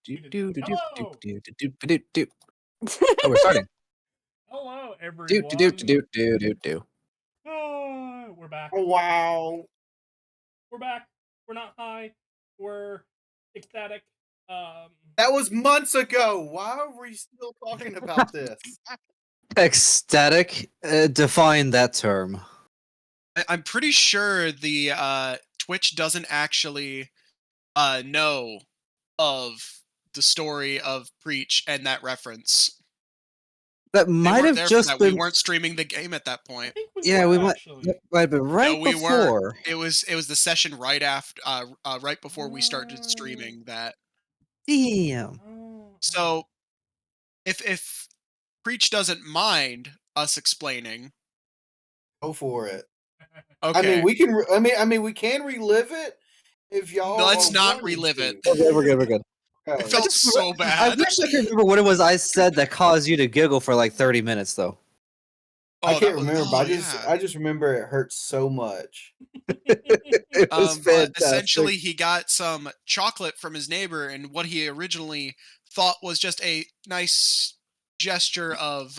Hello! Oh, we're starting. Hello, Do do do everyone. do do do do. We're back. Wow. We're back. We're not high. We're ecstatic. Um, That was months ago. Why are we still talking about this? Ecstatic. Define that term. I'm pretty sure the Twitch doesn't actually know of the story of Preach and that reference. That They might weren't have there for just that. We been. weren't streaming the game at that I point. think we Yeah, were we might. actually. That might have been right No, we weren't. before. It was the session right after, right before we started streaming that. Damn. So if Preach doesn't mind us explaining, Go for it. okay, I mean, we can. I mean, we can relive it if y'all let's are not wanting relive it. to. We're good. We're good. We're good. It Okay. felt just- so I bad. wish I could remember what it was I said that caused you to giggle for like 30 minutes, though. I that can't was- remember, oh, but yeah. I just remember it hurts so much. It was But fantastic. essentially, he got some chocolate from his neighbor, and what he originally thought was just a nice gesture of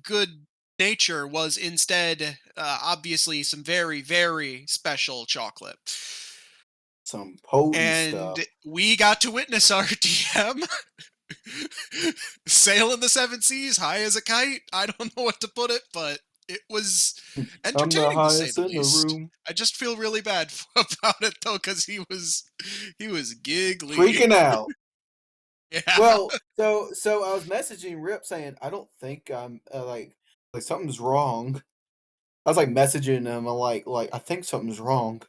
good nature was instead obviously some very very special chocolate. Some potent stuff. And we got to witness our DM sail in the seven seas, high as a kite. I don't know what to put it, but it was I'm the entertaining to say highest the in the least. room. I just feel really bad about it though, because he was giggling, Freaking out. Yeah. Well, so I was messaging Rip saying I don't think I'm like something's wrong. I was like messaging him. I'm like I think something's wrong.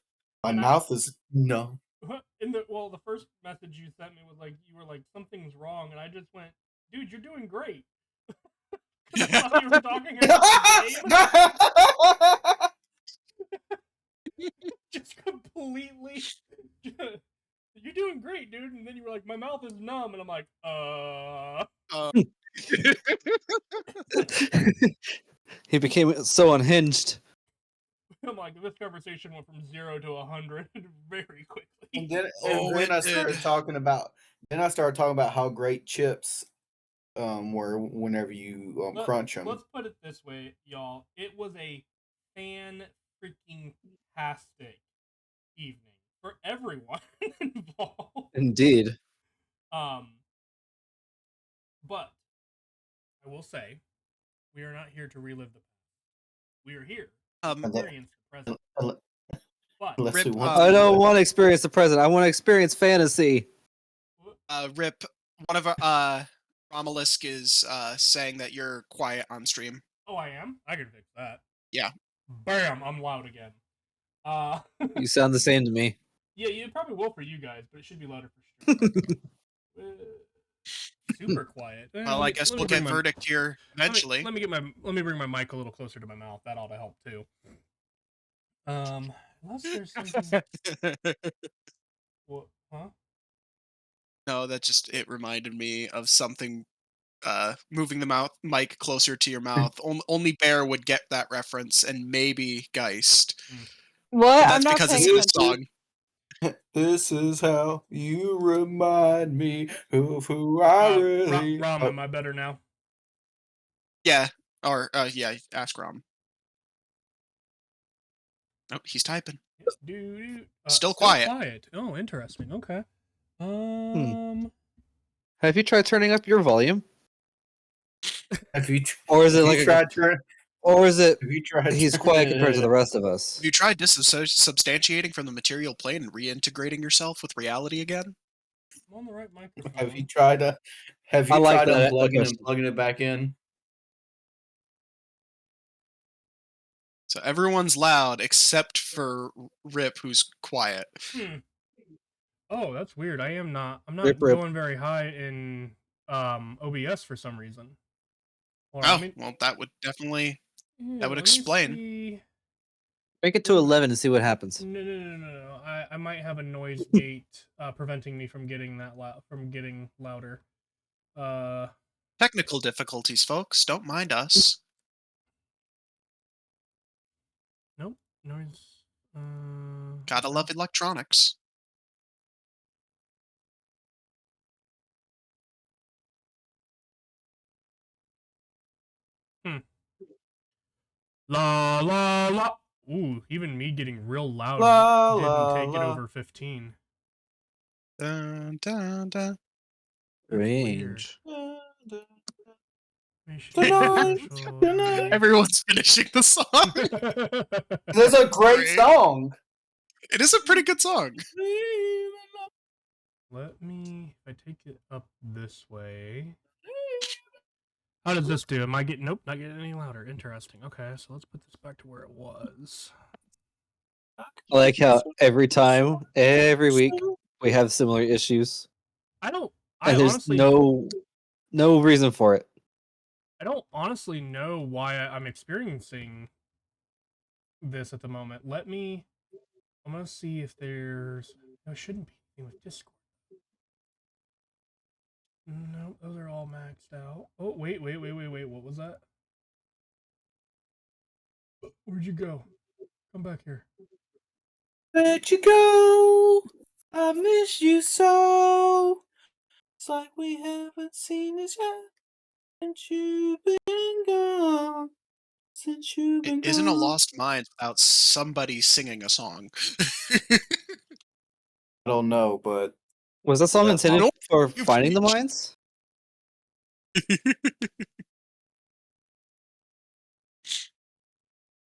My And I- mouth is numb. The first message you sent me was like, you were like, something's wrong, and I just went, dude, you're doing great. I thought you were talking about the game. Just completely. You're doing great, dude. And then you were like, my mouth is numb, and I'm like, He became so unhinged. I'm like, this conversation went from 0 to 100 very quickly. And then, Oh, it I started did. talking about. Then I started talking about how great chips were whenever you crunch them. Let's put it this way, y'all. It was a fan freaking tastic evening for everyone involved. Indeed. But I will say, we are not here to relive the past. We are here to experience the present. But Unless Rip, we want I to. don't want to experience the present. I want to experience fantasy. Rip, one of our Romulusk is saying that you're quiet on stream. oh, I am. I can fix that. Yeah. Bam! I'm loud again. You sound the same to me. Yeah, it probably will for you guys, but it should be louder for stream. Super quiet. Well, I guess we'll get verdict here eventually. Let me bring my mic a little closer to my mouth. That ought to help too. Unless there's something. What? Huh? No, it reminded me of something. Moving the mic closer to your mouth. Only Bear would get that reference, and maybe Geist. What? And I'm that's not because paying it's his attention. song. This is how you remind me of who I really. Rom, am I better now? Yeah. Or yeah, ask Rom. Oh, he's typing. Still quiet. Oh, interesting. Okay. Have you tried turning up your volume? Have you? Or is it like tried turn? or is it Have you tried? he's quiet compared to the rest of us? Have you tried substantiating from the material plane and reintegrating yourself with reality again? I'm on the right microphone. Have you tried? Have you I like tried that unplugging question. and plugging it back in? So everyone's loud except for Rip, who's quiet. Oh, that's weird. I'm not Rip. going very high in OBS for some reason. Hold on, Well, that would definitely yeah, that would let me explain. see. Make it to 11 and see what happens. No. I might have a noise gate preventing me from getting that getting louder. Technical difficulties, folks. Don't mind us. Nope. Noise. Gotta love electronics. La la la. Ooh, even me getting real loud La, didn't la, take it la. over 15. Dun, dun, dun. That's weird. Range. Tonight, tonight. Everyone's finishing the song. That's a great Great. song. It is a pretty good song. Let me, if I take it up this way. How does this do? Am I getting, nope, not getting any louder. Interesting. Okay, so let's put this back to where it was. I like how every time, every week, we have similar issues. I And there's honestly, no reason for it. I don't honestly know why I'm experiencing this at the moment. I'm gonna see if there's, no, it shouldn't be anything with Discord. No, those are all maxed out. Oh, wait, what was that? Where'd you go? Come back here. Where'd you go? I miss you so. It's like we haven't seen us yet. Since you've been gone. Since you've been It isn't a gone. Lost Mines without somebody singing a song. I don't know, but Was that song That's intended Nope. for You finding the preach. mines?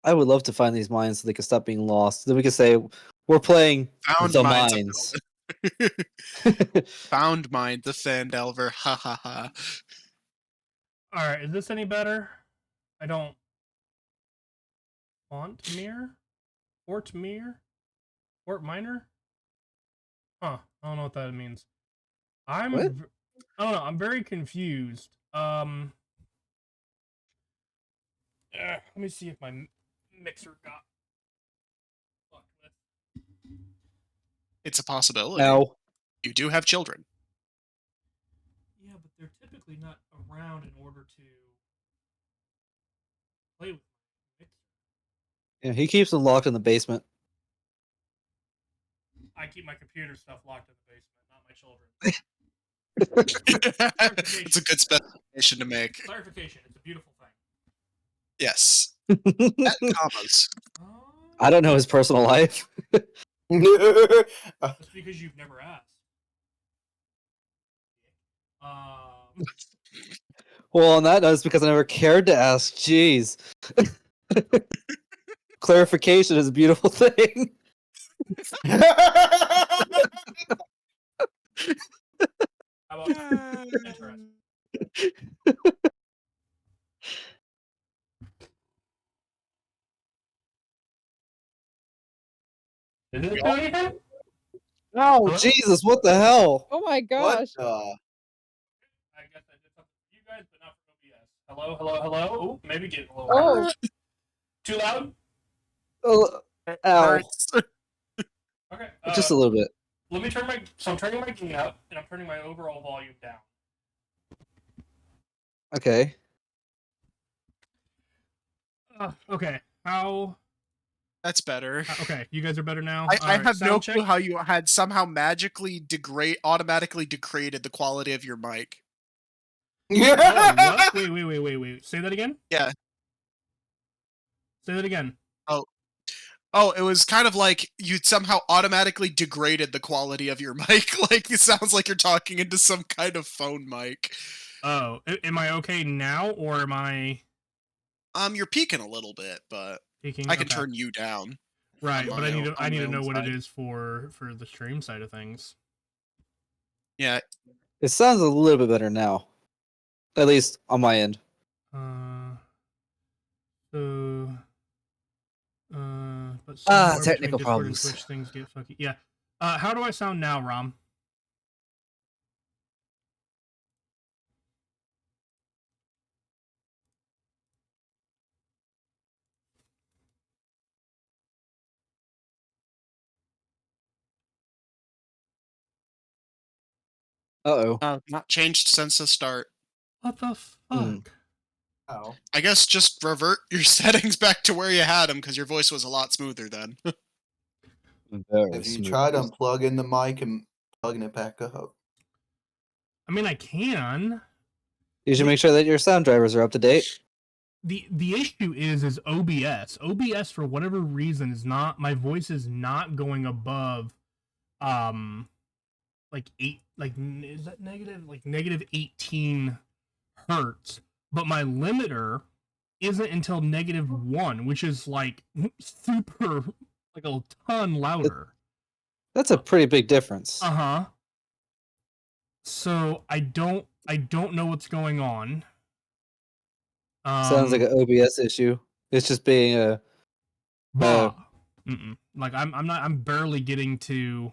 I would love to find these mines so they could stop being lost. Then we could say we're playing Found the mines. mines. Found mine, the Fandelver. Ha ha ha. Alright, is this any better? I don't... Fontmere? Fortmere? Fort Minor? Huh, I don't know what that means. What? I don't know, I'm very confused. Let me see if my mixer got fucked with. It's a possibility. Ow. You do have children. Yeah, but they're typically not around in order to play with my mixer. Yeah, he keeps them locked in the basement. I keep my computer stuff locked in the basement, not my children. It's a good specification to make. Clarification, it's a beautiful thing. Yes. At commas. I don't know his personal life. That's because you've never asked. Well, on that note, it's because I never cared to ask. Jeez. Clarification is a beautiful thing. How about interesting? Did this do anything? Oh, Hello? Jesus, what the hell? Oh my What gosh. the? I guess I did something for you guys, but not for OBS. Hello, hello, hello. Oh, maybe getting a little Oh. louder. Too loud? Oh, ow. Okay. Just a little bit. Let me turn I'm turning my gain up, and I'm turning my overall volume down. Okay. Okay. How? That's better. Okay, you guys are better now. I Alright, have no sound clue check. how you had somehow magically automatically degraded the quality of your mic. Oh, what? Wait. Say that again? Yeah. Say that again. Oh, it was kind of like you'd somehow automatically degraded the quality of your mic. Like, it sounds like you're talking into some kind of phone mic. Oh, am I okay now, or am I You're peaking a little bit, but peaking? I can Okay. turn you down. Right, on but my I need own- to on my know own what it side. is for the stream side of things. Yeah, It sounds a little bit better now. At least on my end. But somewhere between technical Discord problems. and Twitch things get fucky. Yeah. How do I sound now, Rom? Uh-oh. not changed since the start. What the fuck? Hmm. Oh. I guess just revert your settings back to where you had them, because your voice was a lot smoother then. If you tried unplugging the mic and plugging it back up. I mean, I can. You should make sure that your sound drivers are up to date. the issue is OBS. OBS for whatever reason is not, my voice is not going above like is that negative, like negative 18 hertz, but my limiter isn't until -1, which is like super, like a ton louder. That's a pretty big difference. Uh-huh. So I don't know what's going on. Sounds like an OBS issue. It's just being a like I'm barely getting to,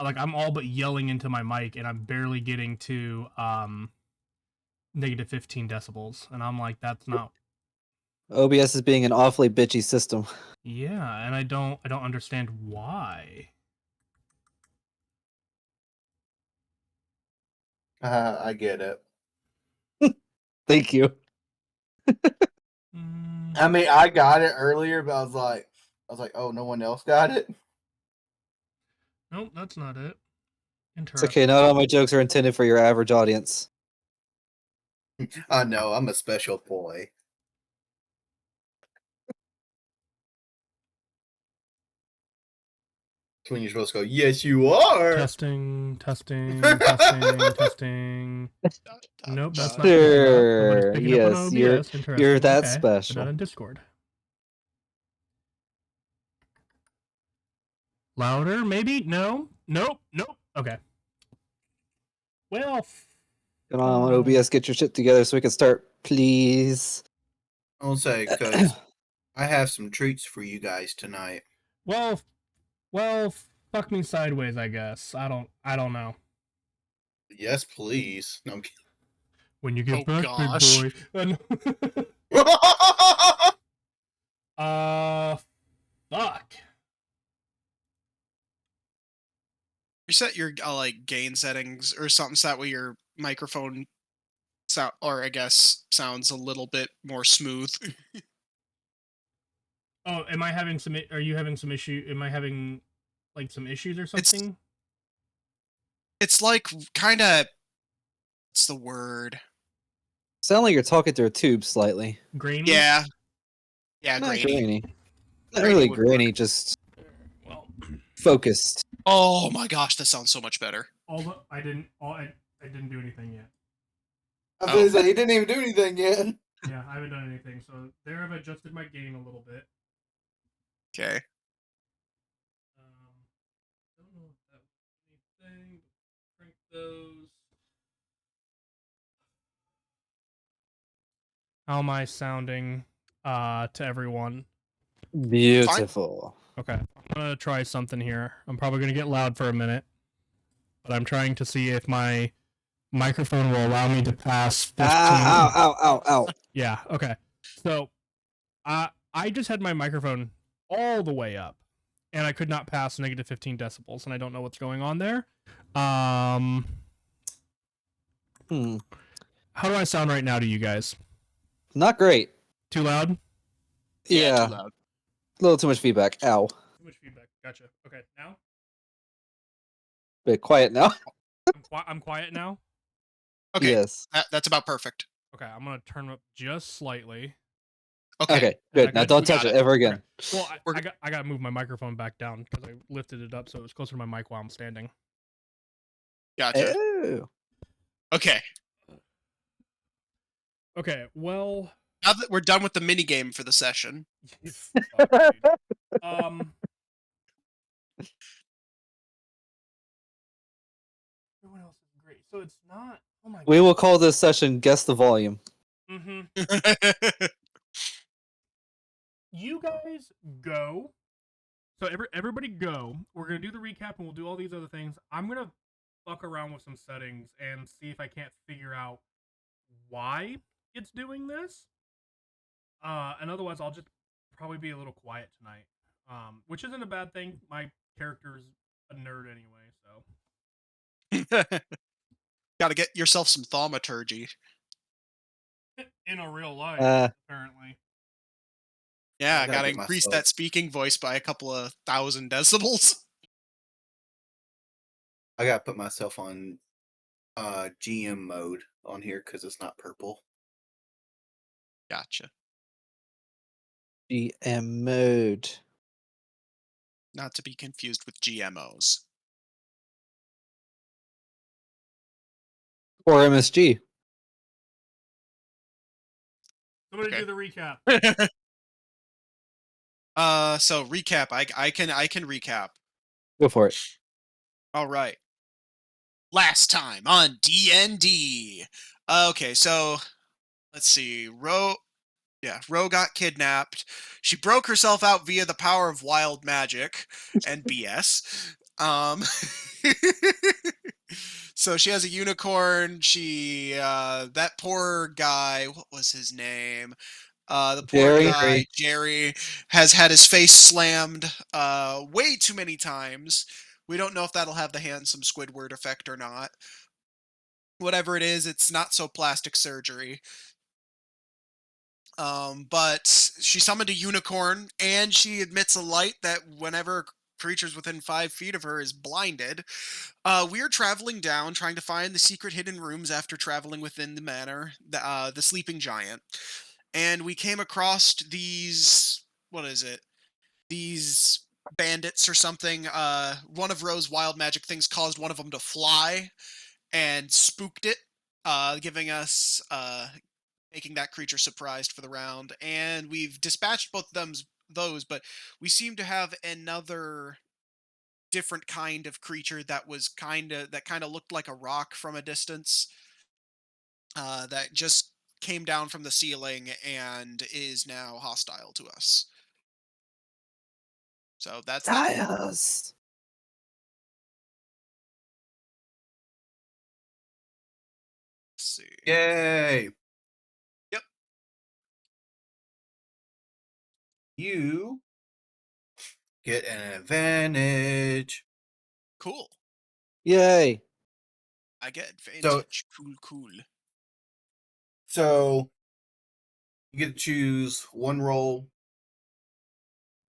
like, I'm all but yelling into my mic and I'm barely getting to negative 15 decibels, and I'm like, that's not. OBS is being an awfully bitchy system. Yeah, and I don't understand why. I get it. Thank you. I mean, I got it earlier, but I was like, oh, no one else got it. Nope, that's not it. It's okay. Not all my jokes are intended for your average audience. I know, I'm a special boy. That's when you're supposed to go, yes, you are. Testing. Nope, that's not Sure. picking up on Yes, OBS. you're that Okay. special. Put that in Discord. Louder, maybe? No. Nope. Okay. Well, Come on, OBS, get your shit together so we can start, please. I'll say, because I have some treats for you guys tonight. Well, fuck me sideways, I guess. I don't know. Yes, please. No, I'm kidding. When you get Oh, back, gosh. big boy. Fuck. Reset your like gain settings or something so that way your microphone sound, or I guess sounds a little bit more smooth. Oh, am I having some? Are you having some issue? Am I having like some issues or something? It's like kind of. What's the word? Sound like you're talking through a tube slightly. Grainy. Yeah, Not grainy. grainy. Not Grainy really would grainy, work. just Well, focused. Oh my gosh, that sounds so much better. I didn't do anything yet. I was going to say, he didn't even do anything yet. Yeah, I haven't done anything. So there, I've adjusted my gain a little bit. Okay. Don't know if that was anything. Crank those. How am I sounding to everyone? Beautiful. Okay, I'm gonna try something here. I'm probably gonna get loud for a minute, but I'm trying to see if my microphone will allow me to pass 15. Ow. Yeah, okay. So I just had my microphone all the way up, and I could not pass negative 15 decibels, and I don't know what's going on there. How do I sound right now to you guys? Not great. Too loud? Yeah. Too loud. A little too much feedback. Ow. Too much feedback. Gotcha. Okay, now? Bit quiet now. I'm quiet now? Okay. Yes. That's about perfect. Okay, I'm gonna turn up just slightly. Okay, good. Now don't touch it ever again. Okay. Well, I got to move my microphone back down because I lifted it up so it was closer to my mic while I'm standing. Gotcha. Ew. Okay. Okay, well, Now that we're done with the mini game for the session. fuck, dude. Everyone else is great. So it's not. Oh my. We will call this session Guess the Volume. You guys go. So everybody go. We're gonna do the recap and we'll do all these other things. I'm gonna fuck around with some settings and see if I can't figure out why it's doing this. And otherwise I'll just probably be a little quiet tonight. Which isn't a bad thing. My character's a nerd anyway, so Gotta get yourself some thaumaturgy. in a real life, apparently. Yeah, I gotta gotta get increase myself- that speaking voice by a couple of 1,000 decibels. I gotta put myself on GM mode on here because it's not purple. Gotcha. GM mode. Not to be confused with GMOs. Or MSG. Somebody Okay. do the recap. So recap. I can recap. Go for it. All right. Last time on D&D. Okay, so let's see. Ro got kidnapped. She broke herself out via the power of wild magic and BS. So she has a unicorn. She that poor guy, what was his name? The poor Jerry. guy, Jerry, has had his face slammed way too many times. We don't know if that'll have the handsome Squidward effect or not. Whatever it is, it's not so plastic surgery. But she summoned a unicorn, and she emits a light that whenever creatures within 5 feet of her is blinded. We are traveling down, trying to find the secret hidden rooms after traveling within the manor, the Sleeping Giant. And we came across these, what is it? These bandits or something. One of Ro's wild magic things caused one of them to fly and spooked it, giving us, making that creature surprised for the round. And we've dispatched both of those, but we seem to have another different kind of creature that was kind of looked like a rock from a distance, that just came down from the ceiling and is now hostile to us. So that's that. Yes. Let's see. Yay! Yep. You get an advantage. Cool. Yay. I get advantage. Cool. So you get to choose one roll.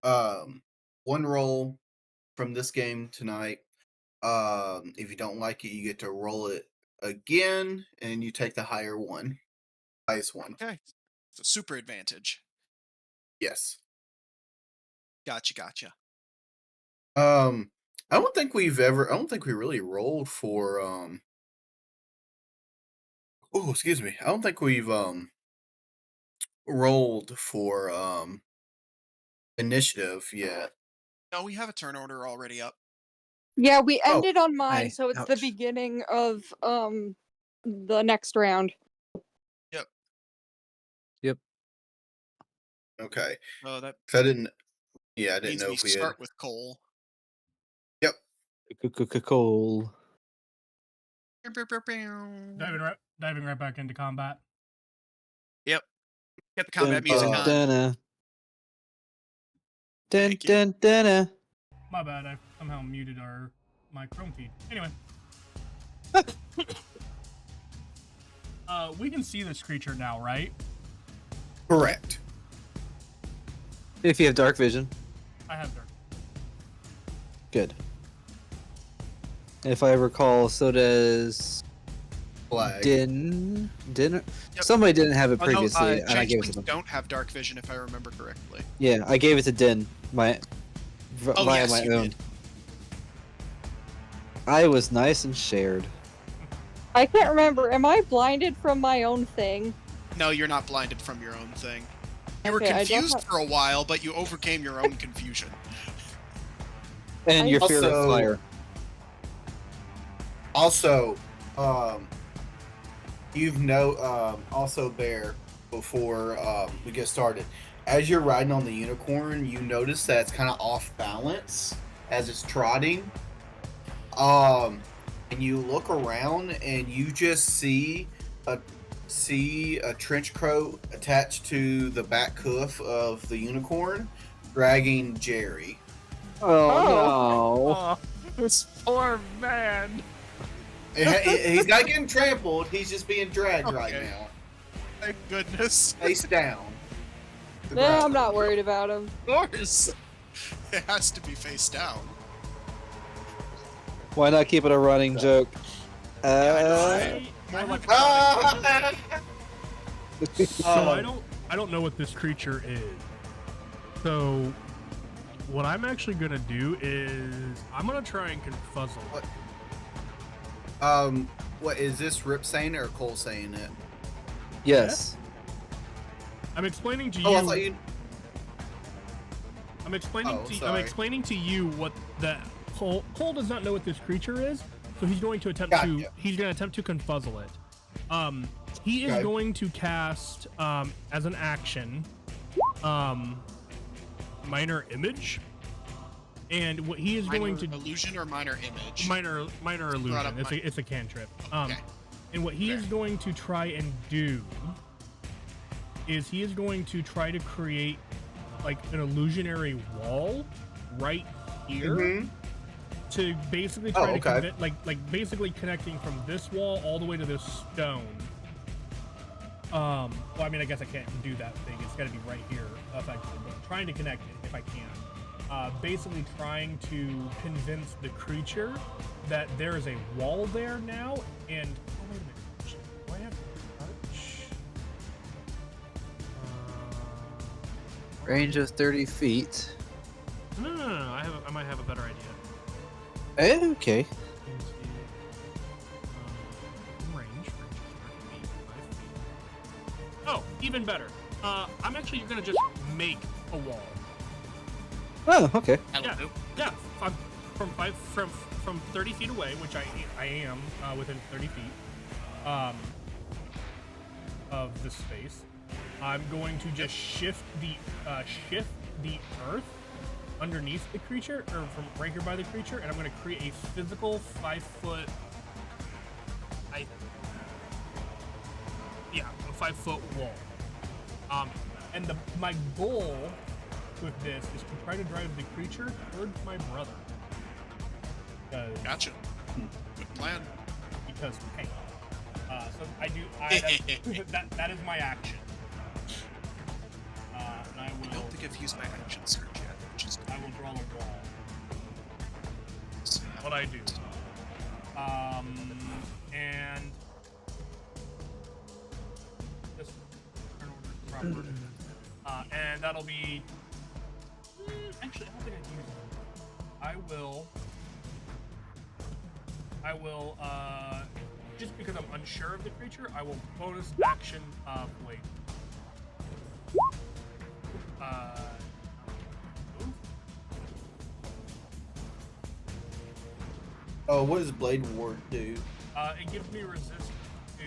One roll from this game tonight. If you don't like it, you get to roll it again, and you take the highest one. Okay. So super advantage. Yes. Gotcha. I don't think we really rolled for oh, excuse me. I don't think we've rolled for initiative yet. No, we have a turn order already up. Yeah, we Oh, ended on mine, aye, so it's the ouch. beginning of the next round. Okay. Oh, that 'Cause I didn't means know we if we had. start with Cole. Cool. Diving right back into combat. Yep. Get the combat Dun, music dun, on. dun, dun, Thank you. dun, dun, dun. My bad, I somehow muted my Chrome feed. Anyway. We can see this creature now, right? Correct. If you have dark vision, I have dark. good. If I recall, so does Flag. Din. Yep. Somebody didn't have it Oh, no, previously, and I gave it to changelings them. don't have dark vision, if I remember correctly. Yeah, I gave it to Din. Via yes, my you own. did. I was nice and shared. I can't remember. Am I blinded from my own thing? No, you're not blinded from your own thing. You were Okay, I don't confused have- for a while, but you overcame your own confusion. And your fear of Also- fire. Also, also Bear, before we get started, as you're riding on the unicorn, you notice that it's kind of off balance as it's trotting. And you look around and you just see a trench coat attached to the back hoof of the unicorn, dragging Jerry. Oh, This poor man. He's not getting trampled. He's just being dragged right Okay. now, Thank goodness. face down. The Nah, I'm ground. not worried about him. Of course. It has to be face down. why not keep it a running joke? I I More like have- Ah! So I don't I don't know what this creature is. So what I'm actually gonna do is I'm gonna try and confuzzle. What? What is this? Rip saying it or Cole saying it? Yes. I'm explaining to you. Oh, I thought you. I'm explaining Oh, to I'm sorry. explaining to you what the Cole does not know what this creature is, so he's going to attempt Gotcha. to confuzzle it. He is Okay. going to cast as an action minor image, and what he is going to illusion or minor image. minor brought illusion. up It's a cantrip. Okay. And what he is Fair. going to try and do is he is going to try to create like an illusionary wall right here Mhm. to basically Oh, try to okay. like basically connecting from this wall all the way to this stone. Well, I mean, I guess I can't do that thing. It's got to be right here, effectively. But I'm trying to connect it if I can. Basically, trying to convince the creature that there is a wall there now. And oh wait a minute, do I have touch? Range of 30 feet. No. I might have a better idea. Okay. Into, range. 5 feet. Oh, even better. I'm actually gonna just make a wall. Oh, okay. Yeah, yeah. From 30 feet away, which I am within 30 feet of this space. I'm going to just shift the earth underneath the creature, or from right here by the creature, and I'm going to create a physical 5 foot. A 5 foot wall. And my goal with this is to try to drive the creature towards my brother. Gotcha. Good plan. Because hey, so that is my action. And I I will don't think I've used my action surge yet, which is I will draw a wall. good. What I do. And this turn order proper. And that'll be. Actually, I don't think I use it. I will. Just because I'm unsure of the creature, I will bonus action. Wait. Move. Oh, what does Blade Ward do? It gives me resistance to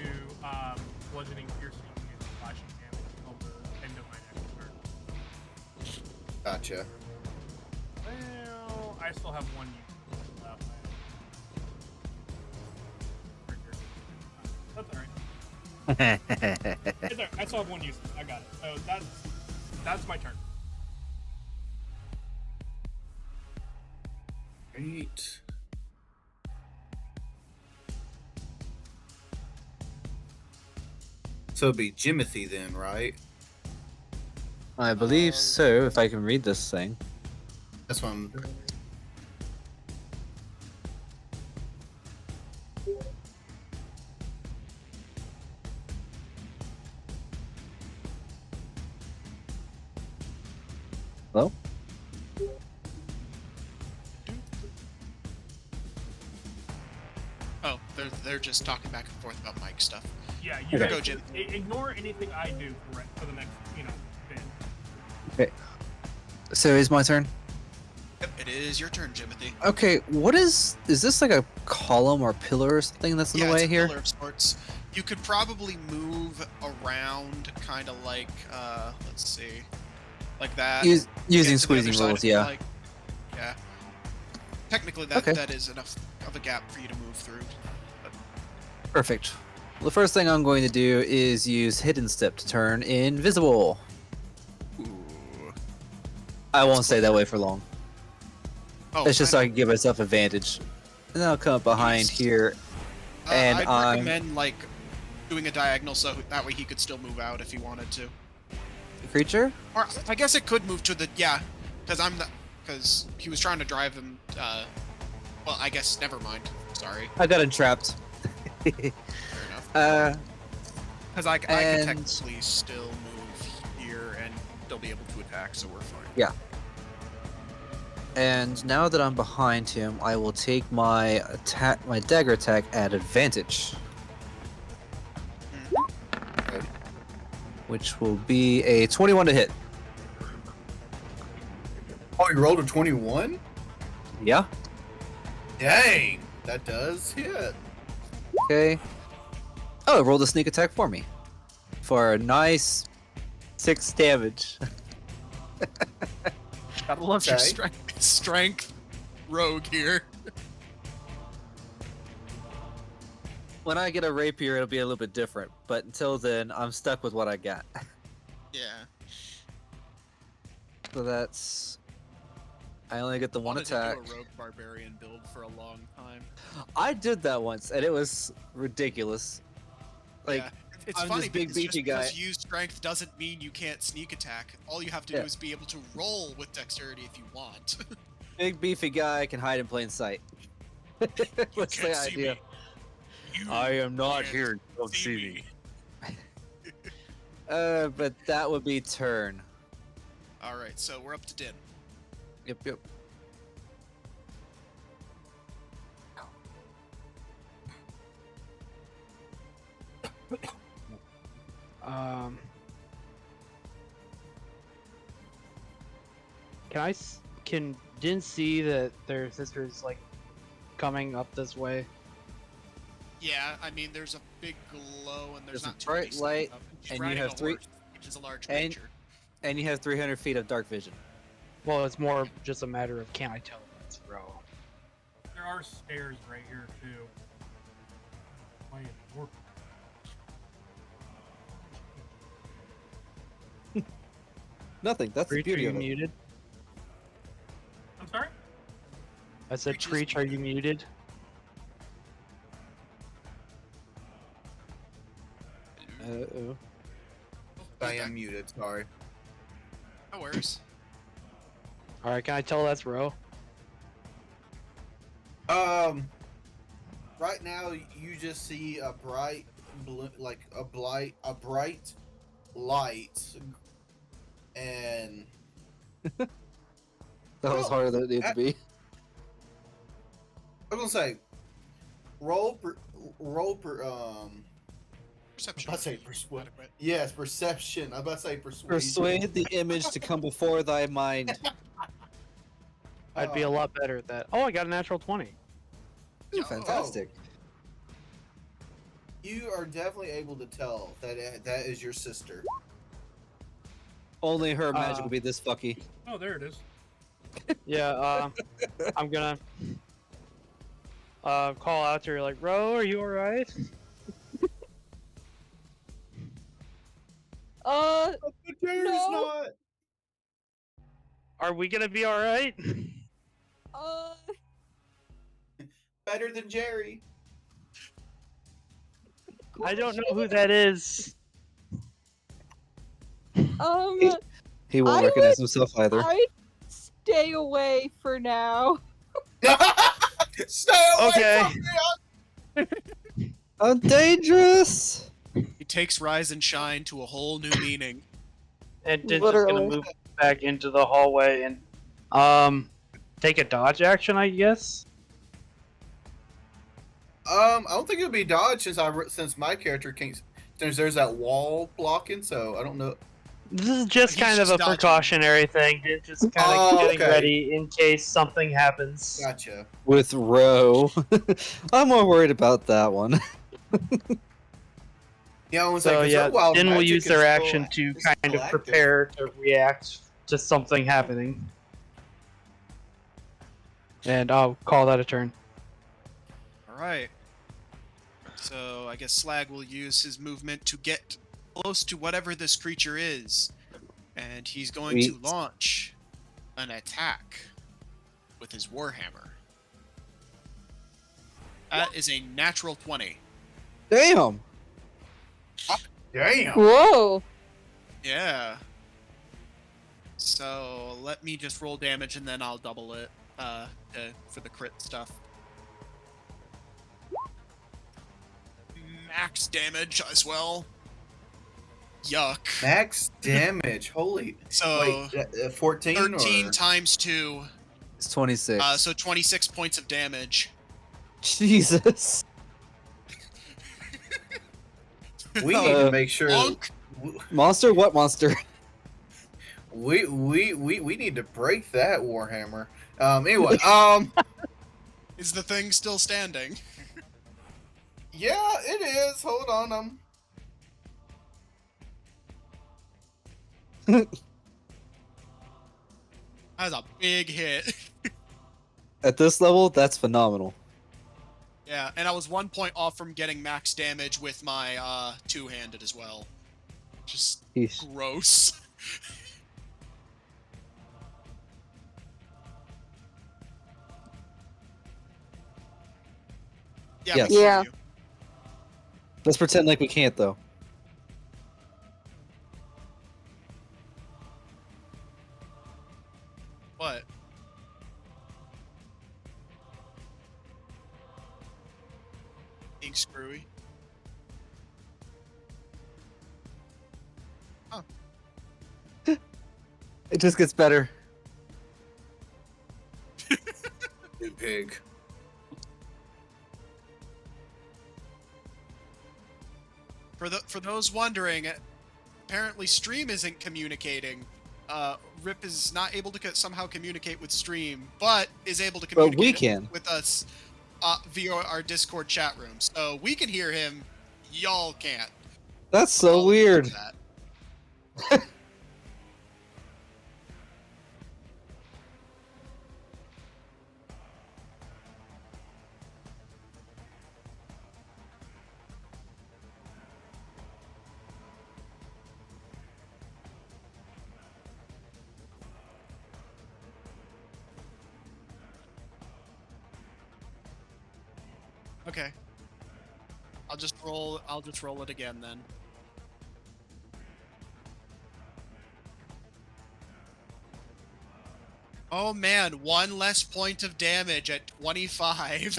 bludgeoning, piercing, and slashing damage until the end of my next turn. Gotcha. Well, I still have one use left. That's alright. It's alright. I still have one use. I got it. So that's my turn. Great. So it'd be Jimothy then, right? I believe so, if I can read this thing. That's what I'm. Hello? Oh, they're just talking back and forth about mic stuff. Yeah, you Okay. guys Go, Jim. Ignore anything I do for the next, bit. Okay. So it's my turn? Yep, it is your turn, Jimothy. Okay, what is this like a column or pillar or something that's in Yeah, the it's way a here? pillar of sorts. You could probably move around, kind of like, let's see, like that. Using Get to the other squeezing side rules, if you yeah. like. Yeah. Technically, Okay. that is enough of a gap for you to move through. Perfect. Well, the first thing I'm going to do is use Hidden Step to turn invisible. Ooh. I won't stay that way for long. Oh, It's just so I I can give myself advantage. And then I'll come up behind Yes. here. and I'd I'm- recommend like doing a diagonal so that way he could still move out if he wanted to. The creature? Or I guess it could move to the because he was trying to drive him. Well, I guess never mind. Sorry. I got entrapped. Fair enough. Because I could and- technically still move still be able to attack, so we're fine. Yeah. And now that I'm behind him, I will take my dagger attack at advantage, Mhm. which will be a 21 to hit. Oh, you rolled a 21? Yeah. Dang, that does hit. Okay. Oh, it rolled a sneak attack for me, for a nice 6 damage. Gotta love your Okay. strength rogue here. When I get a rapier, it'll be a little bit different, but until then, I'm stuck with what I got. Yeah. So that's. I only get the one Wanted attack. to do a rogue barbarian build for a long time. I did that once, and it was ridiculous. Like, yeah. It's I'm funny this big because just beefy because guy. you use strength doesn't mean you can't sneak attack. All you have to Yeah. do is be able to roll with dexterity if you want. big beefy guy can hide in plain sight. What's the can't see idea? me. You I am not can't here. Don't see see me. But that would be turn. All right, so we're up to Din. Yep. Can Din see that their sister's like coming up this way? Yeah, I mean, there's a big glow and there's There's a not too many bright signs light, of it. She's and you riding have a three- horse, which is a large and- creature. And you have 300 feet of dark vision. Well, it's more just a matter of can I tell it's Ro? There are stairs right here too. Why in Warp? Nothing. That's the Preach, are beauty you of it. muted? I'm sorry. I said, Preach is Preach, are you muted? Uh-oh. I am muted, sorry. No worries. All right, can I tell that's Ro? Right now you just see a bright, a bright light, and That was Oh, harder than it needed to be. I was gonna say, roll, Perception. I'd say persuade. Adequate. Yes, perception. I'm about to say persuasion. Persuade the image to come before thy mind. I'd be a lot better at that. Oh, I got a natural 20. Ooh, Oh. fantastic. You are definitely able to tell that that is your sister. Only her magic will be this fucky. Oh, there it is. Yeah, I'm gonna call out to her like, Ro, are you alright? Jerry's No. not. Are we gonna be alright? Better than Jerry. I don't know who that is. He won't I recognize himself either. I'd stay away for now. Stay away Okay. from me. I'm dangerous. He takes Rise and Shine to a whole new meaning. And Din's just gonna Literally. move back into the hallway and take a dodge action, I guess. I don't think it'll be dodge since my character can't. Since there's that wall blocking, so I don't know. This is just He's kind of just a dodging. precautionary thing. Din's just kind of Oh, getting okay. ready in case something happens. Gotcha. With Ro. I'm more worried about that one. Yeah, I was So like, yeah, wild Din will magic use is their still- action to is kind still of active. prepare to react to something happening. And I'll call that a turn. Alright. So I guess Slag will use his movement to get close to whatever this creature is. And he's going to Sweet. launch an attack with his Warhammer. That is a natural 20. Damn. Damn. Whoa. Yeah. So let me just roll damage and then I'll double it for the crit stuff. Max damage as well. Yuck. Max damage. Holy. So Wait, 14 13 or? times 2, It's 26. so 26 points of damage. Jesus. We need to make sure. Bonk. Monster? What monster? We need to break that Warhammer. Anyway, Is the thing still standing? yeah, it is. Hold on, That was a big hit. At this level, that's phenomenal. Yeah, and I was 1 point off from getting max damage with my two-handed as well. Just Yeesh. gross. Yeah. Yes. we can hear Yeah. you. Let's pretend like we can't, though. What? Being screwy. It just gets better. you pig. For those wondering, apparently Stream isn't communicating. Rip is not able to somehow communicate with Stream, but is able to But communicate we can. with us via our Discord chat room. So we can hear him, y'all can't. That's so I'll weird. admit that. Okay. I'll just roll it again then. Oh man, 1 less point of damage at 25.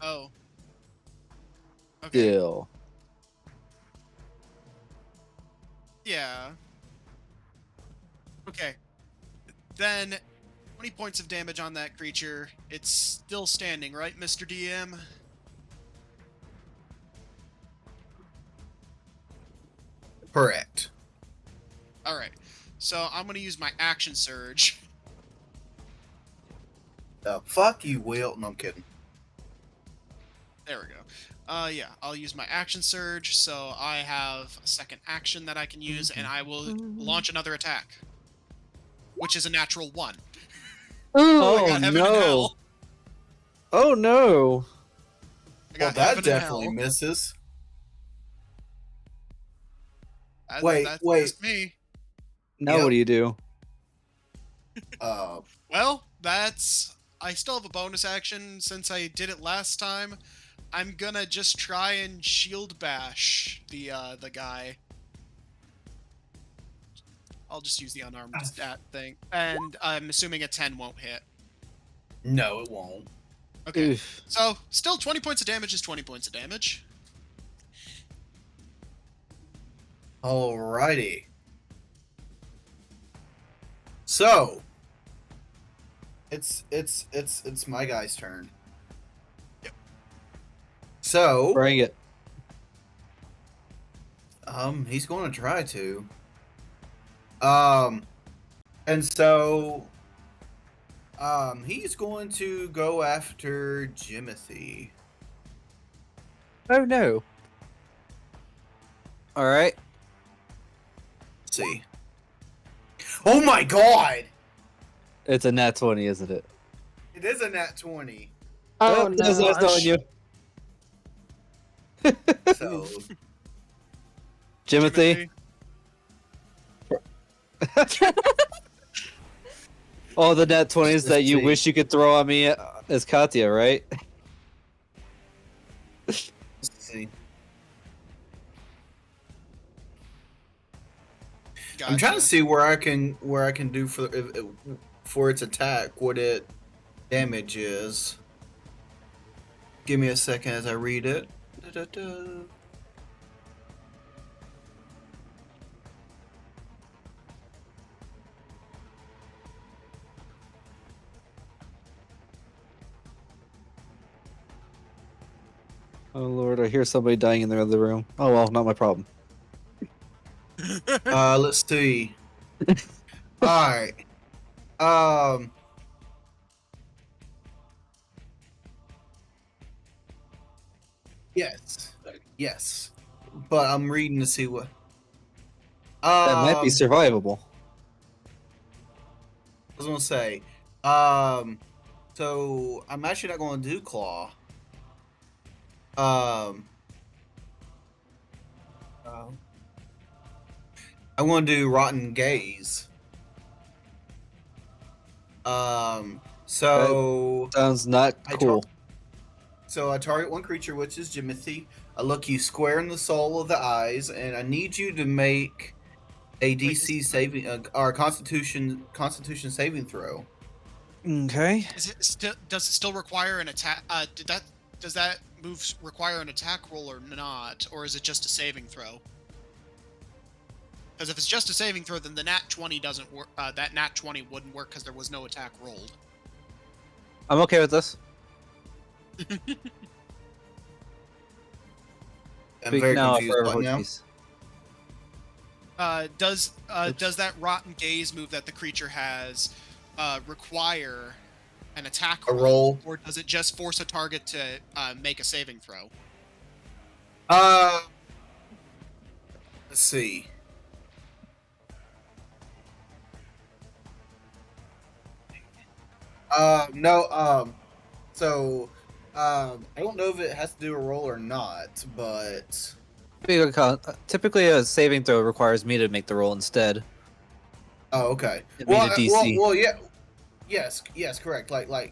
Oh. Okay. Still. Yeah. Okay. Then 20 points of damage on that creature. It's still standing, right, Mr. DM? Correct. Alright. So I'm gonna use my action surge. Fuck you, Will. No, I'm kidding. There we go. Yeah, I'll use my action surge, so I have a second action that I can use, and I will launch another attack. Which is a natural 1. Ooh. Oh, I got heaven and no. hell. Oh no. I Well, got that heaven and definitely hell. misses. That's wait. just me. Now Yep. what do you do? Well, that's... I still have a bonus action since I did it last time. I'm gonna just try and shield bash the guy. I'll just use the unarmed stat thing. And I'm assuming a 10 won't hit. No, it won't. Okay. Oof. So, still 20 points of damage is 20 points of damage. Alrighty. So it's my guy's turn. Yep. So Bring it. he's going to try to. And so he's going to go after Jimothy. Oh no. All right. Let's see. Oh my god! It's a nat 20, isn't it? It is a nat 20. Oh That's what I was telling no. you. So Jimothy. All the nat 20s that you Let's see. wish you could throw on me as Katya, right? let's see. I'm trying to see where I can do for its attack what it damage is. Give me a second as I read it. Da-da-da. Oh lord, I hear somebody dying in the other room. Oh well, not my problem. Let's see. Alright. Yes. Yes. But I'm reading to see what. That might be survivable. I was gonna say. So I'm actually not gonna do claw. I want to do rotten gaze. So Sounds not cool. So I target one creature, which is Jimothy. I look you square in the soul of the eyes, and I need you to make a DC saving or Constitution saving throw. Okay. Does it still require an attack? Does that move require an attack roll or not, or is it just a saving throw? Because if it's just a saving throw, then the nat 20 doesn't work. That nat 20 wouldn't work because there was no attack rolled. I'm okay with this. I'm Speak very now, confused. forever What now? Hojis. Does that rotten gaze move that the creature has require an attack A roll? or does it just force a target to make a saving throw? Let's see. No. So, I don't know if it has to do a roll or not, but Typically, a saving throw requires me to make the roll instead. oh, okay. It made a DC. Well, yeah, yes, correct. Okay.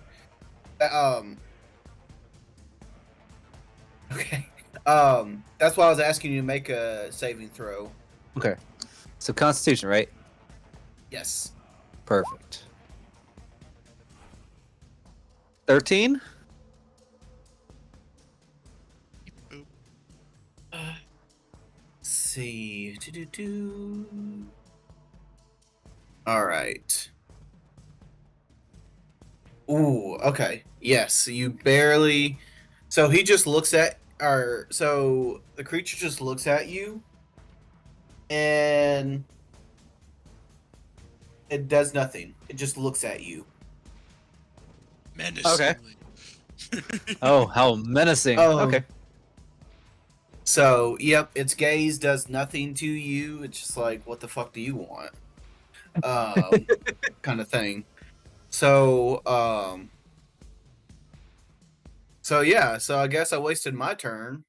That's why I was asking you to make a saving throw. Okay. So Constitution, right? Yes. Perfect. 13? Let's see. All right. Ooh, okay. Yes, you barely. So he just looks at, or so the creature just looks at you, and it does nothing. It just looks at you. Menacingly. Oh, how menacing. Oh. Okay. So, yep, its gaze does nothing to you. It's just like, what the fuck do you want? Kind of thing. So, yeah, so I guess I wasted my turn.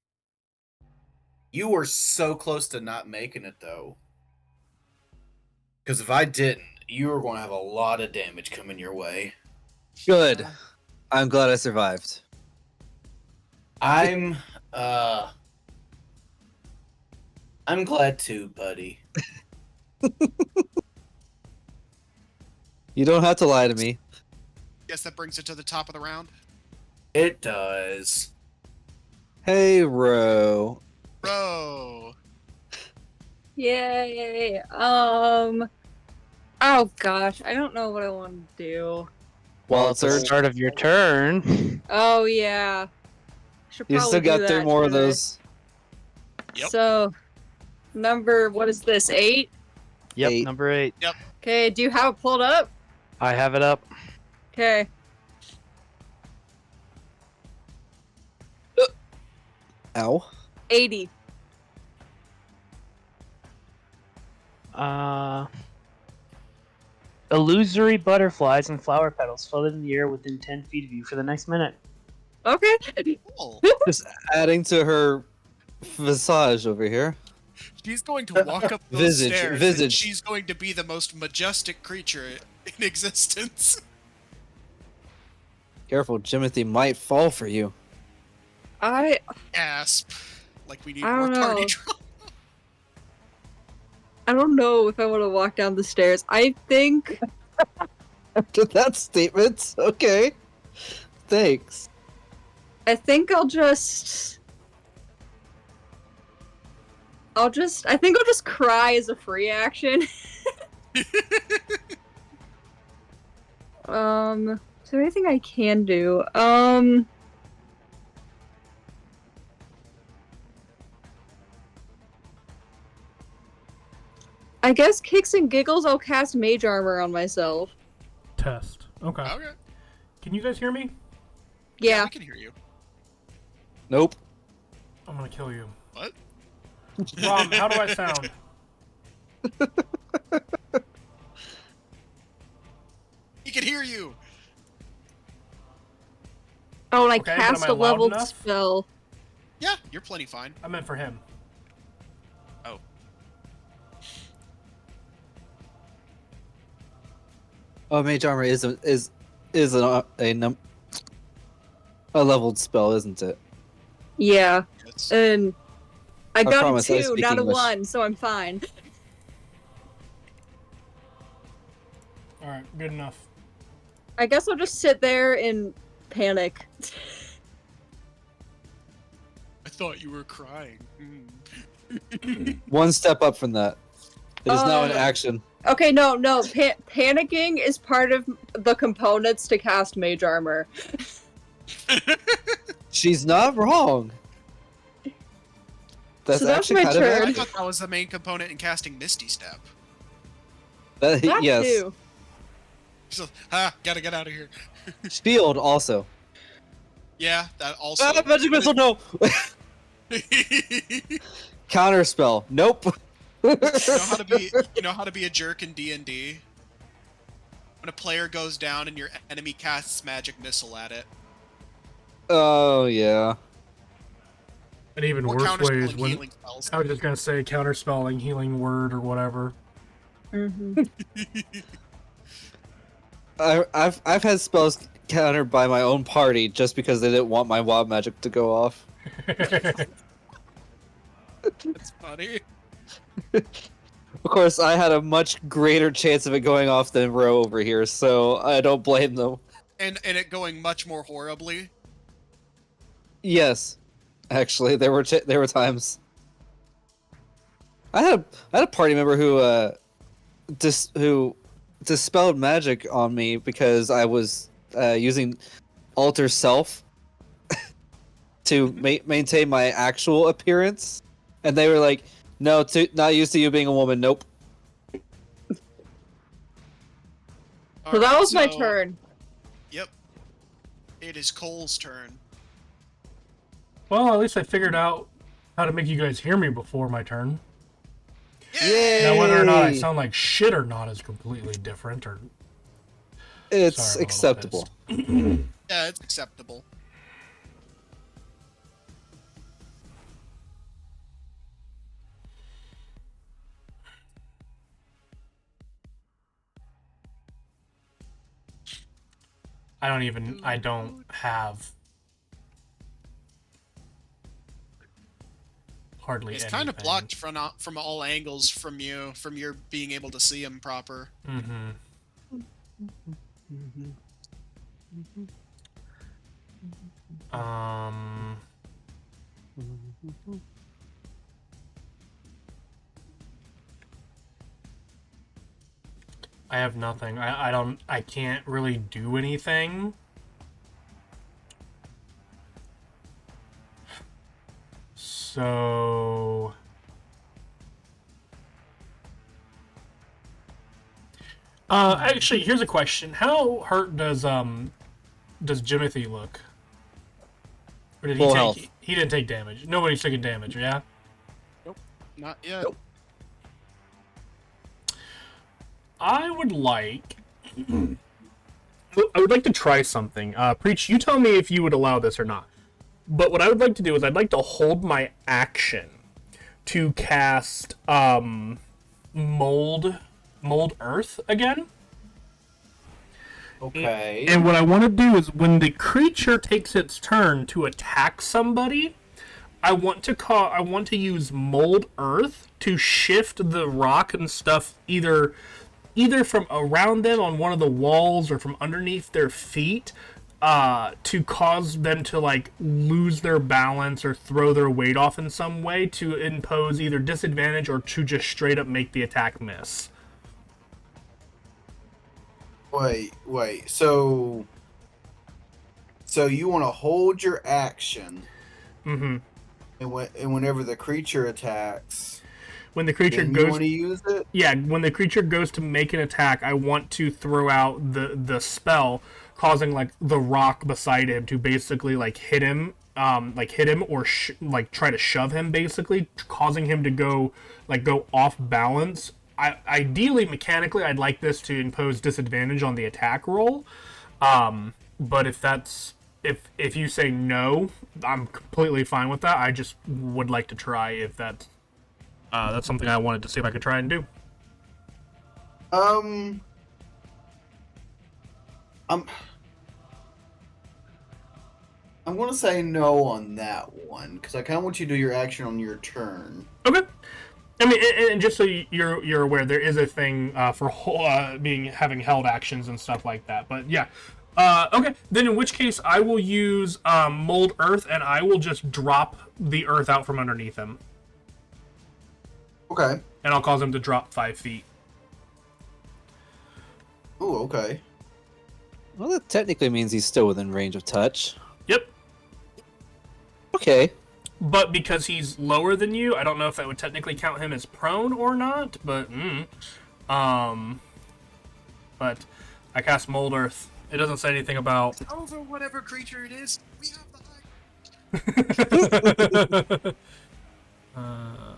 You were so close to not making it, though. Because if I didn't, you were going to have a lot of damage coming your way. Good. I'm glad I survived. I'm glad too, buddy. You don't have to lie to me. Guess that brings it to the top of the round. It does. Hey, Ro. Bro. Yay. Oh gosh, I don't know what I want to do. Well, it's the start of your turn. Oh yeah. Should You probably still got do 3 that, more of shouldn't I? those. Yep. So, what is this? 8? Yep, 8. number 8. Okay, do you have it pulled up? I have it up. Okay. Ow. 80. Illusory butterflies and flower petals float in the air within 10 feet of you for the next minute. Okay. Cool. Just adding to her visage over here. She's going to walk up those Visage, stairs. visage. And she's going to be the most majestic creature in existence. Careful, Jimothy might fall for you. Gasp. Like we need I more don't party know. drama. I don't know if I want to walk down the stairs. I think After that statement, okay. Thanks. I think I think I'll just cry as a free action. Is there anything I can do? I guess kicks and giggles, I'll cast Mage Armor on myself. Test. Okay. Okay. Can you guys hear me? Yeah. I can hear you. Nope. I'm gonna kill you. What? Rom, how do I sound? He can hear you. Oh, and I Okay, but cast am I a loud leveled enough? spell. Yeah, you're plenty fine. I meant for him. Oh. Oh, Mage Armor is a leveled spell, isn't it? Yeah. That's... And I got promise a I 2, speak not a English. 1, so I'm fine. Alright, good enough. I guess I'll just sit there and panic. I thought you were crying. One step up from that. It is now in Oh. action. Okay, no. Panicking is part of the components to cast Mage Armor. She's not wrong. That's So that's actually my kind of turn. I accurate. thought that was the main component in casting Misty Step. That, That yes. too. So, gotta get out of here. Shield also. Yeah, that also. Ah, magic missile, no. Counter spell, nope. You know how to be a jerk in D&D? When a player goes down and your enemy casts magic missile at it. Oh yeah. And even Or worse counterspelling ways when healing spells. I was just gonna say counterspelling, healing word, or whatever. Mm-hmm. I've had spells countered by my own party just because they didn't want my wild magic to go off. That's funny. Of course, I had a much greater chance of it going off than Ro over here, so I don't blame them. And it going much more horribly. Yes, actually, there were times. I had a party member who dispelled magic on me because I was using alter self to maintain my actual appearance, and they were like, "No, not used to you being a woman. Nope." So that was my so- turn. Yep. It is Cole's turn. Well, at least I figured out how to make you guys hear me before my turn. Yay! Now, whether or not I sound like shit or not is completely different. Or It's Sorry, I'm a little acceptable. Yeah, it's acceptable. I don't have hardly It's anything. kind of blocked from all angles from your being able to see him proper. Mm-hmm. I have nothing. I can't really do anything. So actually, here's a question. How hurt does Jimothy look? Or did he Full take health. he didn't take damage. Nobody's taking damage, yeah? Not yet. I would like to try something. Preach, you tell me if you would allow this or not. But what I would like to do is I'd like to hold my action to cast mold earth again. Okay. And what I want to do is when the creature takes its turn to attack somebody, I want to use mold earth to shift the rock and stuff either from around them on one of the walls or from underneath their feet to cause them to like lose their balance or throw their weight off in some way to impose either disadvantage or to just straight up make the attack miss. Wait. So you want to hold your action, Mm-hmm. and whenever the creature attacks, When the creature then you goes, want to use it. yeah, when the creature goes to make an attack, I want to throw out the spell, causing like the rock beside him to basically like hit him or like try to shove him, basically causing him to go off balance. Ideally, mechanically, I'd like this to impose disadvantage on the attack roll. But if you say no, I'm completely fine with that. I just would like to try if that's something I wanted to see if I could try and do. I'm going to say no on that one because I kind of want you to do your action on your turn. Okay. I mean, and just so you're aware, there is a thing for having held actions and stuff like that. But yeah, okay. Then in which case, I will use mold earth, and I will just drop the earth out from underneath him, Okay. and I'll cause him to drop 5 feet. Oh, okay. Well, that technically means he's still within range of touch. Yep. Okay. But because he's lower than you, I don't know if that would technically count him as prone or not. But but I cast mold earth. It doesn't say anything about. Over whatever creature it is, we have the high.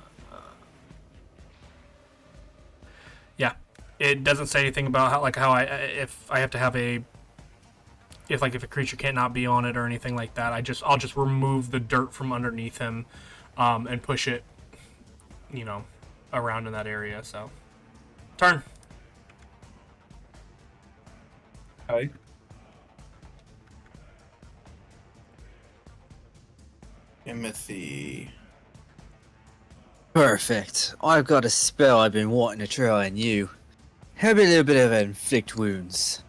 Yeah, it doesn't say anything about how if I have to have if a creature cannot be on it or anything like that. I'll just remove the dirt from underneath him, and push it, around in that area. So, turn. Okay. Timothy. Perfect. I've got a spell I've been wanting to try on you. Have a little bit of inflict wounds.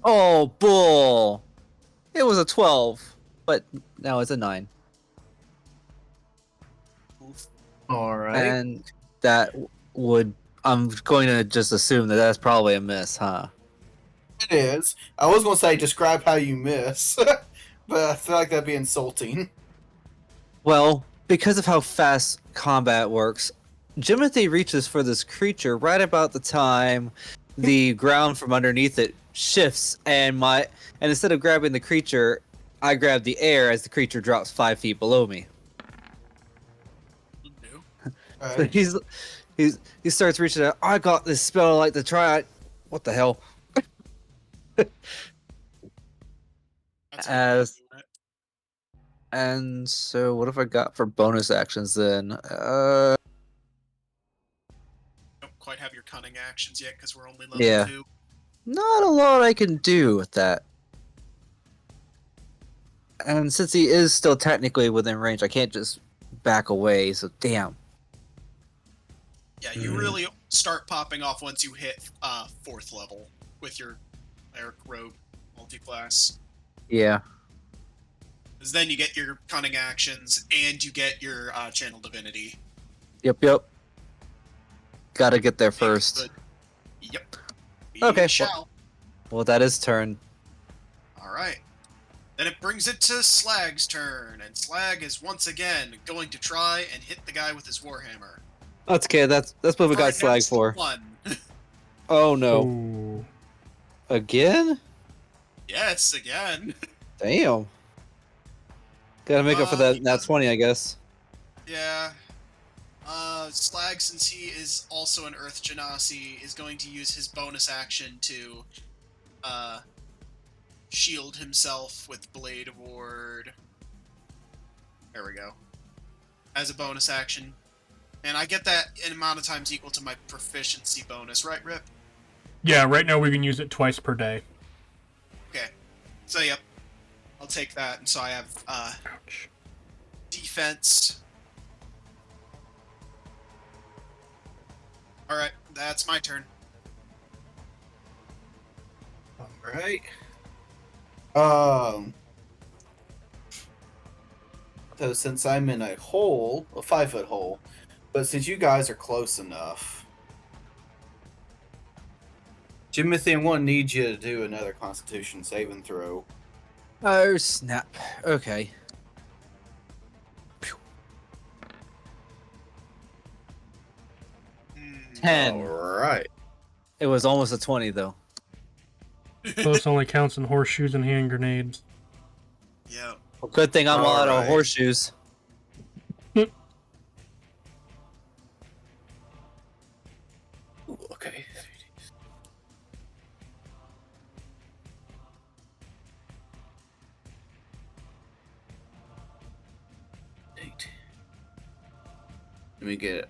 Oh, bull! It was a 12, but now it's a 9. All right. And that would... I'm going to just assume that that's probably a miss, huh? It is. I was going to say describe how you miss, but I feel like that'd be insulting. Well, because of how fast combat works, Jimothy reaches for this creature right about the time the ground from underneath it shifts, and instead of grabbing the creature, I grab the air as the creature drops 5 feet below me. All So right. he starts reaching out. I got this spell I like to try. What the hell? That's As- how you do it. And so, what have I got for bonus actions then? Don't quite have your cunning actions yet because we're only level Yeah. 2. Not a lot I can do with that. And since he is still technically within range, I can't just back away, so damn. Yeah, you really start popping off once you hit 4th level with your Cleric Rogue multiclass. Yeah. Because then you get your cunning actions and you get your channel divinity. Yep. Gotta get there first. But, yep. Okay, We shall. Well, that is turn. All right. Then it brings it to Slag's turn, and Slag is once again going to try and hit the guy with his warhammer. That's okay. That's what we For got a slag next for. 1. Oh no! Ooh. Again? Yes, again. Damn. Gotta make up for that. He Nat doesn't- 20, I guess. Yeah. Slag, since he is also an Earth Genasi, is going to use his bonus action to shield himself with Blade Ward. There we go. As a bonus action. And I get that in amount of times equal to my proficiency bonus, right, Rip? Yeah, right now we can use it twice per day. Okay. So, yep. I'll take that. And so I have Ouch. defense. Alright, that's my turn. right. So since I'm in a hole, a 5-foot hole, but since you guys are close enough, Timothy, I'm going to need you to do another Constitution saving throw. Oh snap! Okay. 10. All right. It was almost a 20 though. Close only counts in horseshoes and hand grenades. Yeah. Well, good thing I'm all out of Alright. horseshoes. Ooh, okay. Eight. Let me get it.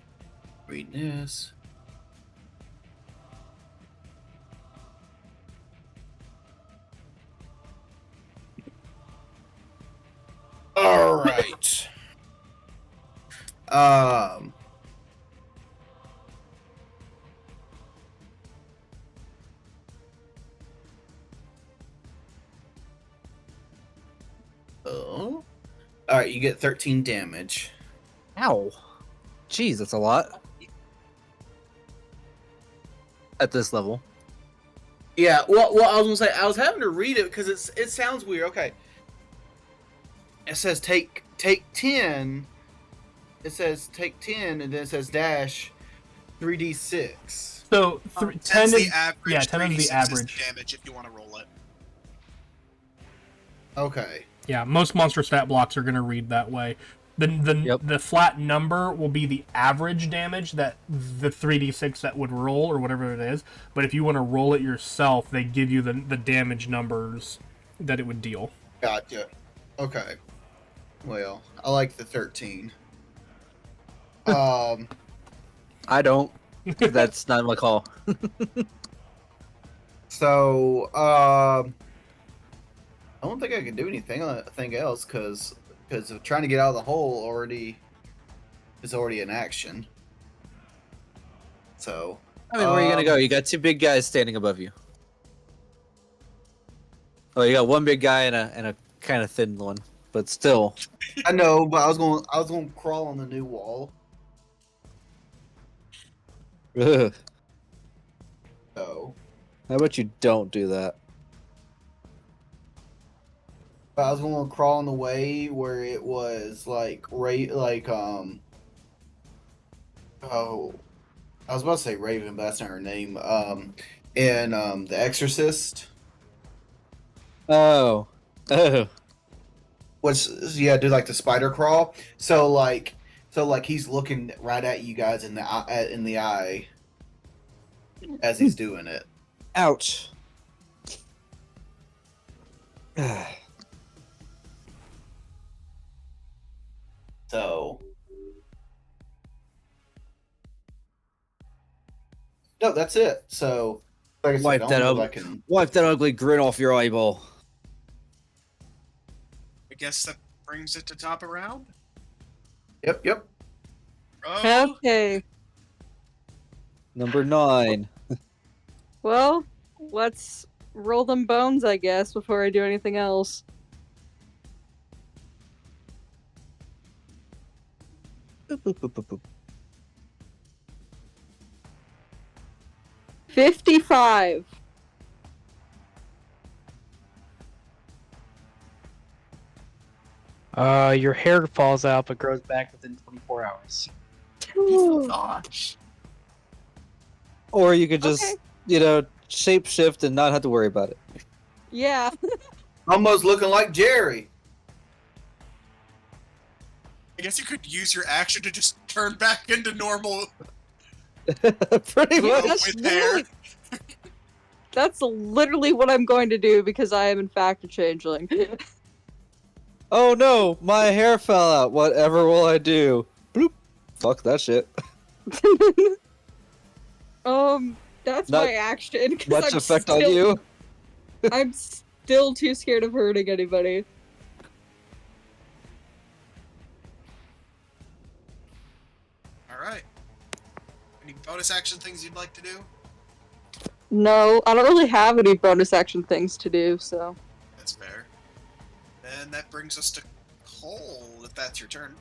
Read this. All right. Oh. All right, you get 13 damage. Ow. Jeez, that's a lot. At this level. Yeah, well, I was gonna say I was having to read it because it sounds weird. Okay, it says take 10. It says take 10, and then it says dash 3d6. So 10 10's is the average. yeah, 10 is 3d6 the average. damage if you want to roll it. Okay. Yeah, most monster stat blocks are going to read that way. The flat number will be the average damage that the 3d6 that would roll or whatever it is. But if you want to roll it yourself, they give you the damage numbers that it would deal. Gotcha. Okay. Well, I like the 13. I don't. That's not my call. So, I don't think I can do anything else because of trying to get out of the hole is already in action. So, I mean, where are you gonna go? You got two big guys standing above you. Oh, you got one big guy and a kind of thin one, but still. I know, but I was going to crawl on the new wall. Ugh. So, How about you don't do that? but I was going to crawl in the way where it was oh, I was about to say Raven, but that's not her name. And The Exorcist, Oh. Oh. which do like the spider crawl. So he's looking right at you guys in the eye as he's doing it. Ouch. So, no, that's it. So, like I said, Wipe I that don't know up. if I can. Wipe that ugly grin off your eyeball. I guess that brings it to top of round. Yep. Oh, Okay. Number 9. Well, let's roll them bones, I guess, before I do anything else. Boop, boop, boop, boop, boop. 55. Your hair falls out but grows back within 24 hours. gosh. Or you could just, Okay. shape shift and not have to worry about it. Yeah. Almost looking like Jerry. I guess you could use your action to just turn back into normal Pretty Yeah, much. that's with hair. literally- That's literally what I'm going to do because I am in fact a changeling. Oh no, my hair fell out. Whatever will I do? Bloop. Fuck that shit. That's Not my action. 'cause Much I'm effect on still- you? I'm still too scared of hurting anybody. All right. Any bonus action things you'd like to do? No, I don't really have any bonus action things to do, so. That's fair. And that brings us to Cole, if that's your turn.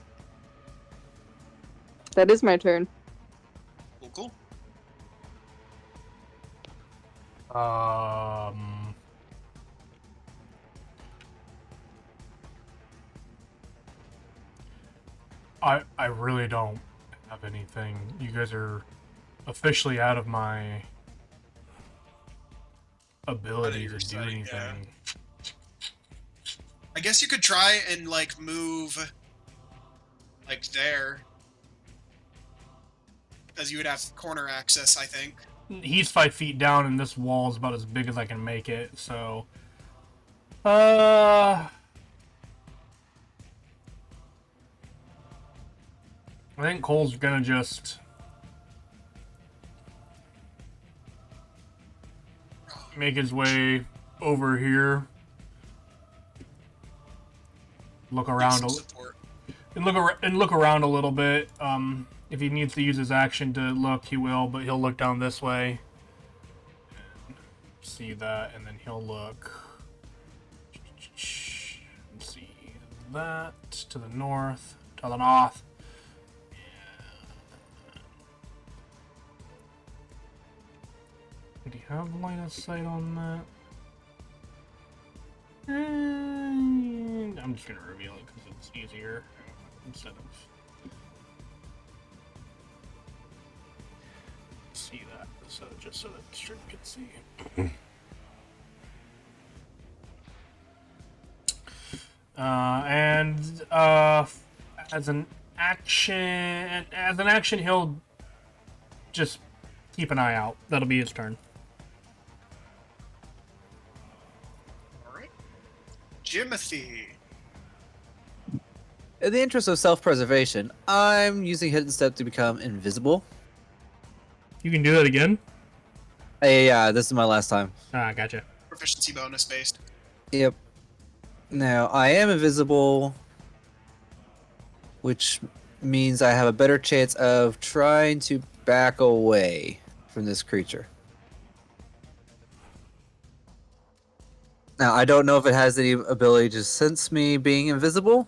That is my turn. Cool. I really don't have anything. You guys are officially out of my ability your to do sight, anything. yeah. I guess you could try and, like, move, like, there. Because you would have corner access, I think. He's 5 feet down, and this wall is about as big as I can make it. So, I think Cole's gonna just make his way over here, look around, Some support. and look around a little bit. If he needs to use his action to look, he will, but he'll look down this way. See that, and then he'll look. See that to the north, to the north. Did he have line of sight on that? I'm just gonna reveal it because it's easier instead of. See that, so just so that the stream can see. As an action, he'll just keep an eye out. That'll be his turn. Alright. Jimothy. In the interest of self-preservation, I'm using Hidden Step to become invisible. You can do that again? Yeah, this is my last time. Ah, gotcha. Proficiency bonus based. Yep. Now, I am invisible, which means I have a better chance of trying to back away from this creature. Now, I don't know if it has any ability to sense me being invisible.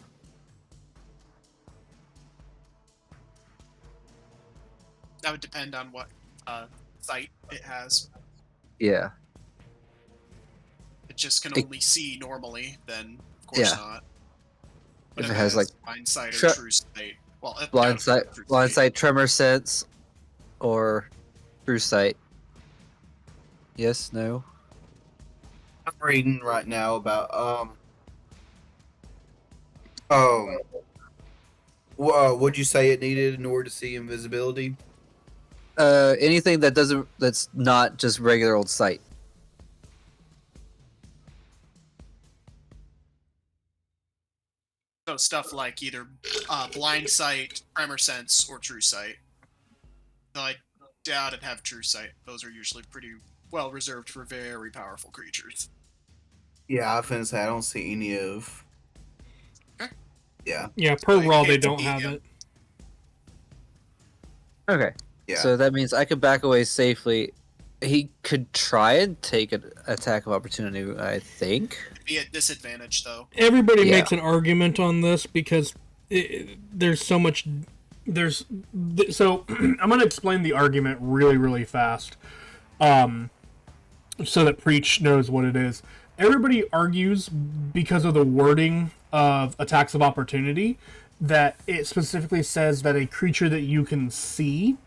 That would depend on what sight it has. Yeah. It just can It- only see normally, then of course Yeah. not. But If it has, like, blind sight or tre- true sight. Well, Blind sight, tremor sense, or true sight. Yes, no. I'm reading right now about what'd you say it needed in order to see invisibility? Anything that's not just regular old sight. So stuff like either blind sight, tremor sense, or true sight. Though I doubt it'd have true sight. Those are usually pretty well reserved for very powerful creatures. Yeah, I was gonna say I don't see any of. Okay. Yeah. Yeah, per Like, raw, hate they to don't be have him. it. Okay. Yeah. So that means I could back away safely. He could try and take an attack of opportunity, I think. Be at disadvantage though. Everybody Yeah. makes an argument on this because there's so much. So I'm going to explain the argument really, really fast, so that Preach knows what it is. Everybody argues because of the wording of attacks of opportunity that it specifically says that a creature that you can see,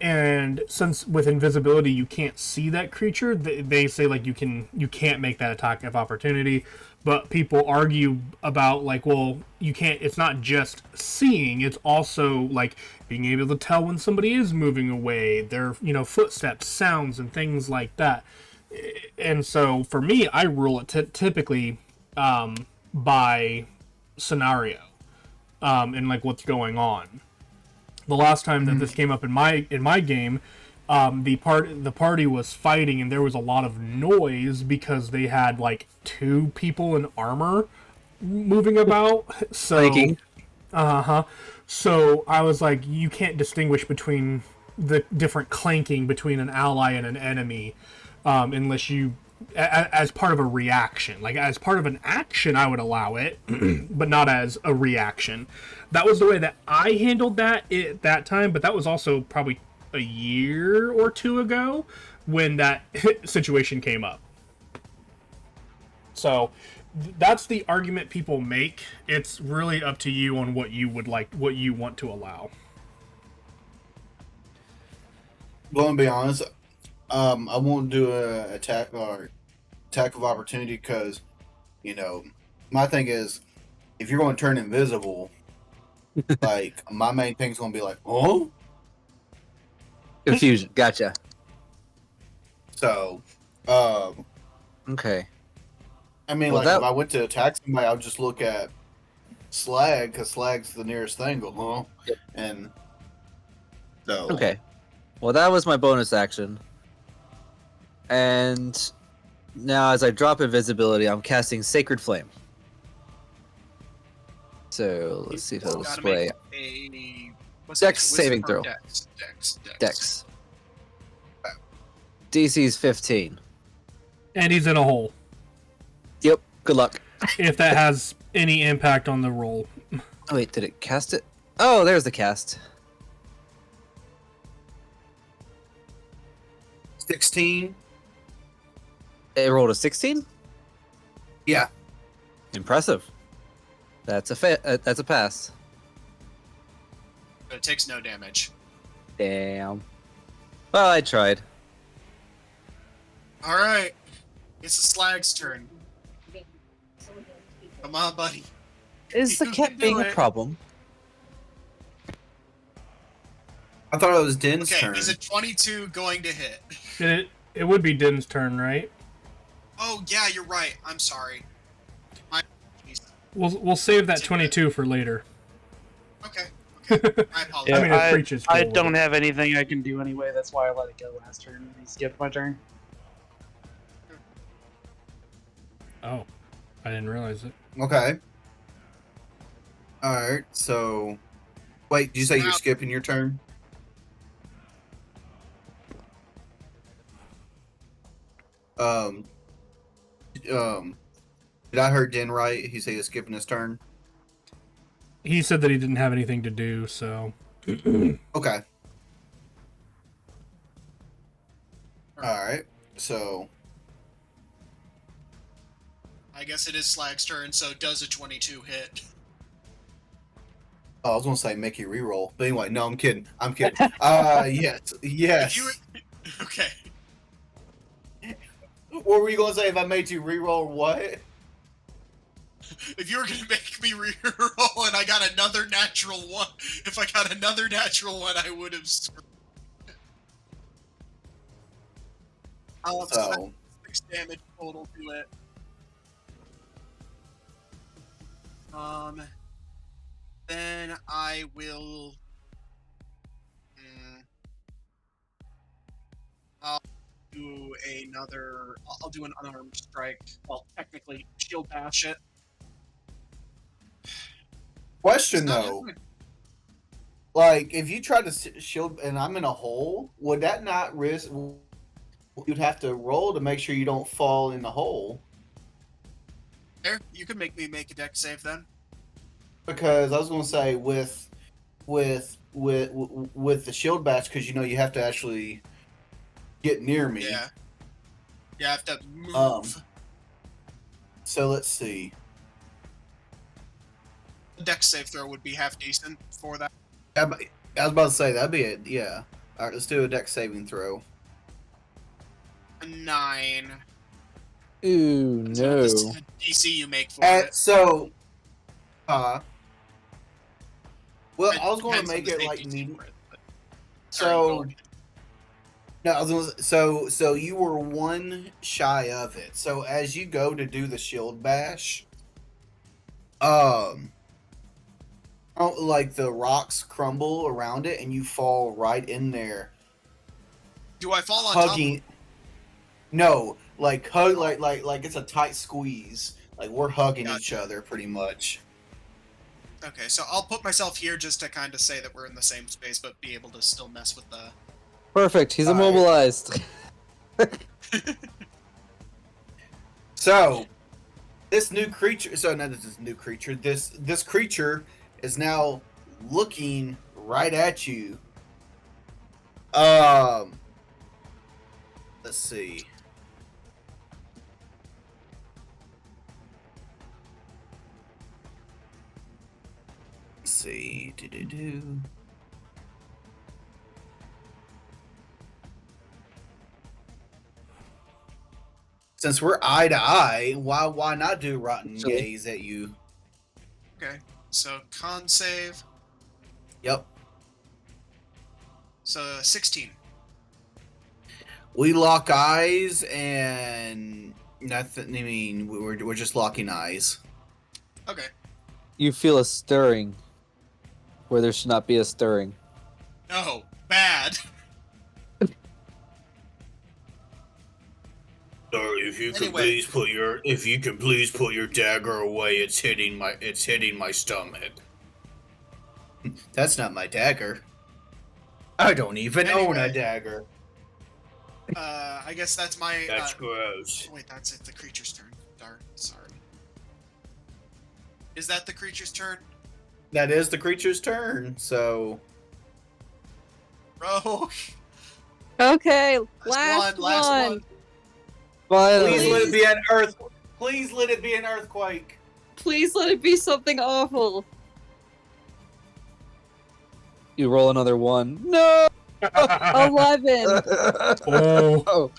and since with invisibility you can't see that creature, they say like you can't make that attack of opportunity. But people argue about like, well, you can't. It's not just seeing; it's also like being able to tell when somebody is moving away, their footsteps, sounds, and things like that. And so for me, I rule it typically by scenario and like what's going on. The last time that this came up in my game, the party was fighting and there was a lot of noise because they had like 2 people in armor moving about. So Flanking. so I was like, you can't distinguish between the different clanking between an ally and an enemy, unless you as part of a reaction. Like as part of an action, I would allow it, but not as a reaction. That was the way that I handled that at that time, but that was also probably a year or two ago when that situation came up. So that's the argument people make. It's really up to you on what you would like, what you want to allow. Well, to be honest, I won't do a attack of opportunity because, my thing is, if you're going to turn invisible, like my main thing's going to be like, oh, Confusion. Gotcha. so, Okay. I mean, Well, like that- if I went to attack somebody, I'll just look at Slag because Slag's the nearest thing. Go, huh? Yep. And so, Okay. Well, that was my bonus action. And now, as I drop invisibility, I'm casting Sacred Flame. So let's see if it'll Gotta display make a what's Dex it? saving Wisdom or throw. Dex. Dex. DC's 15. And he's in a hole. Yep. Good luck. If that has any impact on the roll. Oh wait, did it cast it? Oh, there's the cast. 16. It rolled a 16. Yeah. Impressive. That's a pass. But it takes no damage. Damn. Well, I tried. All right, it's the Slag's turn. Come on, buddy. Is the You cat can do being a it. problem? I thought it was Din's Okay, turn. is a 22 going to hit? It would be Din's turn, right? Oh yeah, you're right. I'm sorry. My We'll save that 22 for later. okay. Okay. I apologize. Yeah, I mean, it preaches I forward. don't have anything I can do anyway. That's why I let it go last turn. He skipped my turn. Oh, I didn't realize it. Okay. All right. So, wait. Did you say you're Now- skipping your turn? Um. Did I hear Din right? He said he's skipping his turn. He said that he didn't have anything to do, so Okay. All right. So, I guess it is Slag's turn. So does a 22 hit? I was gonna say make you reroll, but anyway, no, I'm kidding. I'm kidding. Yes, yes. If you okay. What were you gonna say if I made you reroll? What? If you were gonna make me reroll and I got another natural one, if I got another natural one, I would have. I'll have So, 6 damage total to it. Then I will. I'll do another. I'll do an unarmed strike. Well, technically, shield bash it. question It's not- though, like if you try to shield and I'm in a hole, would that not risk? You'd have to roll to make sure you don't fall in the hole. There, you can make me make a deck save then. Because I was gonna say with the shield bash, because you have to actually get near me. Yeah. Yeah, I have to move. So let's see. Deck save throw would be half decent for that. I was about to say that'd be it. Yeah. All right, let's do a deck saving throw. A 9. Ooh, That's no. the DC you make for it. So, well, It I was going to depends on make the it like safety medium. for it, but- Sorry, go So, ahead. no, I was gonna, so you were one shy of it. So as you go to do the shield bash, like the rocks crumble around it, and you fall right in there, Do I fall on hugging. No, like hug, like it's a tight squeeze. Like we're hugging each Gotcha. other pretty much. Okay, so I'll put myself here just to kind of say that we're in the same space, but be able to still mess with the. Perfect. He's Alright. immobilized. So, this new creature. So, no, this is new creature. This creature is now looking right at you. Let's see. Let's see. Do. Since we're eye to eye, why not do rotten Actually. gaze at you? Okay, so con save. Yep. So 16. We lock eyes and nothing. I mean, we're just locking eyes. Okay. You feel a stirring where there should not be a stirring. No, bad. If you Anyway. can please put your dagger away, it's hitting my stomach. That's not my dagger. I don't even own a Anyway. dagger. I guess that's my. That's gross. Wait, that's it. The creature's turn. Darn. Sorry. Is that the creature's turn? That is the creature's turn. So Rogue. Okay, Last last one. Finally. please let it be an earth. Please let it be an earthquake. Please let it be something awful. You roll another one. No. 11. Oh,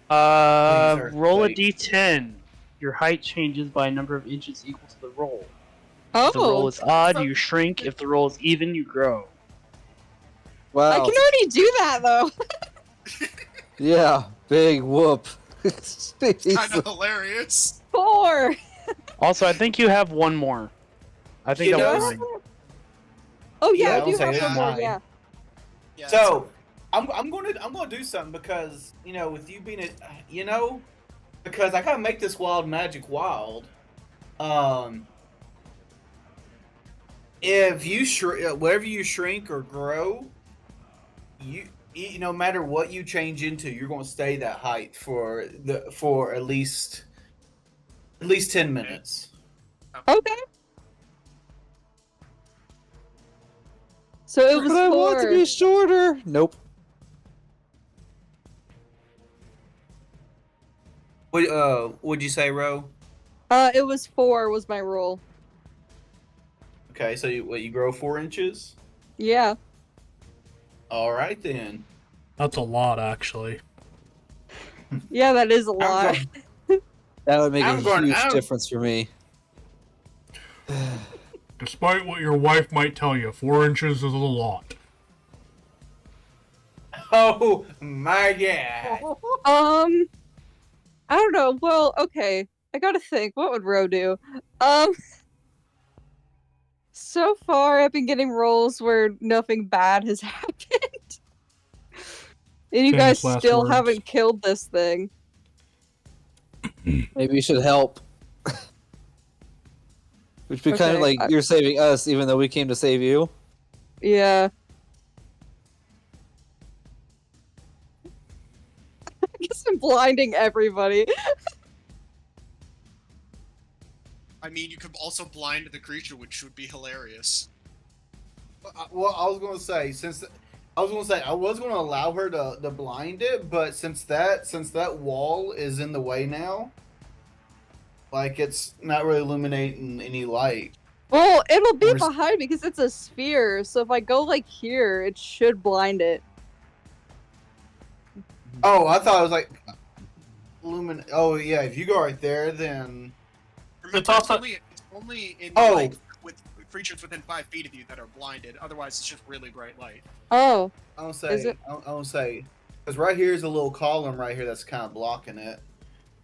Please, Roll a earthquake. d10. Your height changes by a number of inches equal to the roll. If the roll Oh, is odd, you shrink. If the roll is even, you grow. Wow. I can already do that though. Yeah. Big whoop. Kind of hilarious. 4. Also, I think you have one more. I think You that was know- mine. Oh yeah, Yeah, I I'll do say have it's one more. mine. Yeah. Yeah, So I'm gonna do something because with you being because I gotta make this wild magic wild. If you whatever you shrink or grow, no matter what you change into, you're gonna stay that height for at least 10 minutes. Okay. So it was But I want it to 4. be shorter. Nope. What'd you say, Ro? It was 4 was my roll. Okay, so you grow 4 inches? Yeah. All right then. that's a lot, actually. Yeah, that is a I'm lot. going- That would make I'm a going- huge I'm- difference for me. Despite what your wife might tell you, 4 inches is a lot. Oh my god. I don't know. Well, okay. I gotta think. What would Ro do? So far I've been getting rolls where nothing bad has happened. And you guys Famous last still words. haven't killed this thing. Maybe you should help. Which be kind of Okay, like you're saving us, even though we came to save you. Yeah. I guess I'm blinding everybody. I mean, you could also blind the creature, which would be hilarious. Well, I was gonna say I was gonna allow her to blind it, but since that wall is in the way now, like it's not really illuminating any light. Well, it'll be Where's- behind me because it's a sphere. So if I go like here, it should blind it. Oh, I thought it was like Oh yeah, if you go right there, then Remember, It's also- it's only in Oh. like with creatures within 5 feet of you that are blinded. Otherwise, it's just really bright light. Oh, I don't Is say it- I don't say because right here is a little column right here that's kind of blocking it.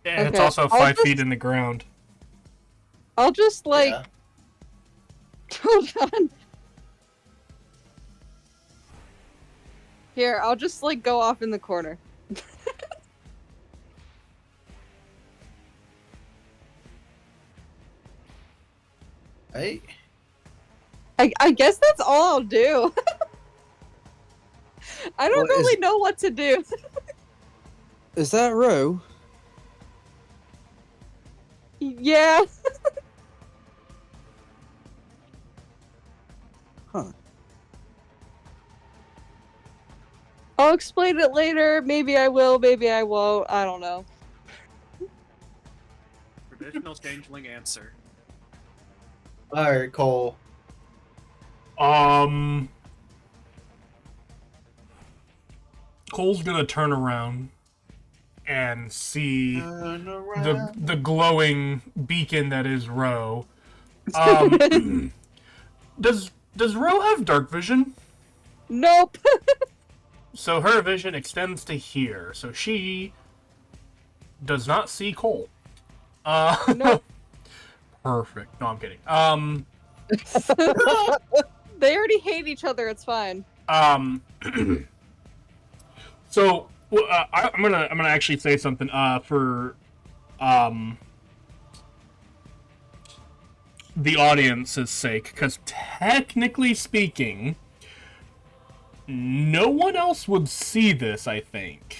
And it's Okay, also I'll 5 just- feet in the ground. I'll just like Yeah. hold on. Here, I'll just like go off in the corner. Hey, I guess that's all I'll do. I don't Well, really know what to do. Is that Ro? Yeah. Huh. I'll explain it later. Maybe I will, maybe I won't. I don't know. Traditional changeling answer. all right, Cole. Cole's gonna turn around and see Turn the around. glowing beacon that is Ro. Does Ro have dark vision? Nope. So her vision extends to here, so she does not see Cole. Nope. Perfect. No, I'm kidding. They already hate each other. It's fine. So I'm gonna actually say something for the audience's sake, because technically speaking, no one else would see this. I think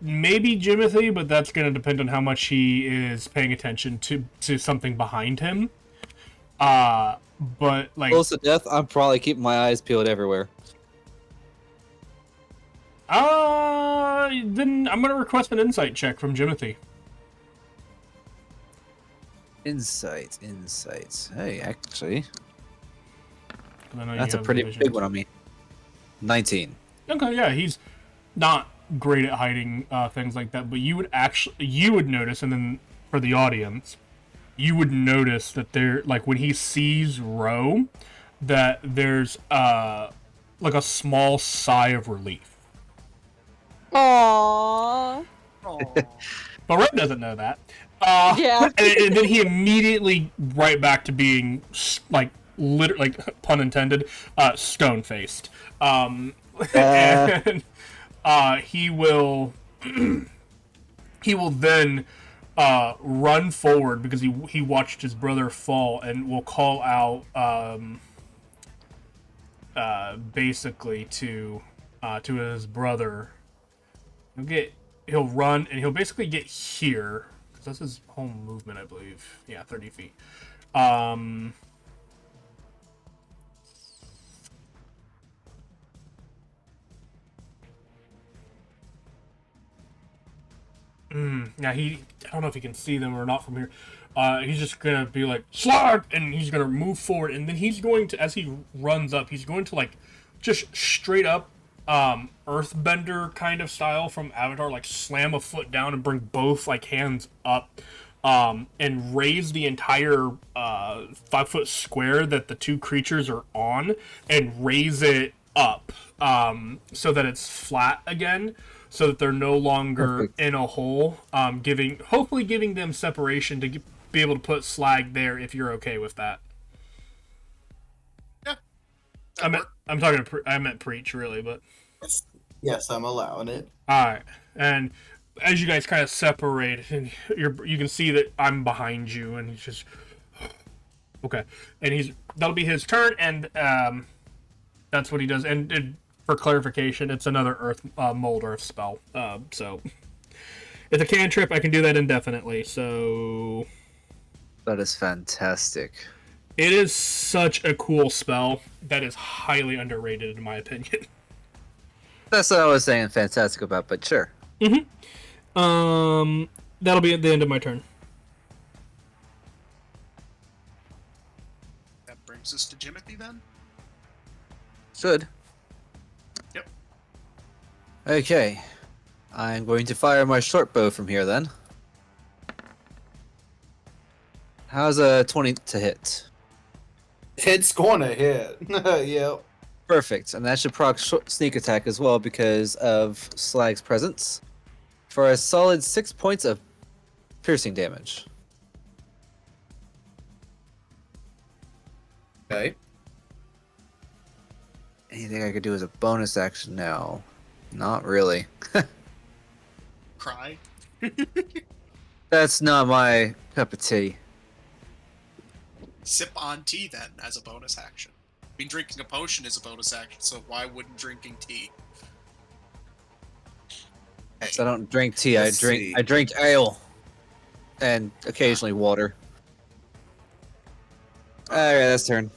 maybe Jimothy, but that's gonna depend on how much he is paying attention to something behind him. But like Close to death, I'm probably keeping my eyes peeled everywhere. then I'm gonna request an insight check from Jimothy. Insights. Hey, actually, 'Cause I know you that's a have pretty vision. big one on me. 19. Okay, yeah, he's not great at hiding things like that, but you would notice, and then for the audience, you would notice that there, like when he sees Ro, that there's like a small sigh of relief. Aww. But Red doesn't know that. Yeah. And then he immediately right back to being like pun intended, stone faced. And he will then run forward because he watched his brother fall and will call out basically to his brother. He'll run and he'll basically get here because that's his home movement, I believe. Yeah, 30 feet. Yeah, I don't know if he can see them or not from here. He's just gonna be like, Slag! And he's gonna move forward, and then he's going to, as he runs up, he's going to like, just straight up, earthbender kind of style from Avatar, like slam a foot down and bring both like hands up, and raise the entire 5-foot square that the two creatures are on, and raise it up, so that it's flat again, so that they're no longer Perfect. in a hole, hopefully giving them separation to be able to put Slag there if you're okay with that. Yeah. I meant Preach really, but Yes, I'm allowing it. all right. And as you guys kind of separate, and you can see that I'm behind you, and he's just okay. And that'll be his turn, and that's what he does. And for clarification, it's another Earth Mold Earth spell. So it's a cantrip. I can do that indefinitely. So That is fantastic. it is such a cool spell that is highly underrated in my opinion. That's what I was saying fantastic about, but sure. That'll be at the end of my turn. That brings us to Jimothy then. Should. Yep. Okay. I'm going to fire my short bow from here then. How's a 20 to hit? It's gonna hit. Yep. Perfect. And that should proc sneak attack as well because of Slag's presence. For a solid 6 points of piercing damage. Okay. Anything I could do as a bonus action now? Not really. Cry. That's not my cup of tea. Sip on tea then as a bonus action. I mean, drinking a potion is a bonus action, so why wouldn't drinking tea? So I don't drink tea. Let's see. I drink ale, and occasionally water. All right, that's turn.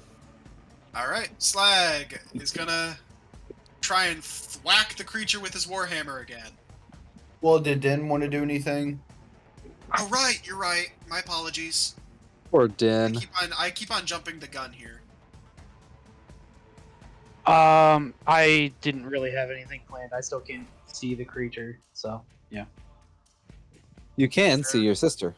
All right, Slag is gonna try and whack the creature with his warhammer again. Well, did Den want to do anything? Oh right, you're right. My apologies. Poor Den. I keep on jumping the gun here. I didn't really have anything planned. I still can't see the creature, so yeah. You can see your sister.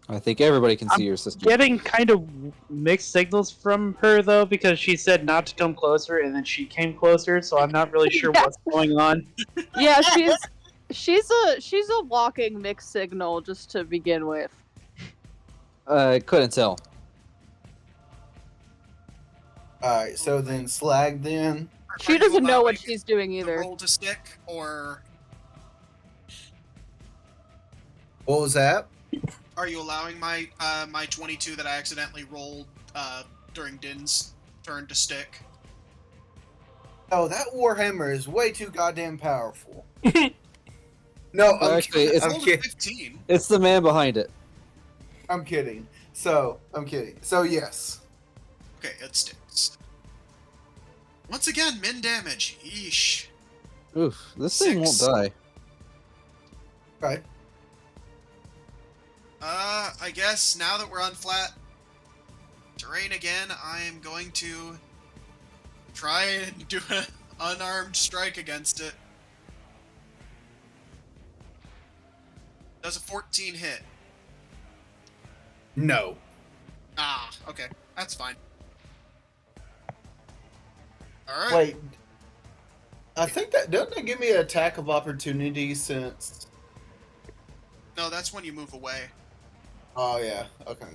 I think everybody can see your sister. Getting kind of mixed signals from her though, because she said not to come closer, and then she came closer. So I'm not really sure what's going on. Yeah, she's a walking mixed signal just to begin with. I couldn't tell. Alright, so then Slag then. She Are you doesn't know what allowing she's doing the either. roll to stick, or What was that? are you allowing my my 22 that I accidentally rolled during Din's turn to stick? Oh, that Warhammer is way too goddamn powerful. No, I'm, Actually, it's- I I'm rolled a kidding. 15. It's the man behind it. I'm kidding. So, I'm kidding. So, yes. Okay, it sticks. Once again, min damage. Yeesh. Oof, this thing won't 6. die. Okay. I guess now that we're on flat terrain again, I am going to try and do an unarmed strike against it. Does a 14 hit? No. Ah, okay. That's fine. Alright. Wait. I think that doesn't it give me an attack of opportunity since. No, that's when you move away. Oh yeah. Okay.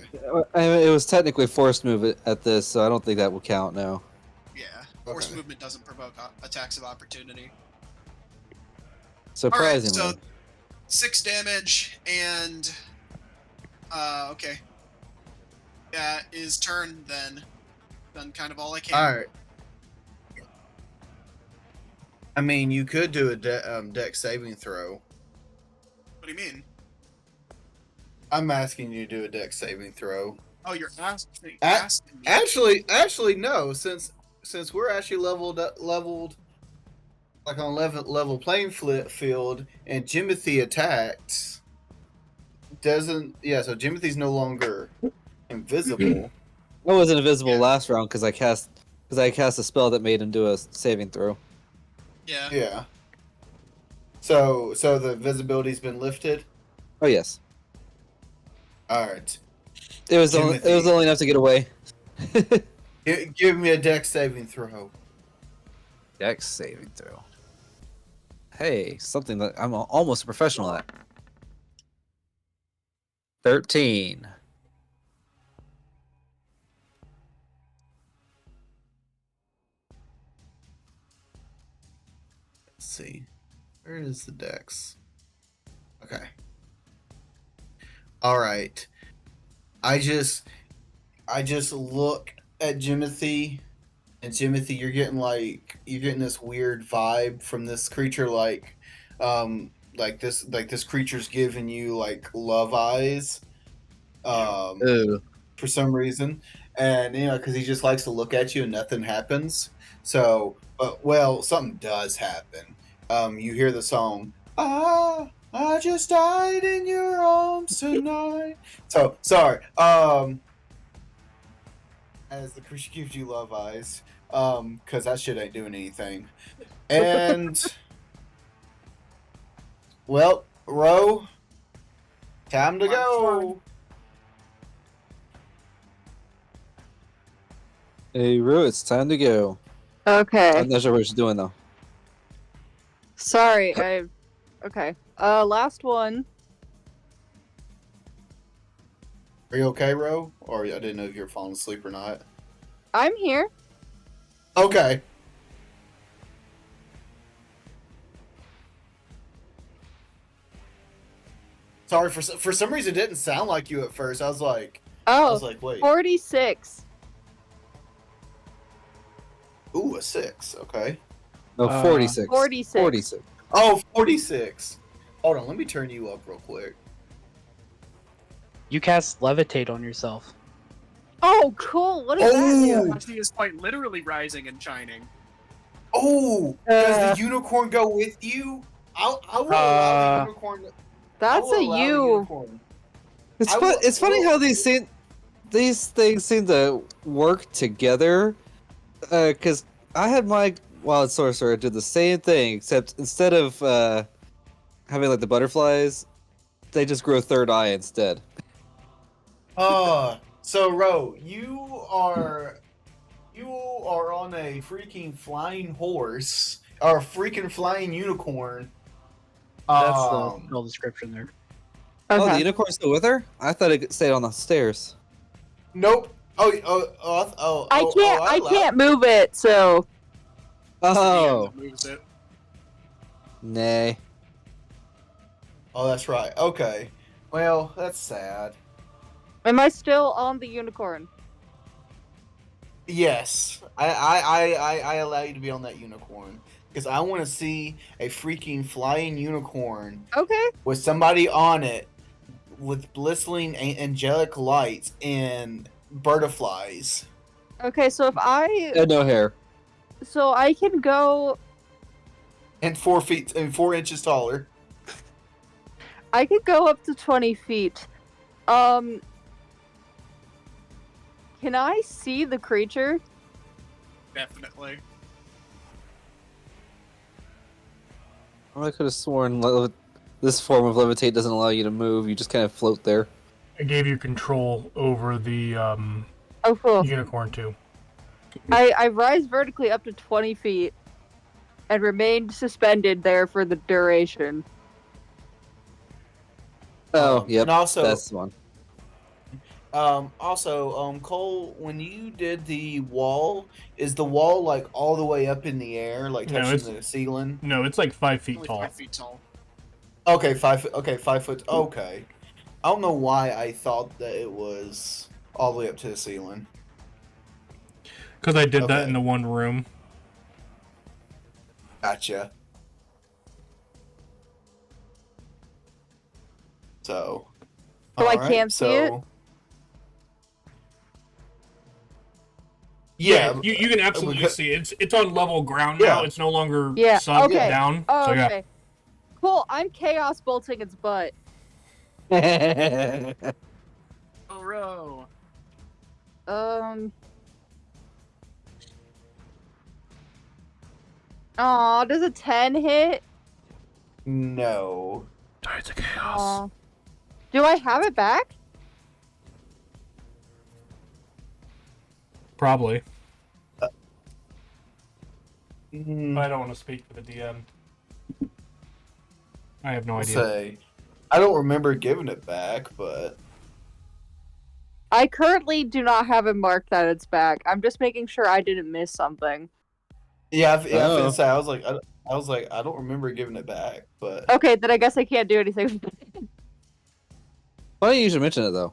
I mean, it was technically forced move at this, so I don't think that will count now. Yeah. Force Okay. movement doesn't provoke attacks of opportunity. Surprisingly. Alright, so 6 damage and okay. That is turn then. Done kind of all I can. Alright. I mean, you could do a deck saving throw. What do you mean? I'm asking you to do a deck saving throw. Oh, you're asking me. Actually, no. Since we're actually leveled like on level playing field, and Jimothy attacked, doesn't so Jimothy's no longer invisible. I wasn't invisible Yeah. last round because I cast a spell that made him do a saving throw. Yeah. Yeah. So the visibility's been lifted. Oh yes, All right. it was only enough to get away. Give me a deck saving throw. Dex saving throw. Hey, something that I'm almost a professional at. 13. Let's see. Where is the dex? Okay. All right. I just look at Jimothy, and Jimothy, you're getting this weird vibe from this creature, like this creature's giving you like love eyes, Ooh. for some reason, and because he just likes to look at you and nothing happens. So, well, something does happen. You hear the song, I just died in your arms tonight. So, sorry. As the creature gives you love eyes, because that shit ain't doing anything. And, well, Ro, time to go. Hey, Rue, it's time to go. Okay. I'm not sure what she's doing though. Sorry, okay. Last one. Are you okay, Ro? Or I didn't know if you were falling asleep or not. I'm here. Okay. Sorry, for some reason it didn't sound like you at first. I was like, I Oh, was like, wait. 46. Ooh, a 6. Okay. No, 46. 46. 46. Oh, 46. Hold on, let me turn you up real quick. You cast levitate on yourself. Oh, cool. What does that do? Oh, She is quite literally rising and shining. oh, does the unicorn go with you? I will allow the unicorn. I That's will a allow the you. unicorn. It's I fun. will- It's funny well- how these things seem to work together. Because I had my wild sorcerer do the same thing, except instead of having like the butterflies, they just grow third eye instead. So Ro, you are on a freaking flying horse or a freaking flying unicorn. That's the full description there. Oh, the Okay. unicorn's still with her? I thought it stayed on the stairs. Nope. I allowed- can't move it, so Oh, Moves it. nay. Oh, that's right. Okay. Well, that's sad. am I still on the unicorn? Yes, I allow you to be on that unicorn because I want to see a freaking flying unicorn Okay. with somebody on it with blistering angelic lights and butterflies. Okay, so if I And no hair. so I can go And 4 feet and 4 inches taller. I could go up to 20 feet. Can I see the creature? Definitely. I could have sworn this form of levitate doesn't allow you to move. You just kind of float there. I gave you control over the Oh, cool. unicorn too. I rise vertically up to 20 feet and remain suspended there for the duration. Oh, yep. And also, That's the one. Cole, when you did the wall, is the wall like all the way up in the air, like No, touching it's- the ceiling? No, it's like 5 feet Only tall. 5 feet tall. Okay, 5 foot. Okay, 5 foot. Okay. I don't know why I thought that it was all the way up to the ceiling. Because I did that Okay. in the one room. Gotcha. So. So I alright, can't see it? Yeah. you can absolutely because- see it. It's on level ground now. Yeah. It's no longer Yeah, sub okay. down. Oh, So yeah. okay. Cool. I'm chaos bolting its butt. Oh, Ro. Aw, does a 10 hit? No. Tides of chaos. Aw. Do I have it back? Probably. Mm, But I don't want to speak for the DM. I have no I'll idea. say. I don't remember giving it back, but I currently do not have it marked that it's back. I'm just making sure I didn't miss something. yeah, I Oh. was gonna say I was like I don't remember giving it back, but Okay, then I guess I can't do anything. Why don't you usually mention it though?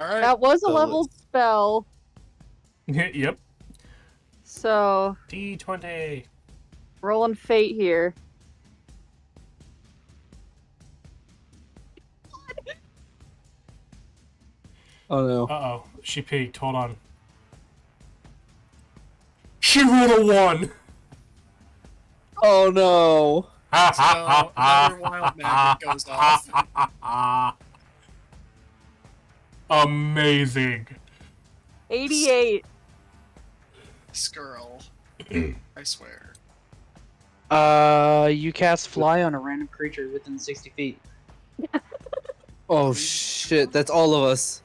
All right. That was a So level spell, Yep. so D20. rolling fate here. Oh no. Uh-oh. She peeked. Hold on. She rolled a 1! Oh no. So another wild magic goes off. Amazing. 88. Skirl. I swear. You cast fly on a random creature within 60 feet. Oh shit, that's all of us.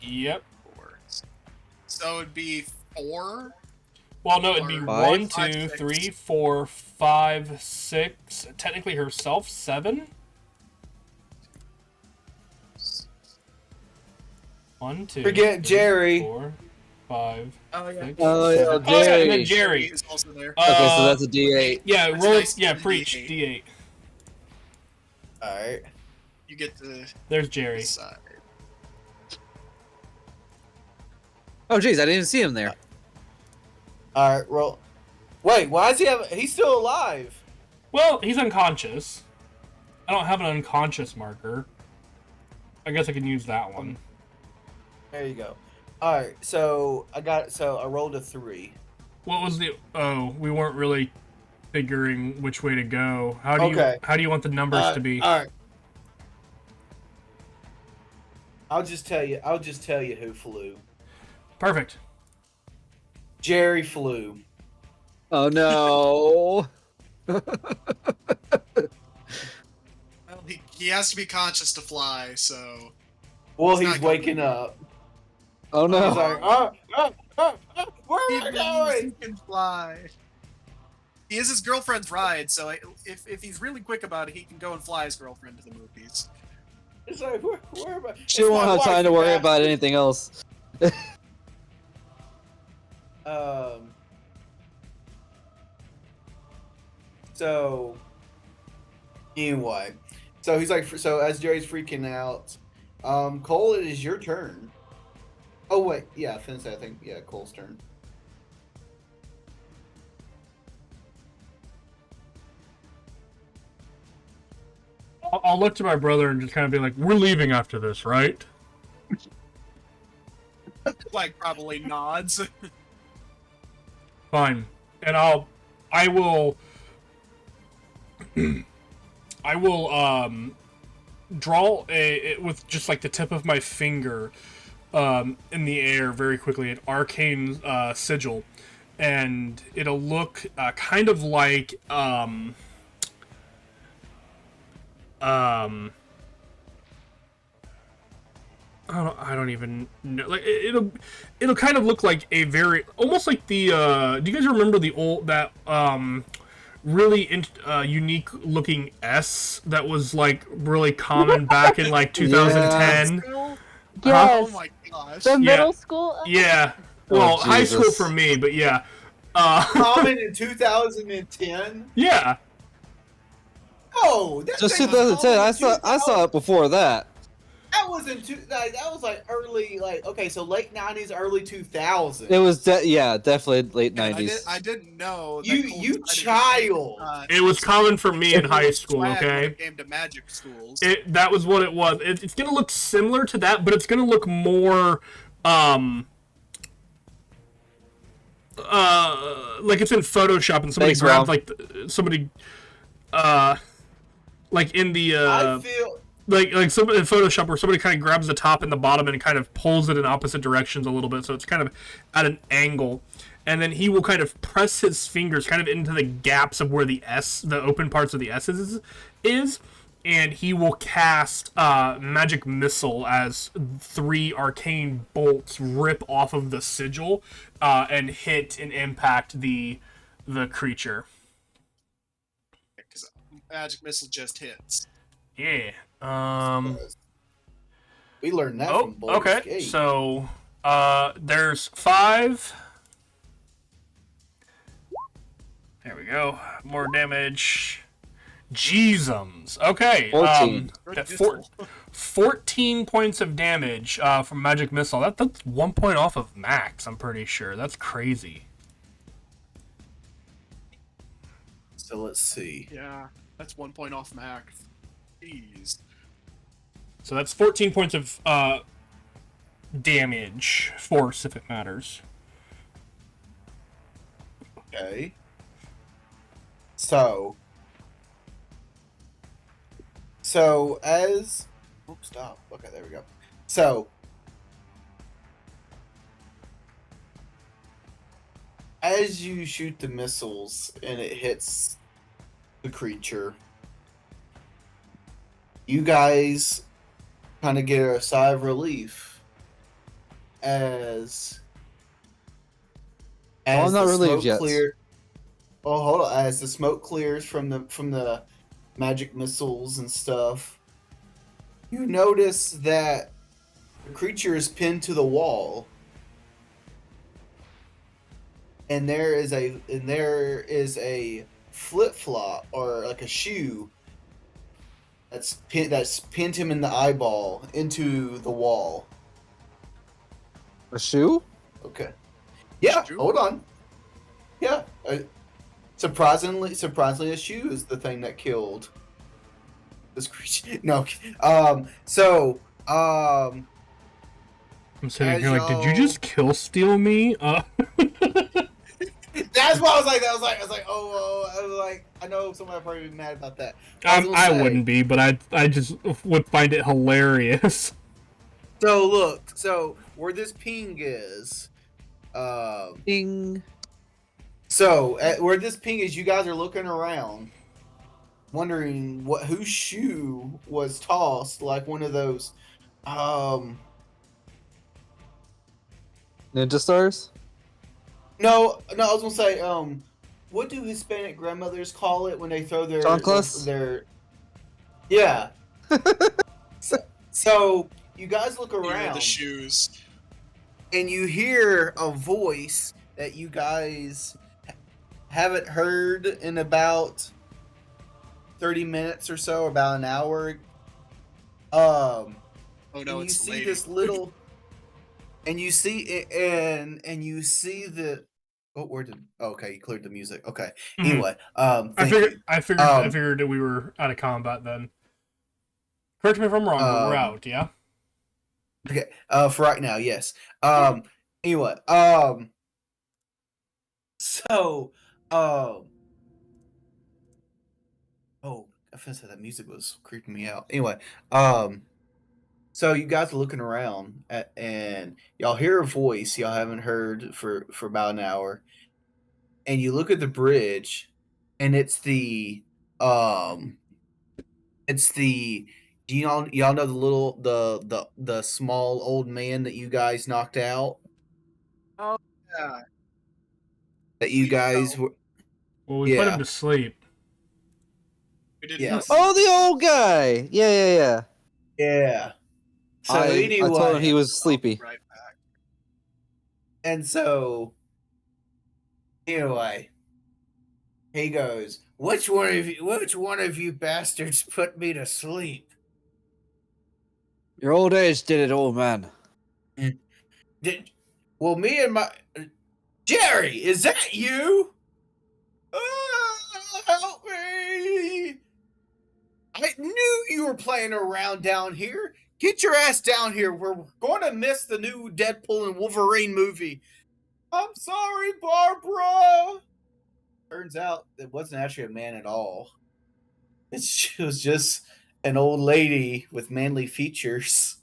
Yep. 4. So it'd be 4. Well, no, it'd be Five? 1, 2, Five, six. 3, 4, 5, 6. Technically herself, 7? 1, 2. Forget 3, Jerry. 4, 5. Oh yeah. Six. Oh yeah, Oh, yeah, and then Jerry. Jerry. is also there. Okay, so that's a D8. Yeah, That's roll. nice. Yeah, D8. preach D8. All right. You get to There's Jerry. decide. Oh, jeez, I didn't even see him there. All right. Roll. Wait. Why is he have? He's still alive. Well, he's unconscious. I don't have an unconscious marker. I guess I can use that one. There you go. All right. So I rolled a 3. What was the? Oh, we weren't really figuring which way to go. How do Okay. you? How do you want the numbers to be? All right. I'll just tell you who flew. Perfect. Jerry flew. Oh no. Well, he has to be conscious to fly, so. Well, He's he's not gonna waking be- up. Oh He's no. like, where He am I believes he going? can fly. He is his girlfriend's ride, so if he's really quick about it, he can go and fly his girlfriend to the movies. It's like, where am I? She won't have time to worry about anything else. So anyway, so he's like, so as Jerry's freaking out, Cole, it is your turn. Oh wait, yeah, Finn said, I think, yeah, Cole's turn. I'll look to my brother and just kind of be like, "We're leaving after this, right?" Like, probably nods. Fine. And I will draw with just like the tip of my finger in the air very quickly an arcane sigil, and it'll look kind of like I don't even know. Like it'll kind of look like a very almost like the do you guys remember the old that really unique looking S that was like really common back in like 2010? Oh Yes. my gosh. The middle school. Yeah. Well, Oh, high school Jesus. for me, but yeah. Common in 2010. Yeah. Oh, that Just thing was 2010. I common in saw it before that. That was that was like early, like, okay, so late 90s, early 2000s. It was definitely late I 90s. didn't know. That You- Cole you decided to child. take, It was common for me in high school, swag when okay? it came to magic schools. That was what it was. It's gonna look similar to that, but it's gonna look more like it's in Photoshop and somebody Thanks, grabbed Rob. like somebody like in the I feel like somebody in Photoshop where somebody kind of grabs the top and the bottom and kind of pulls it in opposite directions a little bit, so it's kind of at an angle. And then he will kind of press his fingers kind of into the gaps of where the open parts of the S's is, and he will cast Magic Missile as 3 arcane bolts rip off of the sigil and hit and impact the creature. Because magic missile just hits. Yeah. we learned that Oh, from Baldur's okay. Gate. So, there's 5. There we go. More damage. Jeezums. Okay. 14. That 14 points of damage from Magic Missile. That's 1 point off of max, I'm pretty sure. That's crazy. So let's see. Yeah, that's 1 point off max. Jeez. So that's 14 points of damage, force, if it matters. Okay. So as oops, stop. Okay, there we go. So as you shoot the missiles and it hits the creature, you guys kind of get a sigh of relief as I'm not the relieved smoke yet. Oh, hold on. As the smoke clears from the magic missiles and stuff, you notice that the creature is pinned to the wall, and there is a flip flop or like a shoe that's pinned him in the eyeball into the wall. A shoe? Okay. Yeah. Shoe? Hold on. Yeah. Surprisingly, a shoe is the thing that killed this creature. No. So. I'm sitting As here like, did you y'all- just kill steal me? That's why I was like, I know somebody would probably be mad about that. was gonna I say- wouldn't be, but I just would find it hilarious. So look, where this ping is, Ding. so where this ping is, you guys are looking around, wondering whose shoe was tossed, like one of those, Ninja stars? No, I was gonna say, what do Hispanic grandmothers call it when they throw their Chanclas? their yeah. so you guys look around. The shoes. And you hear a voice that you guys haven't heard in about 30 minutes or so, about an hour. Oh no, and you it's the see lady. this little, and you see and you see the. Oh, where did? Oh, okay, you cleared the music. Okay. Mhm. Anyway, I thank you. figured that we were out of combat then. Correct me if I'm wrong, but we're out, yeah? Okay. For right now, yes. Anyway, so, oh, I feel like that music was creeping me out. Anyway, so you guys are looking around and y'all hear a voice y'all haven't heard for about an hour, and you look at the bridge, and it's the do y'all know the little the small old man that you guys knocked out? Oh yeah. That you We guys know. were. Well, we put Yeah. him to sleep. We didn't Yes. know. Oh, the old guy! Yeah. Yeah. So I anyway, told him he was sleepy. Right back. and so anyway, he goes, Which one of you bastards put me to sleep? Your old age did it, old man. Well, me and my Jerry, is that you? Help me! I knew you were playing around down here. Get your ass down here. We're going to miss the new Deadpool and Wolverine movie. I'm sorry, Barbara. Turns out it wasn't actually a man at all. It was just an old lady with manly features.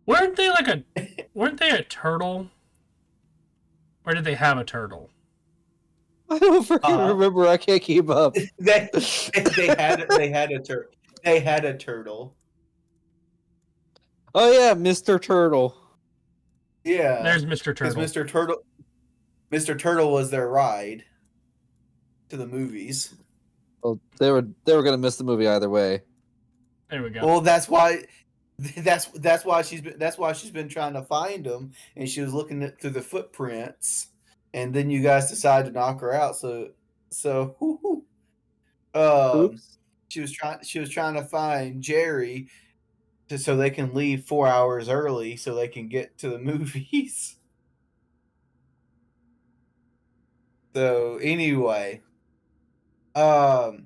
Weren't they a turtle? Or did they have a turtle? I don't freaking remember. I can't keep up. they had a turtle. Oh yeah, Mr. Turtle. Yeah. There's Mr. Because Turtle. Mr. Turtle was their ride to the movies. Well, they were gonna miss the movie either way. There we go. Well, that's why she's been trying to find them, and she was looking through the footprints, and then you guys decided to knock her out. So Oops. she was trying to find Jerry, so they can leave 4 hours early, so they can get to the movies. So anyway, Plot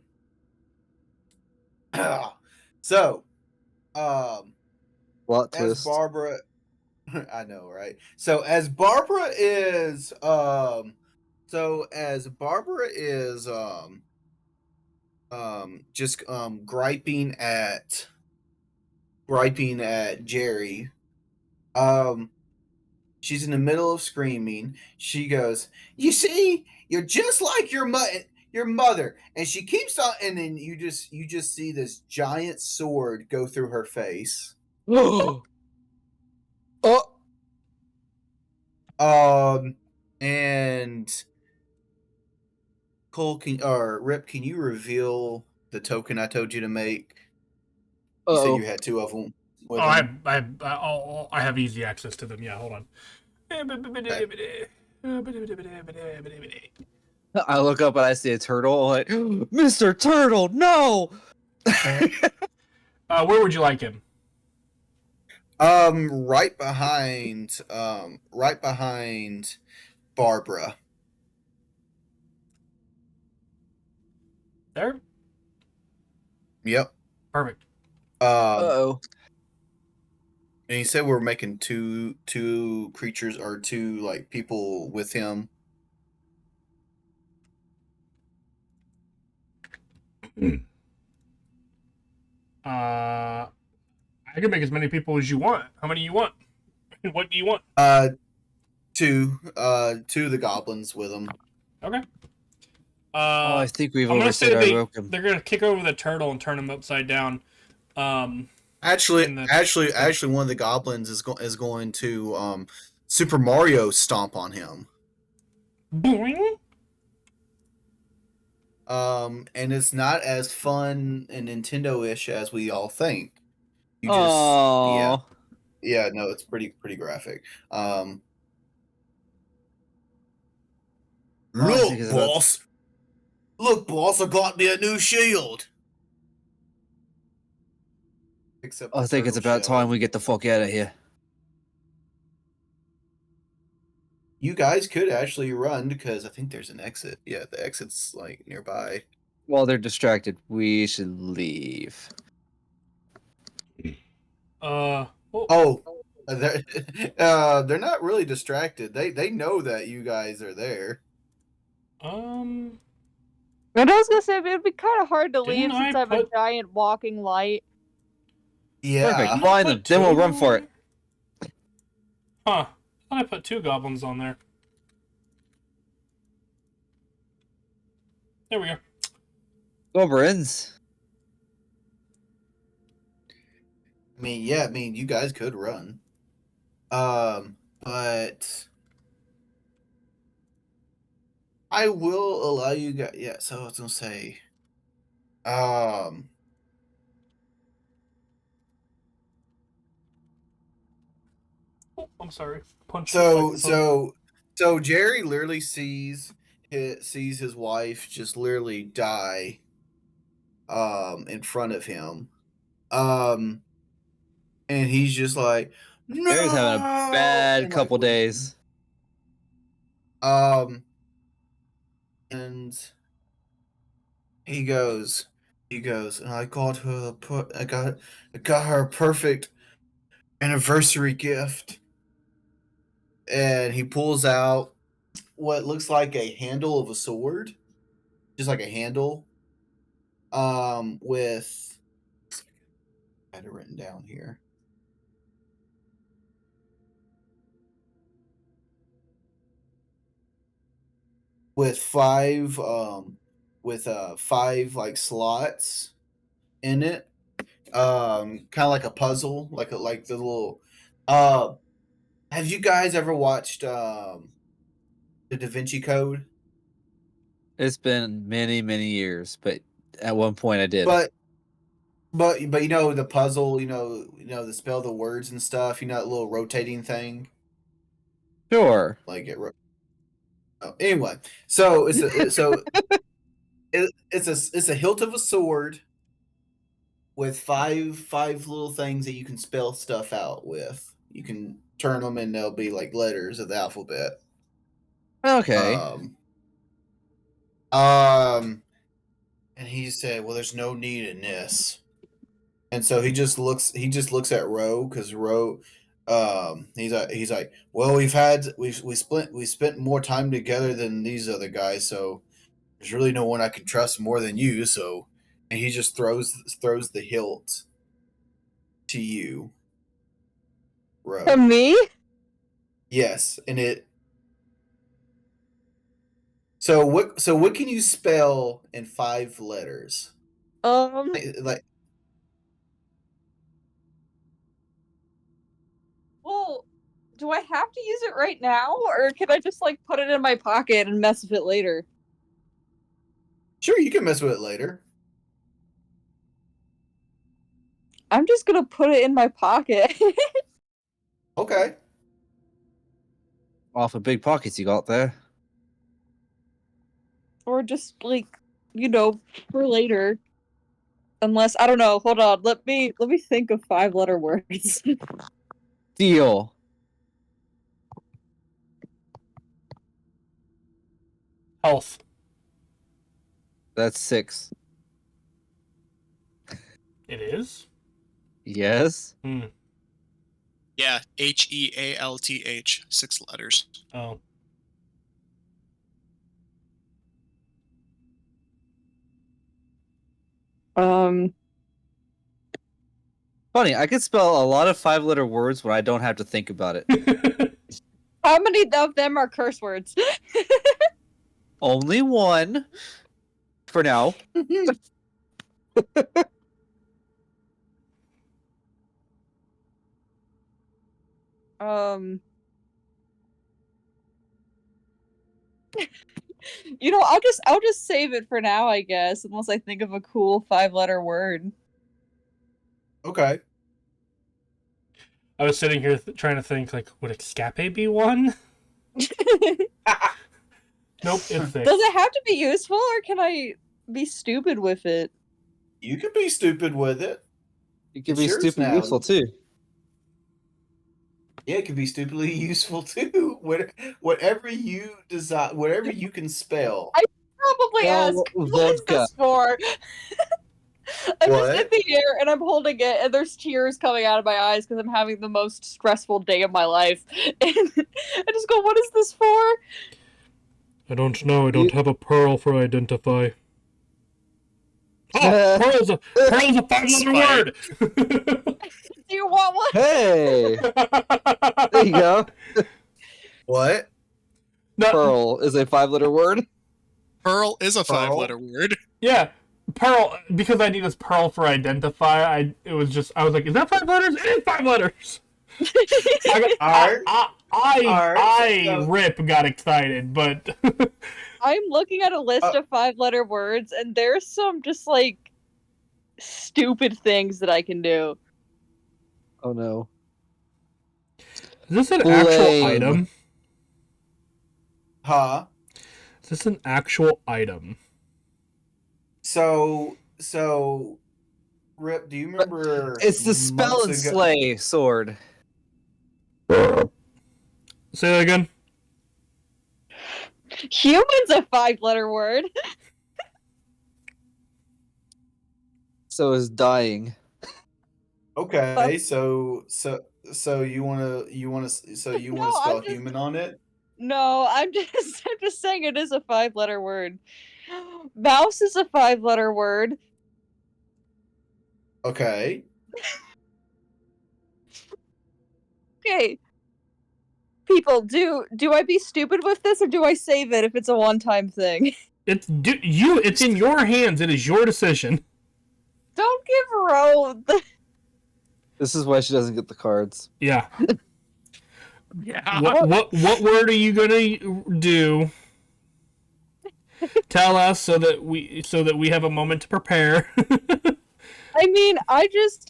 as twist. Barbara, I know, right? So as Barbara is just griping at Jerry, she's in the middle of screaming. She goes, "You see, you're just like your mother," and she keeps on, and then you just see this giant sword go through her face. Oh. And Cole, Rip, can you reveal the token I told you to make? You said Oh. you had two of them. Oh, I have easy access to them. Yeah, hold on. I look up and I see a turtle. I'm like, Mr. Turtle, no! Where would you like him? Right behind Barbara. There. Yep. Perfect. Uh-oh. And he said we're making two creatures or two like people with him. I can make as many people as you want. How many you want? What do you want? Two of the goblins with him. Okay. Oh, I think we've I'm gonna say overstayed our welcome. they're gonna kick over the turtle and turn him upside down. Actually, in the- actually, one of the goblins is going to Super Mario stomp on him. Boing. And it's not as fun and Nintendo-ish as we all think. You Oh, yeah, no, it's pretty graphic. I Look, think it's about- boss. Look, boss, I got me a new shield. Except I the think it's turtle about shell. time we get the fuck out of here. You guys could actually run because I think there's an exit. Yeah, the exit's like nearby. While they're distracted, we should leave. Oh, Oh, they're not really distracted. They know that you guys are there. And I was gonna say it would be kind of hard to Didn't leave since I I have a put- giant walking light. Yeah. Perfect. Find them. Then we'll run for it. Huh. I thought I put 2 goblins on there. There we go. Goblins. I mean, you guys could run. But I will allow you guys. Yeah, so I was gonna say, Oh, I'm sorry. Punch. so Jerry literally sees his wife just literally die, in front of him, and he's just like, no. Jerry's having a bad And, couple like, days. And he goes, and I got her I got her a perfect anniversary gift. And he pulls out what looks like a handle of a sword, just like a handle, with, I had it written down here. With five like slots in it, kind of like a puzzle, like the little. Have you guys ever watched the Da Vinci Code? It's been many, many years, but at one point I did. But you know the puzzle, you know the spell the words and stuff. You know that little rotating thing, Sure. like it. Anyway, so it's a hilt of a sword with five little things that you can spell stuff out with. You can turn them and they'll be like letters of the alphabet. Okay. And he said, "Well, there's no need in this." And so he just looks at Ro, because Ro, he's like, "Well, we spent more time together than these other guys, so there's really no one I can trust more than you." So, and he just throws the hilt to you, Ro. To me? Yes, and it. So what can you spell in 5 letters? Like Well, do I have to use it right now, or can I just like put it in my pocket and mess with it later? sure, you can mess with it later. I'm just gonna put it in my pocket. Okay. Awful big pockets you got there. Or just like, for later. Unless I don't know. Hold on. Let me think of 5-letter words. Deal. Health. That's 6. It is? Yes. Yeah, HEALTH, 6 letters. Oh. Funny, I could spell a lot of 5-letter words when I don't have to think about it. How many of them are curse words? Only one. For now. You know, I'll just save it for now, I guess, unless I think of a cool 5-letter word. Okay. I was sitting here trying to think, like, would escape be one? Nope, it's 6. Does it have to be useful, or can I be stupid with it? You can be stupid with it. It can It's be yours stupid now. useful too. Yeah, it can be stupidly useful too. Whatever you desire, whatever you can spell. Probably Well, ask, what is vodka. this for? I'm just in What? the air and I'm holding it, and there's tears coming out of my eyes because I'm having the most stressful day of my life. And I just go, what is this for? I don't know. I don't have a pearl for identify. Oh, Uh, pearl's a 5-letter Spite. word! Do you want one? Hey! There you go. What? No, Pearl is a 5-letter word. Pearl is a Pearl? 5-letter word. yeah, pearl. Because I need this pearl for identify. I was like, is that 5 letters? It is 5 letters. Alright. Rip got excited, but I'm looking at a list of 5-letter words, and there's some just like stupid things that I can do. Oh no. is this an actual Blame. item? Huh? Is this an actual item? So, Rip, do you remember? It's the spell and months ago- slay sword. Say that again. Human's a 5-letter word. So is dying. Okay, so you wanna No, spell I'm just- human on it? No, I'm just saying it is a 5-letter word. Mouse is a 5-letter word. Okay. Okay. People, do I be stupid with this, or do I save it if it's a one-time thing? It's in your hands. It is your decision. Don't give Ro the... This is why she doesn't get the cards. Yeah. Yeah. What word are you gonna do? Tell us so that we have a moment to prepare. I mean,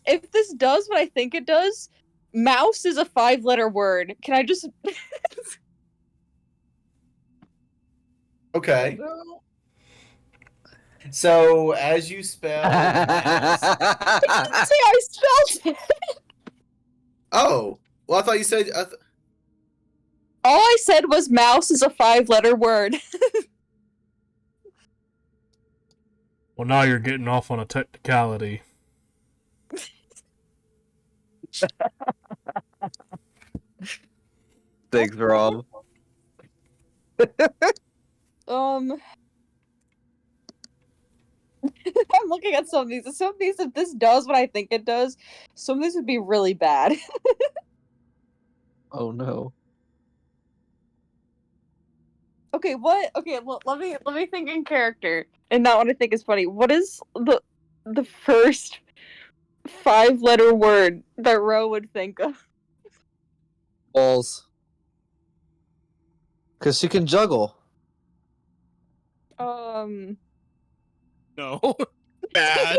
if this does what I think it does, mouse is a 5-letter word. Can I just... Okay. So as you spell, mouse- See, I spelled it! oh, well, I thought you said. All I said was mouse is a 5-letter word. Well, now you're getting off on a technicality. Thanks, Rob. I'm looking at some of these. Some of these, if this does what I think it does, some of these would be really bad. Oh no. Okay, what? Okay, well, let me think in character, and not what I think is funny. What is the first 5-letter word that Ro would think of? Balls. Because she can juggle. No. Bad.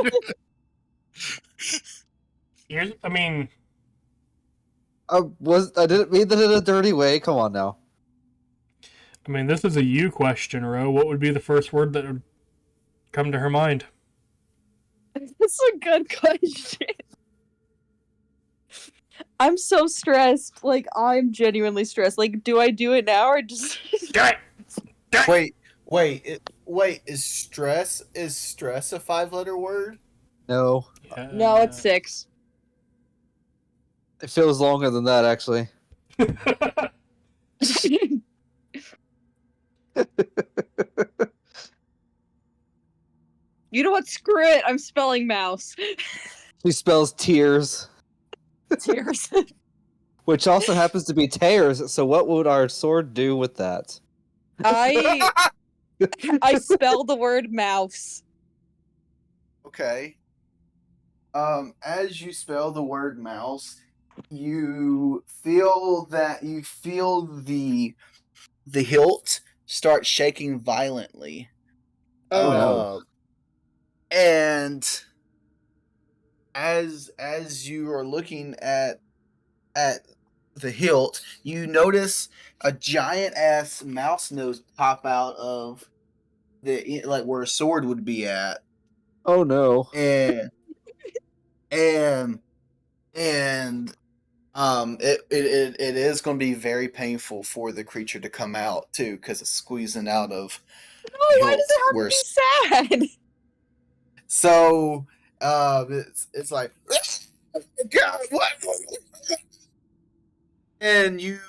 I mean, I didn't mean that in a dirty way. Come on now. this is a you question, Ro. What would be the first word that would come to her mind? That's a good question. I'm so stressed. Like, I'm genuinely stressed. Like, do I do it now or just? Wait. Is stress a 5-letter word? No, No, it's 6. it feels longer than that actually. You know what? Screw it. I'm spelling mouse. She spells tears, Tears. which also happens to be tears. So what would our sword do with that? I spell the word mouse. Okay. As you spell the word mouse, you feel the hilt start shaking violently. Oh, no. And as you are looking at the hilt, you notice a giant ass mouse nose pop out of the like where a sword would be at, Oh no. and and and it is going to be very painful for the creature to come out too because it's squeezing out of No, the why does hilt. it Where have to be sad? so it's like God, what? And you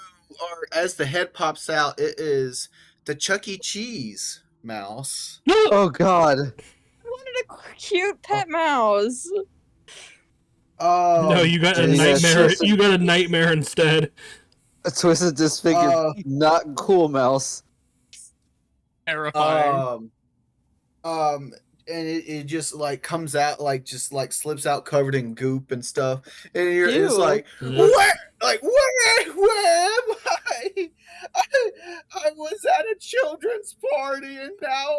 are as the head pops out, it is the Chuck E. Cheese mouse. Oh god. I wanted a cute pet mouse. No, you got a Yeah, nightmare. twisted- You got a nightmare instead. A twisted, disfigured, not cool mouse. Terrifying. And it just like comes out like just like slips out covered in goop and stuff, and it's Ew. like where am I? I was at a children's party and now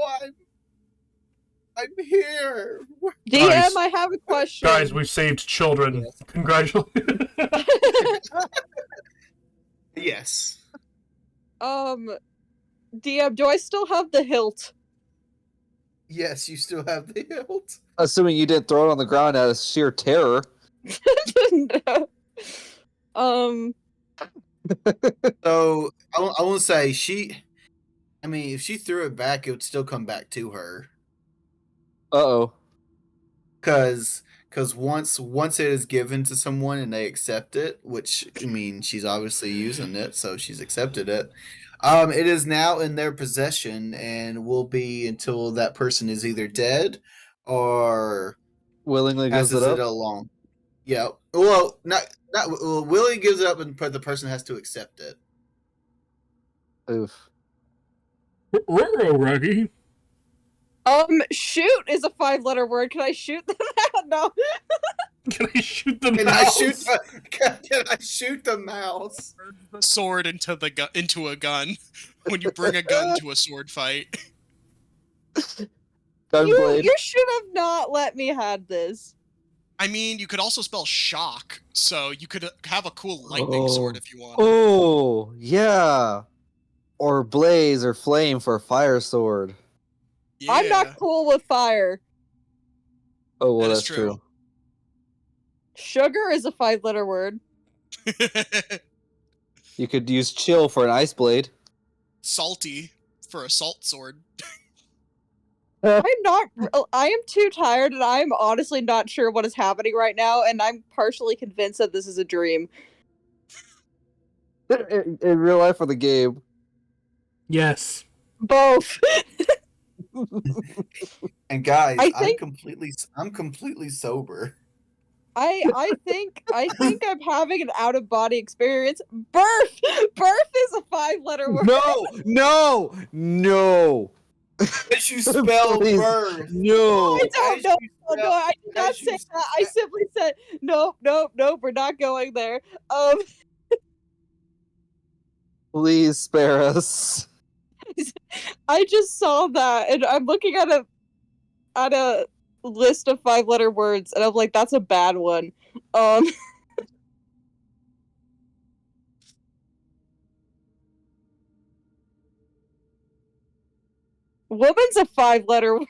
I'm here. DM, Guys. I have a question. Guys, we've saved children. Yes. Congratulations. Yes. DM, do I still have the hilt? Yes, you still have the hilt. Assuming you didn't throw it on the ground out of sheer terror. No. So I won't say I mean, if she threw it back, it would still come back to her. Uh-oh. Because once it is given to someone and they accept it, which I mean, she's obviously using it, so she's accepted it. It is now in their possession and will be until that person is either dead or Willingly gives passes it it up. along. Yeah. Well, not well, Willie gives it up, and the person has to accept it. Oof. Ruh-roh, Ruggy. Shoot is a 5-letter word. Can I shoot them out? No. Can I shoot the Can mouse? can I shoot the mouse? The sword into a gun when you bring a gun to a sword fight. Gunblade. You should have not let me had this. I mean, you could also spell shock, so you could have a cool lightning sword if you want. Oh, yeah. Or blaze or flame for a fire sword. Yeah. I'm not cool with fire. Oh, well, That is that's true. true. Sugar is a 5-letter word. You could use chill for an ice blade. Salty for a salt sword. I am too tired and I'm honestly not sure what is happening right now, and I'm partially convinced that this is a dream. In real life or the game? Yes. Both. And guys, I think- I'm completely sober. I think I'm having an out of body experience. Birth is a 5-letter word. No. As you spell Please. birth. No. I don't As know. you No, I did not as you say that. I simply said nope. We're not going there. Please spare us. I just saw that, and I'm looking at a list of 5-letter words, and I'm like, that's a bad one. Woman's a 5-letter word.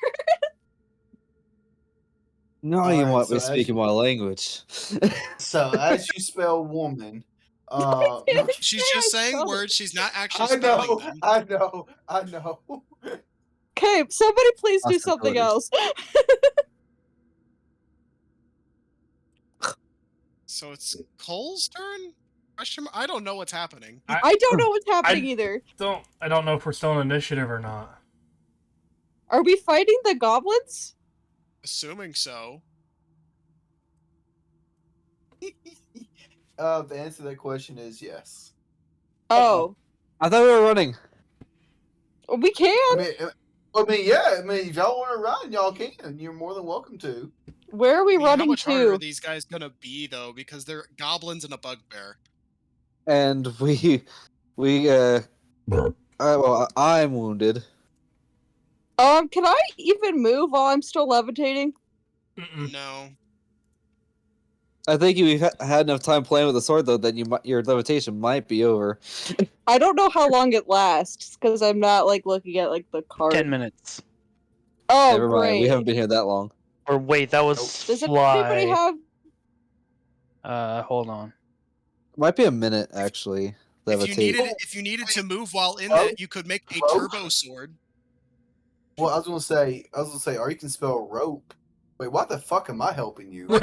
No, you Alright, want me so as speaking you- my language. So as you spell woman, She's just saying spelled it. words. She's not actually I spelling know, them. I know. Okay, somebody please do Awesome something coders. else. So it's Cole's turn? I don't know what's happening. I don't know what's happening either. I don't know if we're still in initiative or not. Are we fighting the goblins? Assuming so. The answer to that question is yes. Oh, I thought we were running. we can. Yeah. If y'all want to run, y'all can. You're more than welcome to. Where are we I mean, how running much harder are to? these guys gonna be though? Because they're goblins and a bugbear. And I'm wounded. Can I even move while I'm still levitating? Mm-mm. No. I think you've had enough time playing with the sword, though, that your levitation might be over. I don't know how long it lasts because I'm not like looking at like the card. 10 minutes. Oh, Never mind. great. We haven't been here that long. Or wait, that was Does fly. anybody have? Hold on. Might be a minute, actually. If you needed to move while in it, you could make a turbo sword. Well, I was gonna say, or you can spell rope. Wait, why the fuck am I helping you? An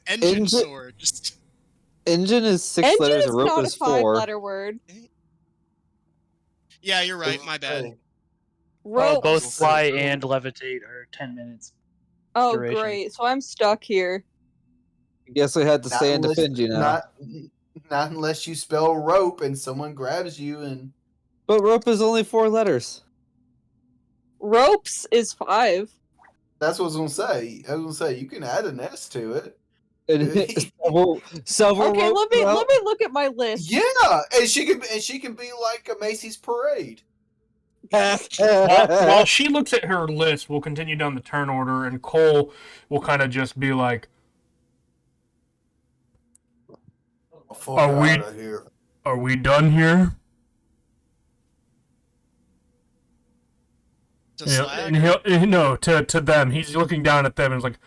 engine Engine- sword. Just Engine is 6 Engine letters, is and rope not is a 4. 5-letter word. yeah, you're right. My bad. Ropes. Both fly and levitate are 10 minutes. Oh, duration. great. So I'm stuck here. Guess we had to Not stay and unless- defend you now. Not unless you spell rope and someone grabs you and. But rope is only 4 letters. Ropes is 5. That's what I was gonna say. You can add an S to it. And several Okay, rope let me throughout. look at my list. Yeah, and she can be like a Macy's parade. While she looks at her list, we'll continue down the turn order, and Cole will kind of just be like, Are we- Out of here. "Are we done here?" To You know, slag. and no, to them. He's looking down at them and is like,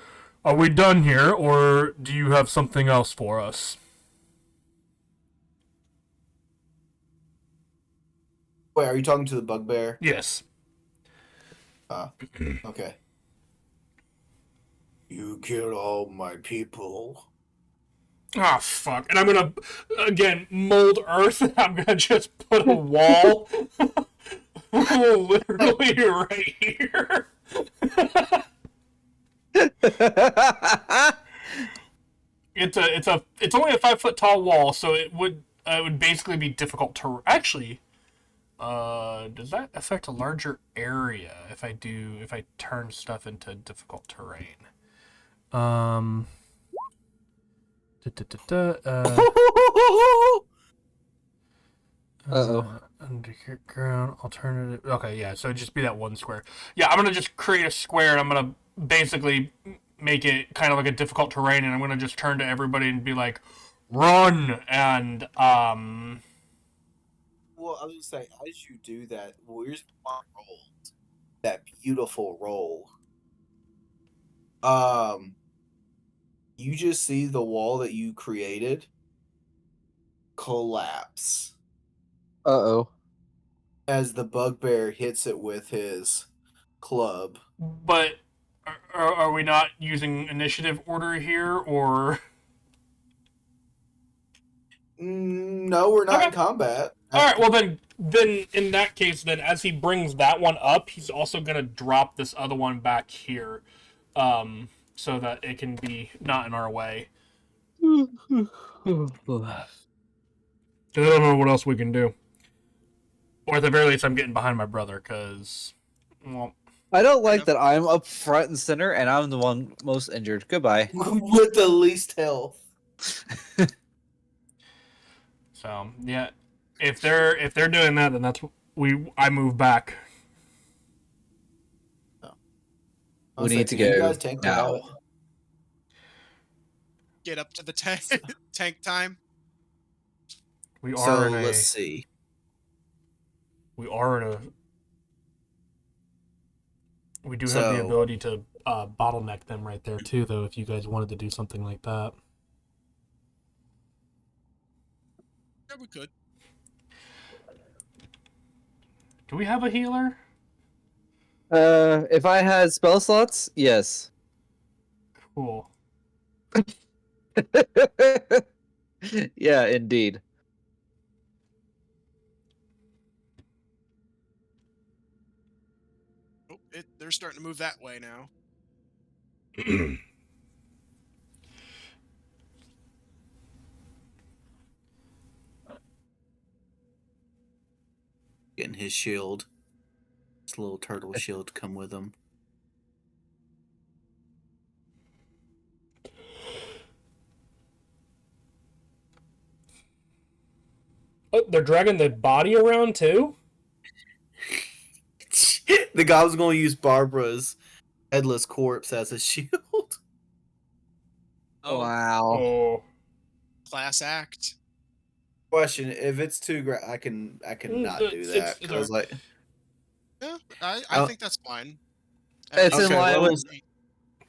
"Are we done here, or do you have something else for us?" Wait, are you talking to the bugbear? Yes. Okay. You killed all my people. Ah, fuck. And I'm gonna, again, mold earth, and I'm gonna just put a wall literally right here. It's only a 5-foot tall wall, so it would basically be difficult to actually. Does that affect a larger area if I turn stuff into difficult terrain? Underground alternative. Okay, yeah. So it'd just be that one square. Yeah, I'm gonna just create a square, and I'm gonna basically make it kind of like a difficult terrain, and I'm gonna just turn to everybody and be like, "Run!" And Well, I was gonna say, as you do that, where's my roll? That beautiful roll. You just see the wall that you created collapse Uh-oh. as the bugbear hits it with his club. But are we not using initiative order here, or? No, we're not in Okay. combat. All right. Well, then in that case, then as he brings that one up, he's also gonna drop this other one back here, so that it can be not in our way. Because I don't know what else we can do. Or at the very least, I'm getting behind my brother, because, well... I don't like that I'm up front and center, and I'm the one most injured. Goodbye. With the least health. So, yeah. If they're doing that, then I move back. We need to Can you go guys tank that now. out? Get up to the tank. Tank time. We So are in let's see. We do have the So- ability to bottleneck them right there too, though. If you guys wanted to do something like that. Yeah, we could. Do we have a healer? If I had spell slots, yes. Cool. Yeah, indeed. Oh, they're starting to move that way now. Getting his shield. His little turtle shield to come with him. Oh, they're dragging the body around too? The guy was going to use Barbara's headless corpse as a shield. Oh, Wow. Oh. class act. Question: if it's too I can not do that. it's I was like, Yeah, I Oh. think that's fine. It's in Okay, line well, with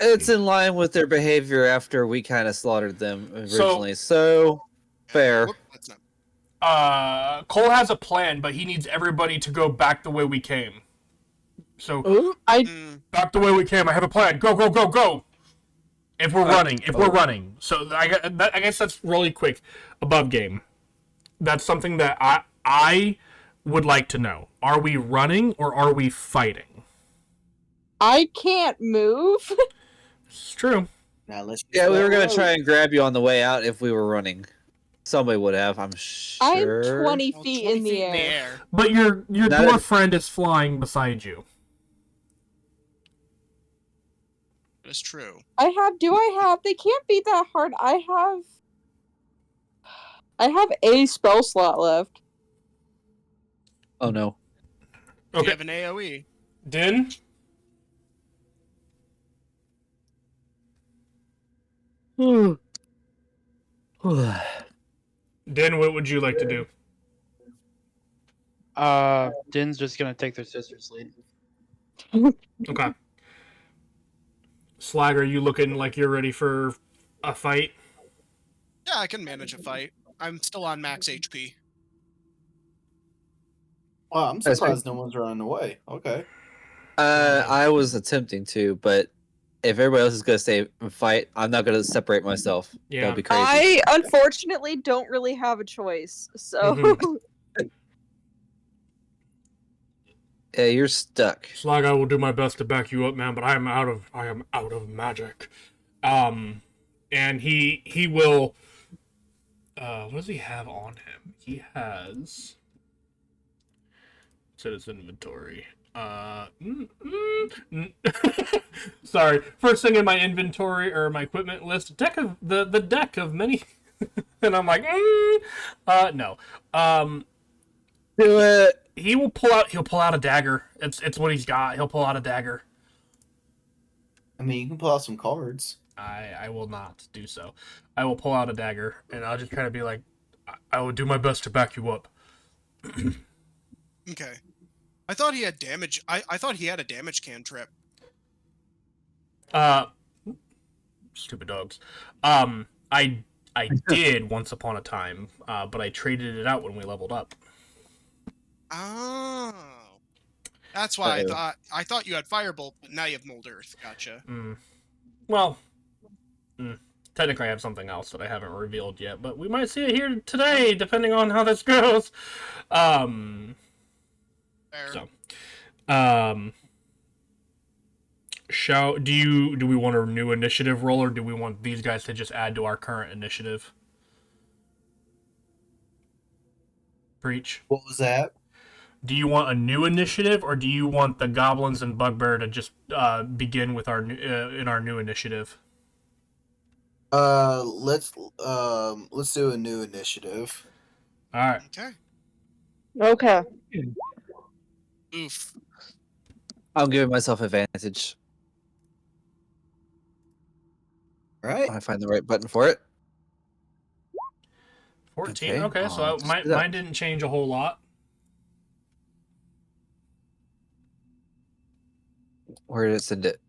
it's in line with their behavior after we kind of slaughtered them originally. So fair. Whoop, that's not. Cole has a plan, but he needs everybody to go back the way we came. So Mm, back the way we came. I have a plan. Go, go, go, go. If we're running, we're running. So I guess that's really quick. Above game. That's something that I would like to know. Are we running or are we fighting? I can't move. It's true. now let's. Yeah, we were gonna try and grab you on the way out if we were running. Somebody would have, I'm sure. I'm 20 well, feet 20 in the feet air. But your That dwarf is- friend is flying beside you. That's true. They can't be that hard. I have a spell slot left. Oh no. You Okay. have an AoE. Din? Din, what would you like to do? Din's just gonna take their sister's lead. Okay. Slag, are you looking like you're ready for a fight? Yeah, I can manage a fight. I'm still on max HP. Wow, I'm That's surprised no one's running away. Okay. I was attempting to, but if everybody else is gonna stay and fight, I'm not gonna separate myself. Yeah. That'd be crazy. I unfortunately don't really have a choice. So Yeah, you're stuck. Slag, I will do my best to back you up, man, but I am out of magic. And he will what does he have on him? He has it's in his inventory. Sorry. First thing in my inventory or my equipment list, deck of the deck of many and I'm like, no. Do it. He'll pull out a dagger. It's what he's got. He'll pull out a dagger. I mean, you can pull out some cards. I will not do so. I will pull out a dagger and I'll just kind of be like, I will do my best to back you up. Okay. I thought he had damage. I thought he had a damage cantrip. Stupid dogs. I did once upon a time, but I traded it out when we leveled up. Oh. That's why I thought you had Firebolt, but now you have Mold Earth. Gotcha. Well, technically I have something else that I haven't revealed yet, but we might see it here today, depending on how this goes. Fair. So, do we want a new initiative roll, or do we want these guys to just add to our current initiative? Preach. What was that? Do you want a new initiative, or do you want the goblins and bugbear to just begin with our in our new initiative? Let's do a new initiative. All right. Okay. okay. Oof. I'm giving myself advantage. Right? I find the right button for it. 14. Okay, Okay, so let's do that. mine didn't change a whole lot. Where did it send it?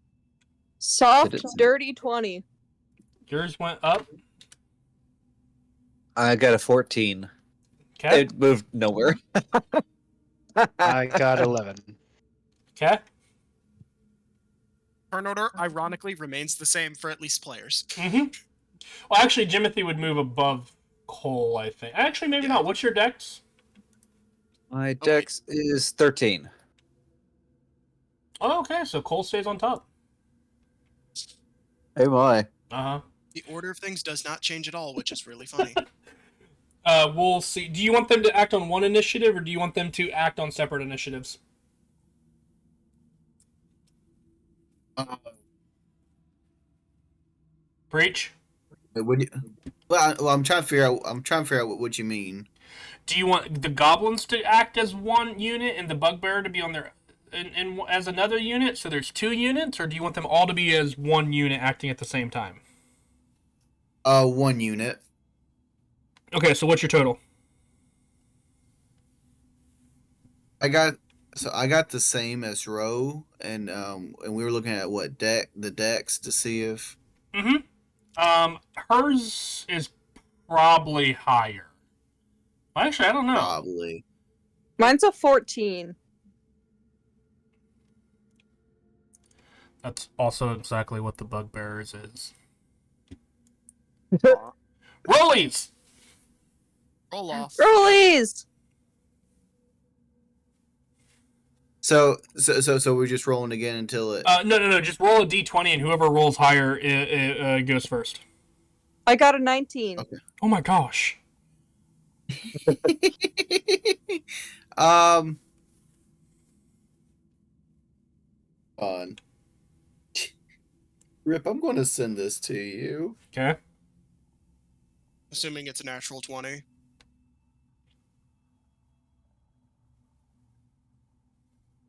Soft, Did it- dirty 20. Yours went up. I got a 14. Okay. It moved nowhere. I got 11. Okay. Turn order, ironically, remains the same for at least players. Mm-hmm. Well, actually, Jimothy would move above Cole, I think. Actually, maybe not. What's your dex? My dex is 13. Oh, okay. So Cole stays on top. Oh my. Uh-huh. The order of things does not change at all, which is really funny. We'll see. Do you want them to act on one initiative, or do you want them to act on separate initiatives? Breach? Would you, well, I'm trying to figure out. I'm trying to figure out what you mean. Do you want the goblins to act as one unit and the bugbear to be on their as another unit, so there's 2 units, or do you want them all to be as one unit acting at the same time? 1 unit. Okay, so what's your total? I got the same as Row, and we were looking at the decks to see if. Hers is probably higher. Actually, I don't know. Probably. Mine's a 14. That's also exactly what the Bugbearers is. Rollies! Roll off. Rollies! So we're just rolling again until it. No. Just roll a d20, and whoever rolls higher goes first. I got a 19. Okay. Oh my gosh. On. Rip, I'm going to send this to you. Okay. Assuming it's a natural 20.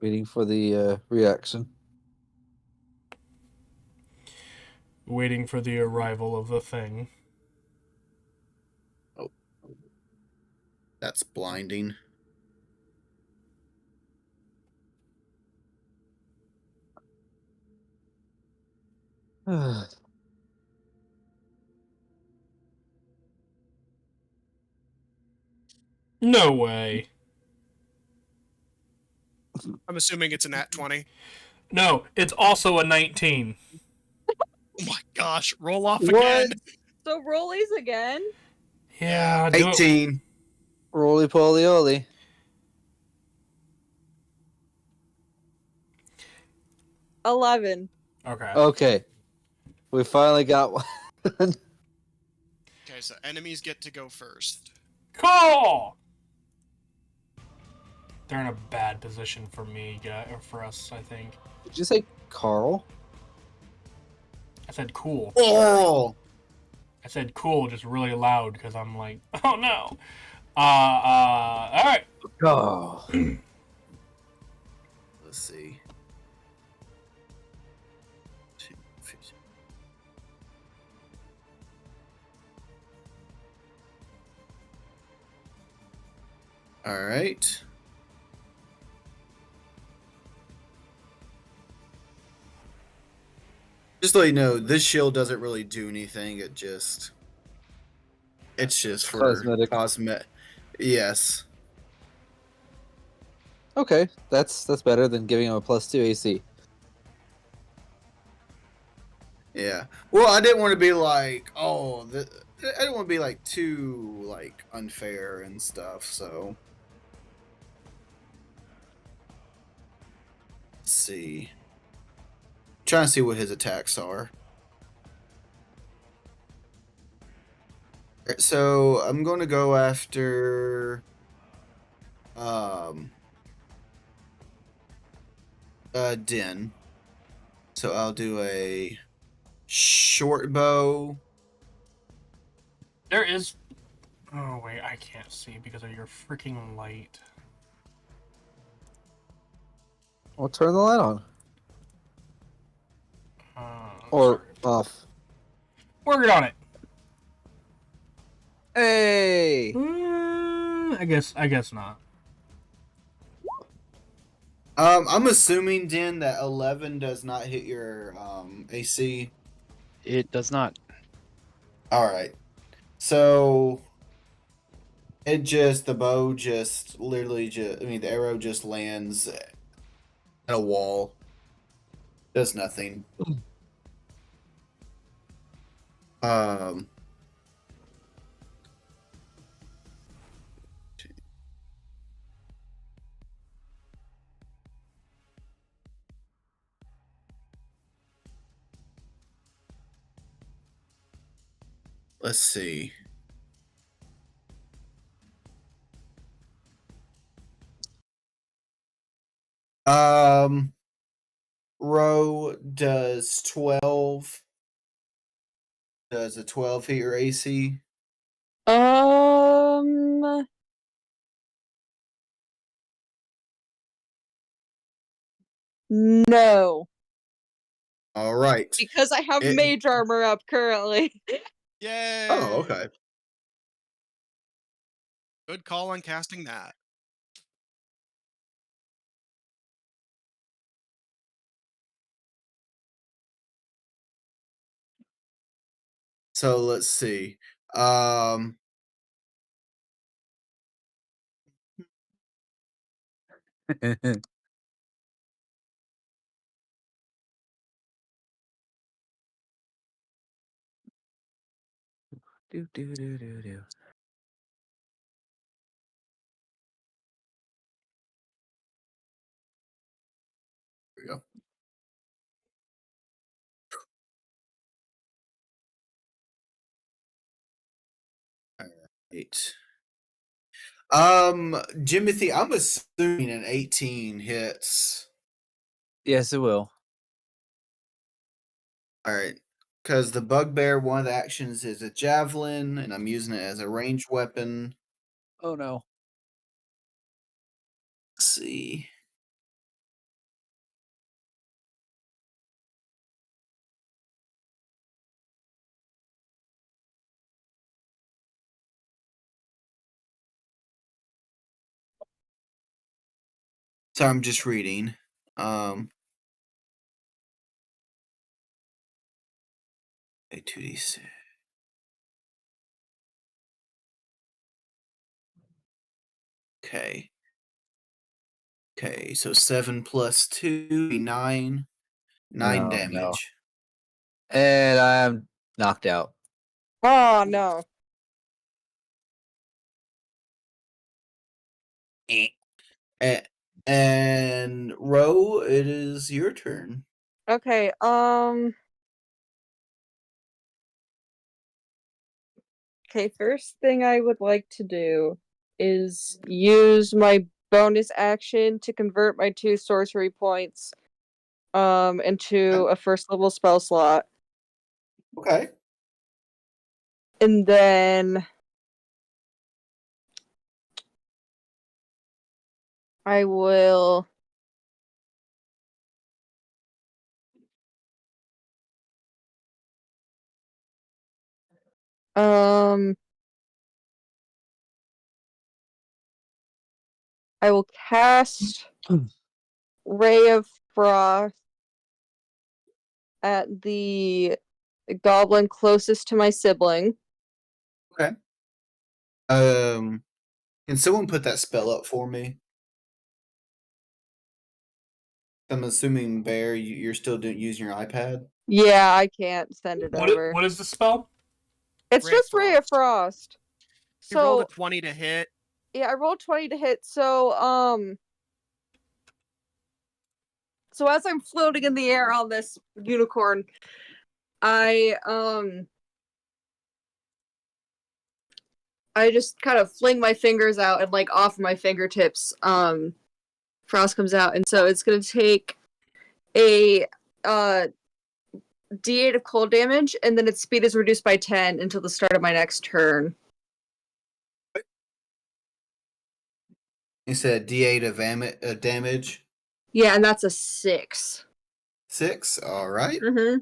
Waiting for the reaction. Waiting for the arrival of the thing. That's blinding. No way. I'm assuming it's a nat 20. No, it's also a 19. Oh my gosh, roll off What? again. So rollies again? Yeah, do it. 18. Roly poly oly. $11. Okay. Okay. We finally got one. Okay, so enemies get to go first. Cool! They're in a bad position for me, or for us, I think. Did you say Carl? I said cool. Oh! I said cool just really loud because I'm like, oh no. Alright. Oh. Let's see. All right. Just to let you know, this shield doesn't really do anything. It's just for Cosmetic. cosmetic. Yes. Okay, that's better than giving him a +2 AC. Yeah. Well, I didn't want to be like, I didn't want to be like too like unfair and stuff. So let's see. Trying to see what his attacks are. Alright, so I'm going to go after Din. So I'll do a short bow. There is. Oh, wait, I can't see because of your freaking light. We'll turn the light on. Or off. Working on it. Hey! I guess not. I'm assuming then that 11 does not hit your AC. It does not. All right. So it just the bow just literally just I mean the arrow just lands at a wall. Does nothing. Um let's see. Row does 12. Does a 12 hit your AC? No, All right. because I have It- mage armor up currently. Yay! Oh, okay. Good call on casting that. So let's see. Um Do do do do do. Here we go. Right. Jimothy, I'm assuming an 18 hits. Yes, it will. All right. Because the bugbear, one of the actions is a javelin, and I'm using it as a ranged weapon. Oh no. Let's see. So I'm just reading. A 2d6. Okay. Okay, so 7 plus 2 be 9. 9 No, damage. no. And I'm knocked out. Oh no. And Ro, it is your turn. Okay, okay, first thing I would like to do is use my bonus action to convert my 2 sorcery points into a first level spell slot. Okay. And then I will um I will cast Ray of Frost at the goblin closest to my sibling. Okay. Can someone put that spell up for me? I'm assuming Bear, you're still using your iPad. Yeah, I can't send it over. What is the spell? It's Ray of just Ray of Frost. You rolled a So 20 to hit. yeah, I rolled 20 to hit. So so as I'm floating in the air on this unicorn, I just kind of fling my fingers out and like off my fingertips, Frost comes out, and so it's gonna take a D8 of cold damage, and then its speed is reduced by 10 until the start of my next turn. You said D8 of damage. Yeah, and that's a 6. 6. All right. Mm-hmm.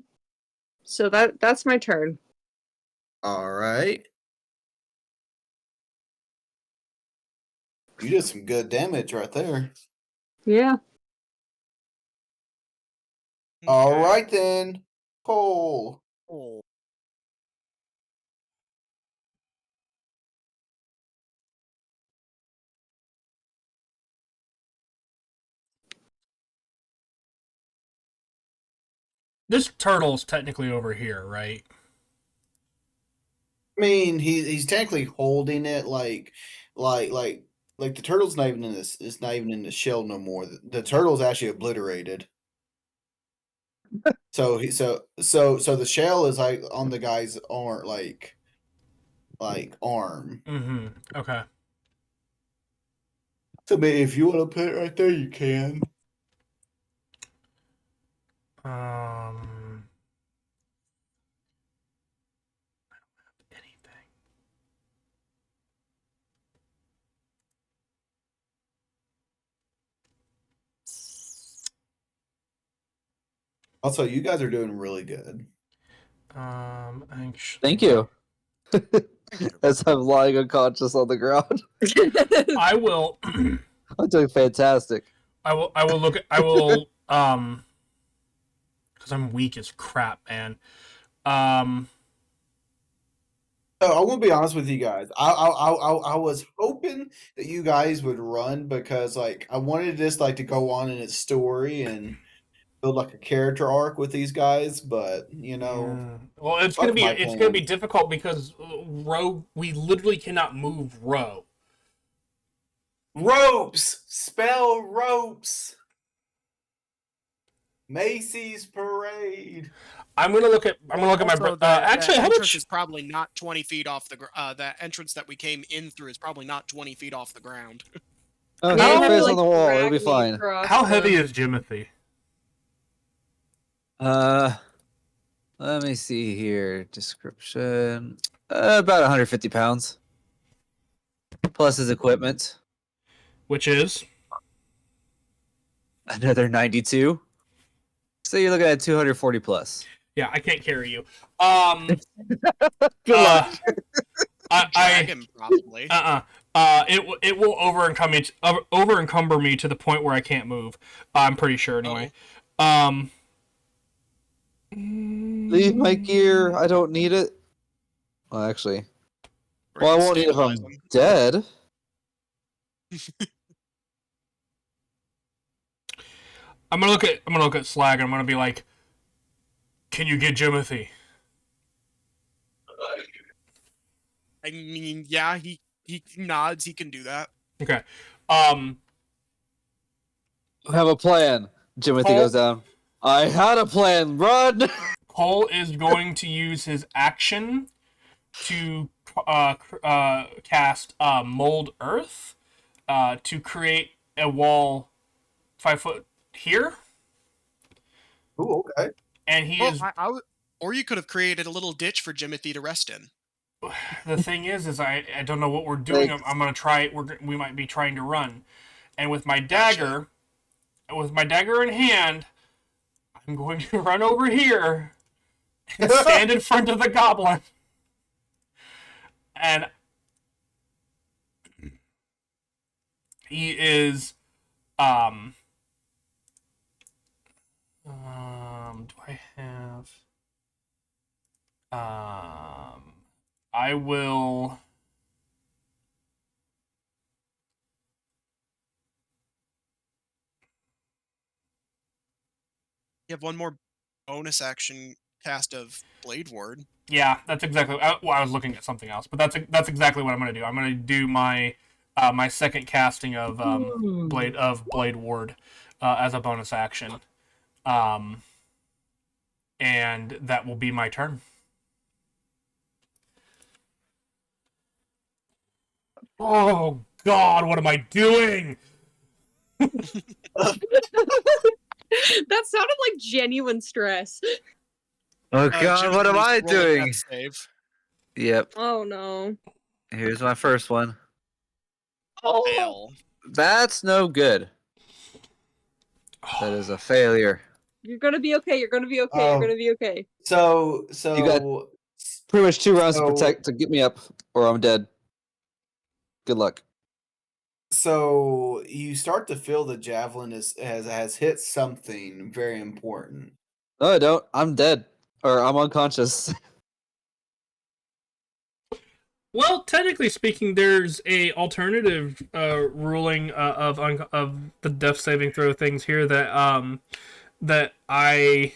So that's my turn. All right. You did some good damage right there. Yeah. All Okay. right then, Cole. Oh. This turtle's technically over here, right? I mean, he's technically holding it like like the turtle's not even in this. It's not even in the shell no more. The turtle's actually obliterated. So so the shell is like on the guy's arm, like arm. Mm-hmm. Okay. So maybe if you want to put it right there, you can. Anything. Also, you guys are doing really good. Actually, Thank you. As I'm lying unconscious on the ground. I will. I'm doing fantastic. I will look at. I will. Because I'm weak as crap, man. So I want to be honest with you guys. I was hoping that you guys would run because like I wanted this like to go on in its story and build like a character arc with these guys, but you know, Well, it's fuck gonna be my it's gonna be plans. difficult because Ro. We literally cannot move Ro. Ropes, spell ropes. Macy's parade. I'm gonna look at. I'm gonna look at my. Also, Actually, that how entrance much? is probably not 20 feet off the that entrance that we came in through is probably not 20 feet off the ground. Oh, You're keep gonna your have to, face like, on the wall. It'll drag be me fine. across How heavy the- is Jimothy? Let me see here. Description. About 150 pounds. Plus his equipment. Which is Another 92. So you're looking at 240 plus. yeah. I can't carry you. Good luck. Drag him, probably. It will over encumber me to the point where I can't move. I'm pretty sure anyway. Leave my gear. I don't need it. Well, actually. Or Well, I you can won't need it if stabilize I'm him. dead. I'm gonna look at Slag and I'm gonna be like, can you get Jimothy? I mean, yeah, he nods. He can do that. Okay. I have a plan. Jimothy Cole- goes down. I had a plan. Run! Cole is going to use his action to cast Mold Earth to create a wall 5 foot here, Ooh, okay. and he Well, is. or you could have created a little ditch for Jimothy to rest in. The thing is I don't know what we're doing. Thanks. I'm gonna try. We might be trying to run, and with my dagger, in hand, I'm going to run over here and stand in front of the goblin, and he is do I have I will You have one more bonus action cast of Blade Ward. yeah, that's exactly. Well, I was looking at something else, but that's exactly what I'm going to do. I'm going to do my my second casting of Blade Ward as a bonus action, and that will be my turn. Oh God, what am I doing? That sounded like genuine stress. Oh god, what am Jimothy I needs to roll a doing? death Save. Yep. Oh no. Here's my first one. Oh. Fail. That's no good. That is a failure. You're gonna be okay. You're gonna be okay. Oh. You're gonna be okay. So You got pretty much 2 rounds So- to get me up, or I'm dead. Good luck. so you start to feel the javelin has hit something very important. No, I don't. I'm dead. Or I'm unconscious. Well, technically speaking, there's a alternative ruling of the death saving throw things here that I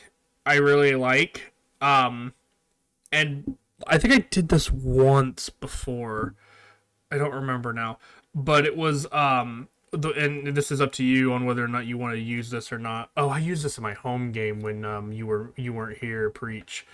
really like. And I think I did this once before. I don't remember now, but it was and this is up to you on whether or not you want to use this or not. Oh, I used this in my home game when you weren't here, preach.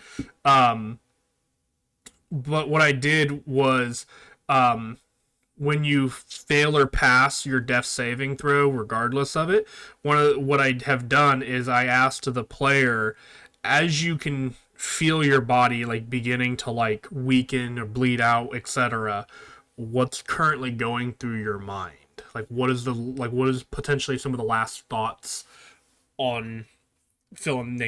But what I did was when you fail or pass your death saving throw, regardless of it, what I have done is I asked the player, as you can feel your body like beginning to like weaken or bleed out, etc., what's currently going through your mind? Like what is potentially some of the last thoughts on fill in the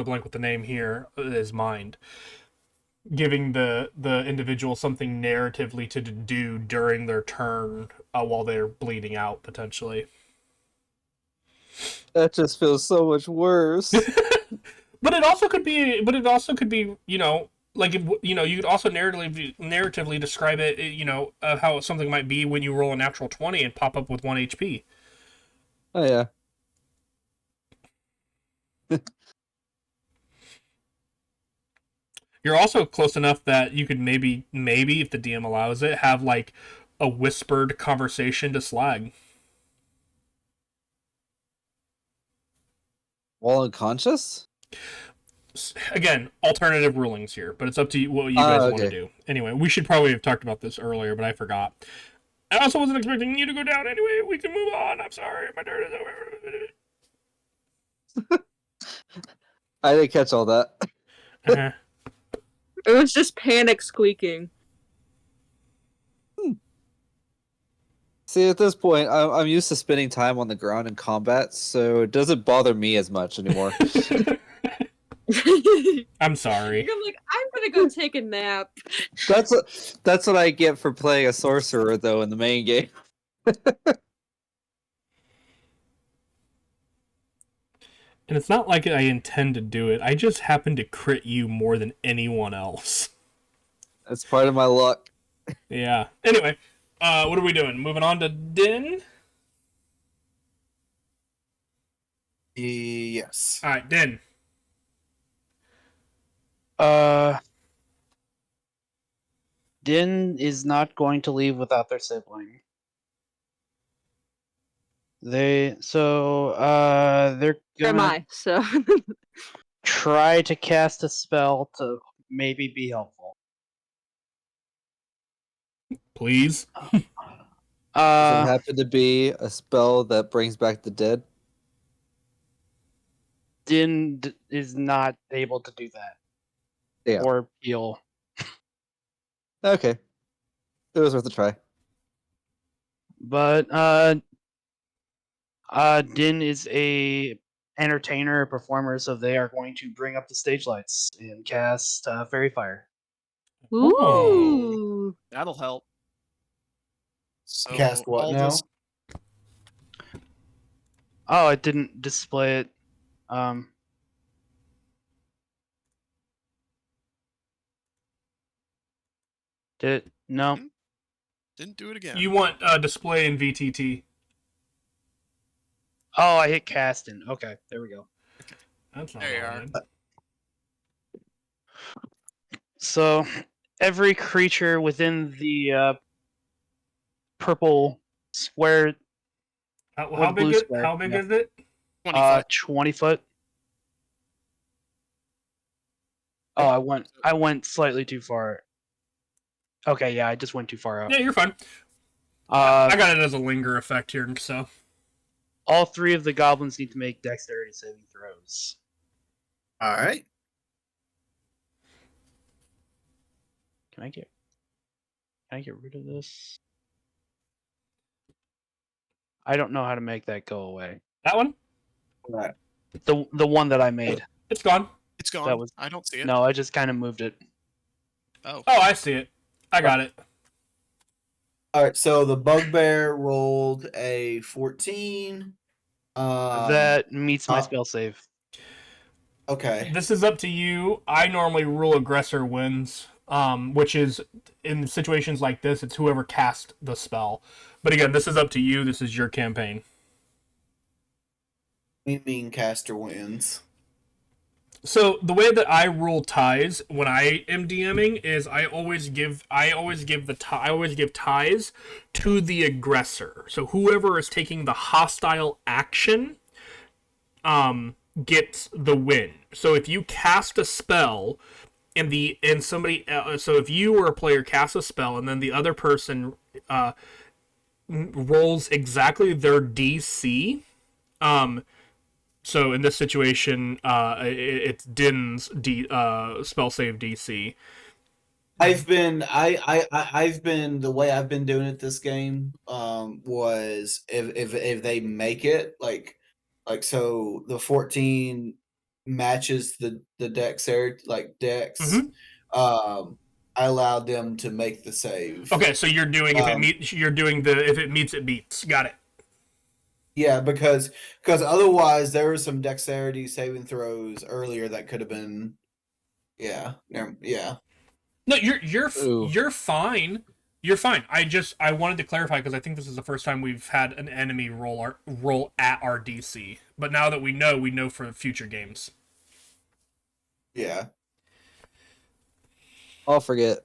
blank with the name here is mind, giving the individual something narratively to do during their turn while they're bleeding out potentially. That just feels so much worse. But it also could be, you know, like, you know, you could also narratively describe it, you know, how something might be when you roll a natural 20 and pop up with 1 HP. Oh yeah. You're also close enough that you could maybe if the DM allows it, have like a whispered conversation to Slag. While unconscious? Again, alternative rulings here, but it's up to you what you guys want to do. Anyway, we should probably have talked about this earlier, but I forgot. I also wasn't expecting you to go down anyway. We can move on. I'm sorry. My turn is over. I didn't catch all that. Uh-huh. It was just panic squeaking. See, at this point, I'm used to spending time on the ground in combat, so it doesn't bother me as much anymore. I'm sorry. I'm like, I'm gonna go take a nap. That's what I get for playing a sorcerer, though, in the main game. And it's not like I intend to do it. I just happen to crit you more than anyone else. That's part of my luck. Yeah. Anyway, what are we doing? Moving on to Din? Yes. Alright, Din. Din is not going to leave without their sibling. They're Am gonna I? So try to cast a spell to maybe be helpful. Please. Does it happen to be a spell that brings back the dead? Din is not able to do that. Yeah. Or heal. Okay. It was worth a try. But Din is a entertainer, performer, so they are going to bring up the stage lights and cast Fairy Fire. ooh. That'll help. So Cast what all now? this- Oh, it didn't display it. Did it? No. Didn't do it again. You want display in VTT. Oh, I hit casting. Okay, there we go. That's not There you bad. So, every creature within the purple square, How Or big blue is square, how big yeah. is it? 20 foot. 20 foot. Oh, I went slightly too far. Okay, yeah, I just went too far out. Yeah, you're fine. I Uh, got it as a linger effect here, so. all three of the goblins need to make dexterity saving throws. All right. Can I get rid of this? I don't know how to make that go away. That one? Right. The one that I made. It's gone. It's gone. That was- I don't see it. No, I just kind of moved it. Oh. Oh, I see it. I got it. All right. So the bugbear rolled a 14. That meets my uh, spell save. Okay. This is up to you. I normally rule aggressor wins, which is in situations like this, it's whoever cast the spell. But again, this is up to you. This is your campaign. We mean caster wins. So the way that I rule ties when I am DMing is I always give ties to the aggressor. So whoever is taking the hostile action gets the win. So if you cast a spell and somebody so if you or a player casts a spell and then the other person rolls exactly their DC, so in this situation, it's Din's spell save DC. I've been the way I've been doing it this game was if they make it like so the 14 matches the dexterity like dex, Mhm. I allowed them to make the save. Okay, so you're doing if it meets it beats. Got it. Yeah, because otherwise there were some dexterity saving throws earlier that could have been yeah. No, Ooh. you're fine. You're fine. I wanted to clarify because I think this is the first time we've had an enemy roll at our DC. But now that we know for future games. Yeah. I'll forget,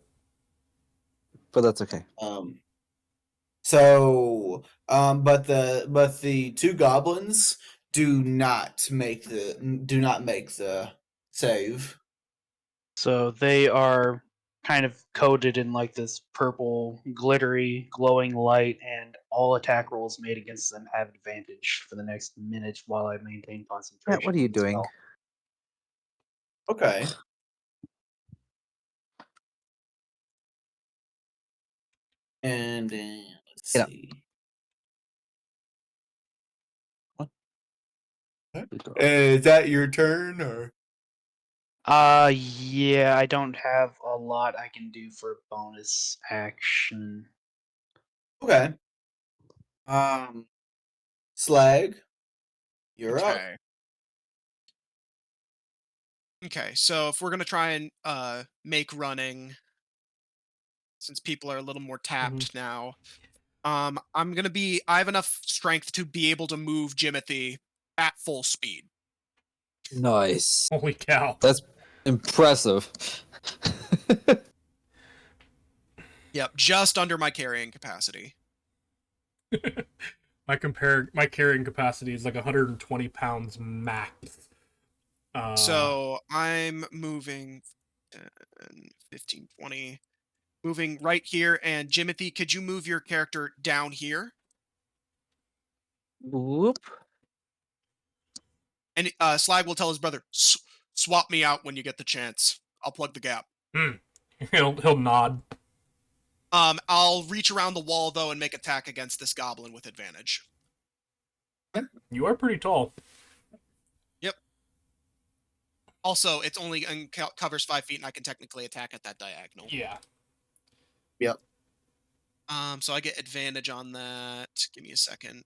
but that's okay. But the two goblins do not make the save. So they are kind of coated in like this purple, glittery, glowing light, and all attack rolls made against them have advantage for the next minute while I maintain concentration. Matt, what are you on the doing? spell. Okay. And let's Get up. see. What? Is that your turn or? Yeah, I don't have a lot I can do for bonus action. Okay. Slag, you're up. Okay. Okay, so if we're gonna try and make running, since people are a little more tapped now, I have enough strength to be able to move Jimothy at full speed. Nice. Holy cow. That's impressive. Yep, just under my carrying capacity. My carrying capacity is like 120 pounds max. So I'm moving 15, 20. Moving right here, and Jimothy, could you move your character down here? Whoop. And Slag will tell his brother, swap me out when you get the chance. I'll plug the gap. He'll nod. I'll reach around the wall, though, and make attack against this goblin with advantage. You are pretty tall. Yep. Also, it's only covers 5 feet, and I can technically attack at that diagonal. Yeah. Yep. So I get advantage on that. Give me a second.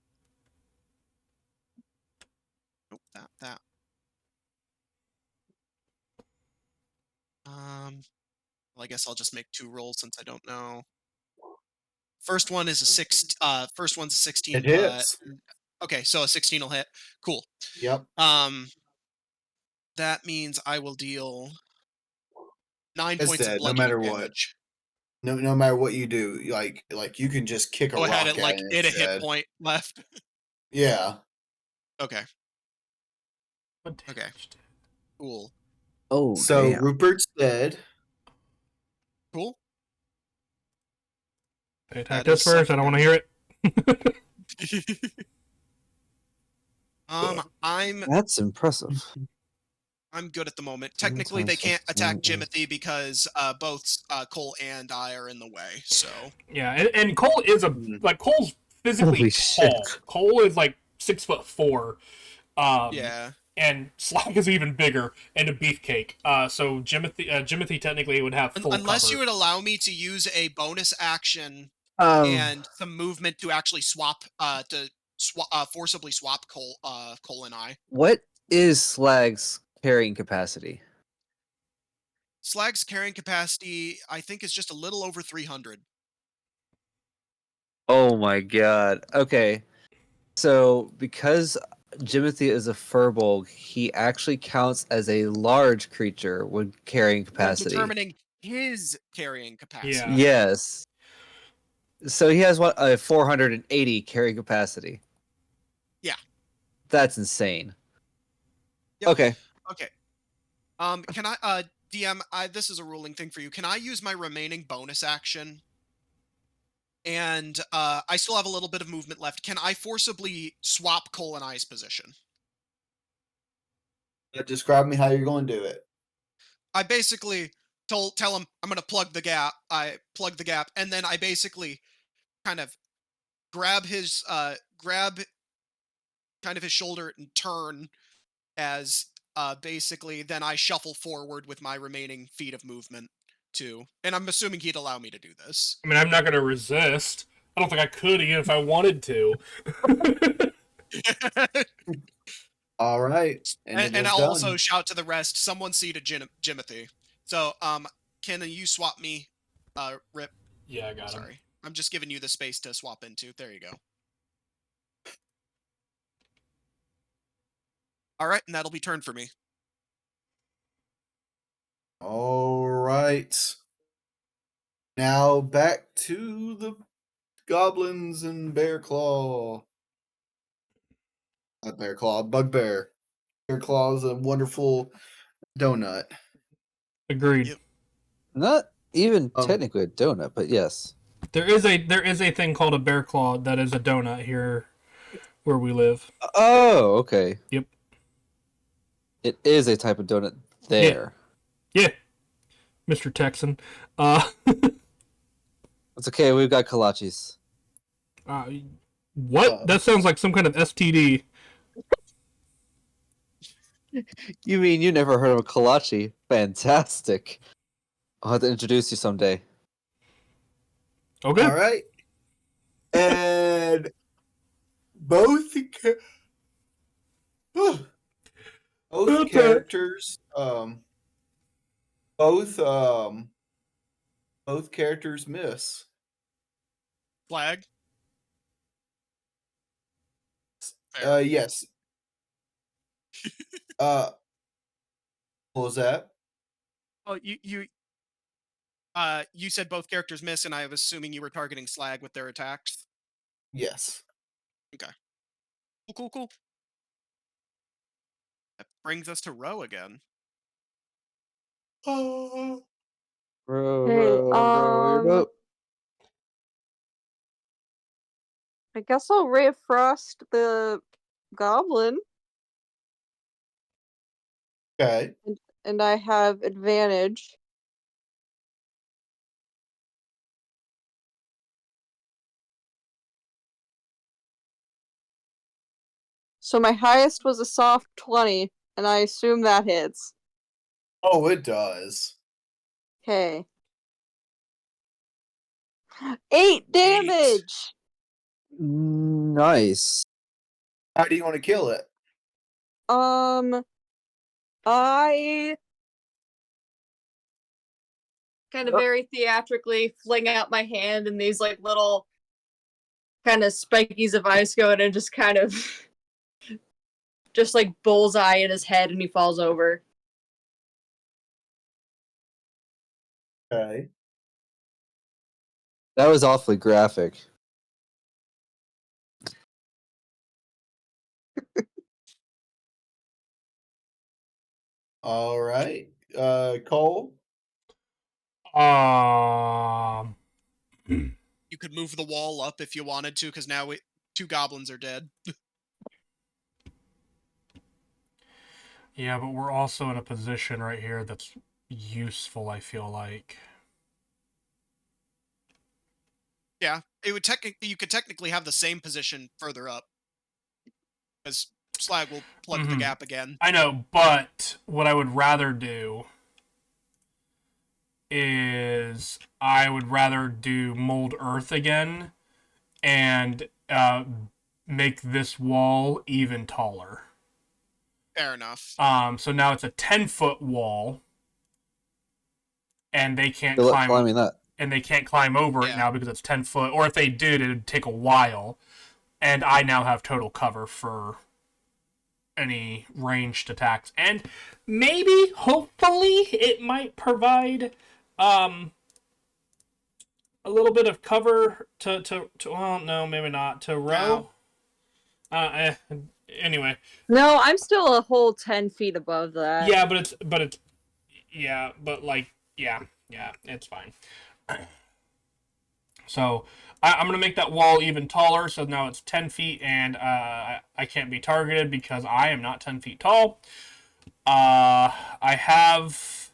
Nope, that. Well, I guess I'll just make 2 rolls since I don't know. First one is a 6. First one's a 16. It hits. Okay, so a 16 will hit. Cool. Yep. That means I will deal 9 It's points of dead, no bludgeoning matter what. damage. No matter what you do, like you can just kick a Oh, I rock had it at like it. it a It's hit dead. point left. Yeah. Okay. Okay. Cool. Oh, So damn. Rupert's dead. Cool. They attack That us is first. I don't want to hear it. That's impressive. I'm good at the moment. Technically, they can't attack Jimothy because both Cole and I are in the way. So Yeah, and Cole is Cole's physically Holy tall. shit. Cole is like 6'4". yeah. And Slag is even bigger and a beefcake. So Jimothy technically would have full Unless cover. you would allow me to use a bonus action Um, and some movement to actually swap to forcibly swap Cole and I. What is Slag's carrying capacity? Slag's carrying capacity, I think, is just a little over 300. Oh my god. Okay. So because Jimothy is a furbolg, he actually counts as a large creature when carrying When capacity. determining his carrying capacity. Yeah. Yes. So he has what, a 480 carrying capacity. Yeah. That's insane. Yep. Okay. Okay. Can I, DM, this is a ruling thing for you. Can I use my remaining bonus action? And I still have a little bit of movement left. Can I forcibly swap Cole and I's position? Describe me how you're going to do it. I basically tell him I'm gonna plug the gap. I plug the gap, and then I basically kind of grab kind of his shoulder and turn as basically then I shuffle forward with my remaining feet of movement too. And I'm assuming he'd allow me to do this. I mean, I'm not going to resist. I don't think I could even if I wanted to. All right. And I'll also shout to the rest, someone see to Jimothy. So, can you swap me, Rip? Yeah, I got him. Sorry. I'm just giving you the space to swap into. There you go. All right, and that'll be turn for me. All right. Now back to the goblins and Bear Claw. Not Bear Claw, Bugbear. Bear Claw is a wonderful donut. Agreed. Yep. Not even technically a donut, but yes. There is a thing called a bear claw that is a donut here where we live. Oh, okay. Yep. It is a type of donut there. Yeah. Mr. Texan. It's okay, we've got kolaches. What? That sounds like some kind of STD. You mean you never heard of a kolache? Fantastic. I'll have to introduce you someday. Okay. All right. And both characters both characters miss. Flag. Fair. Yes. What was that? Oh, you said both characters miss, and I was assuming you were targeting Slag with their attacks. Yes. Okay. Cool. That brings us to Row again. Row, Hey, row your boat. I guess I'll Ray of Frost the goblin, Okay. and I have advantage. So my highest was a soft 20, and I assume that hits. Oh, it does. Okay. 8 damage! Nice. How do you want to kill it? I kind of very theatrically fling out my hand, and these like little kind of spikies of ice go in and just kind of just like bullseye in his head, and he falls over. Okay. That was awfully graphic. All right. Cole? You could move the wall up if you wanted to, because now 2 goblins are dead. Yeah, but we're also in a position right here that's useful, I feel like. Yeah, it would you could technically have the same position further up. Because Slag will plug the gap again. I know, but what I would rather do is I would rather do Mold Earth again and make this wall even taller. Fair enough. So now it's a 10-foot wall, and they can't Good luck climb. climbing that. And they can't climb over it Yeah. now because it's 10 foot. Or if they did, it would take a while. And I now have total cover for any ranged attacks. And maybe, hopefully, it might provide a little bit of cover to well, no, maybe not. To Ro. Anyway. No, I'm still a whole 10 feet above that. Yeah, but it's fine. So I'm going to make that wall even taller, so now it's 10 feet, and I can't be targeted because I am not 10 feet tall. I have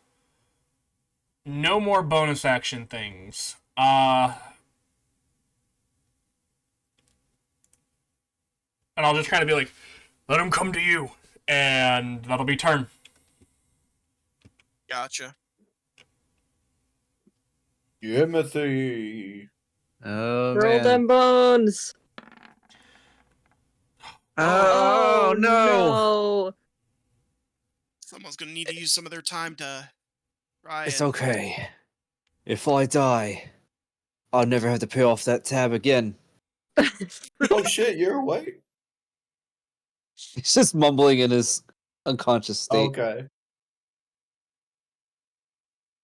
no more bonus action things. And I'll just kind of be like, let him come to you, and that'll be turn. Gotcha. Timothy. Oh Roll man. them bones. Oh, no. no. Someone's gonna need to use some of their time to try It's and okay. If I die, I'll never have to pay off that tab again. Oh shit, you're awake. He's just mumbling in his unconscious state. Okay.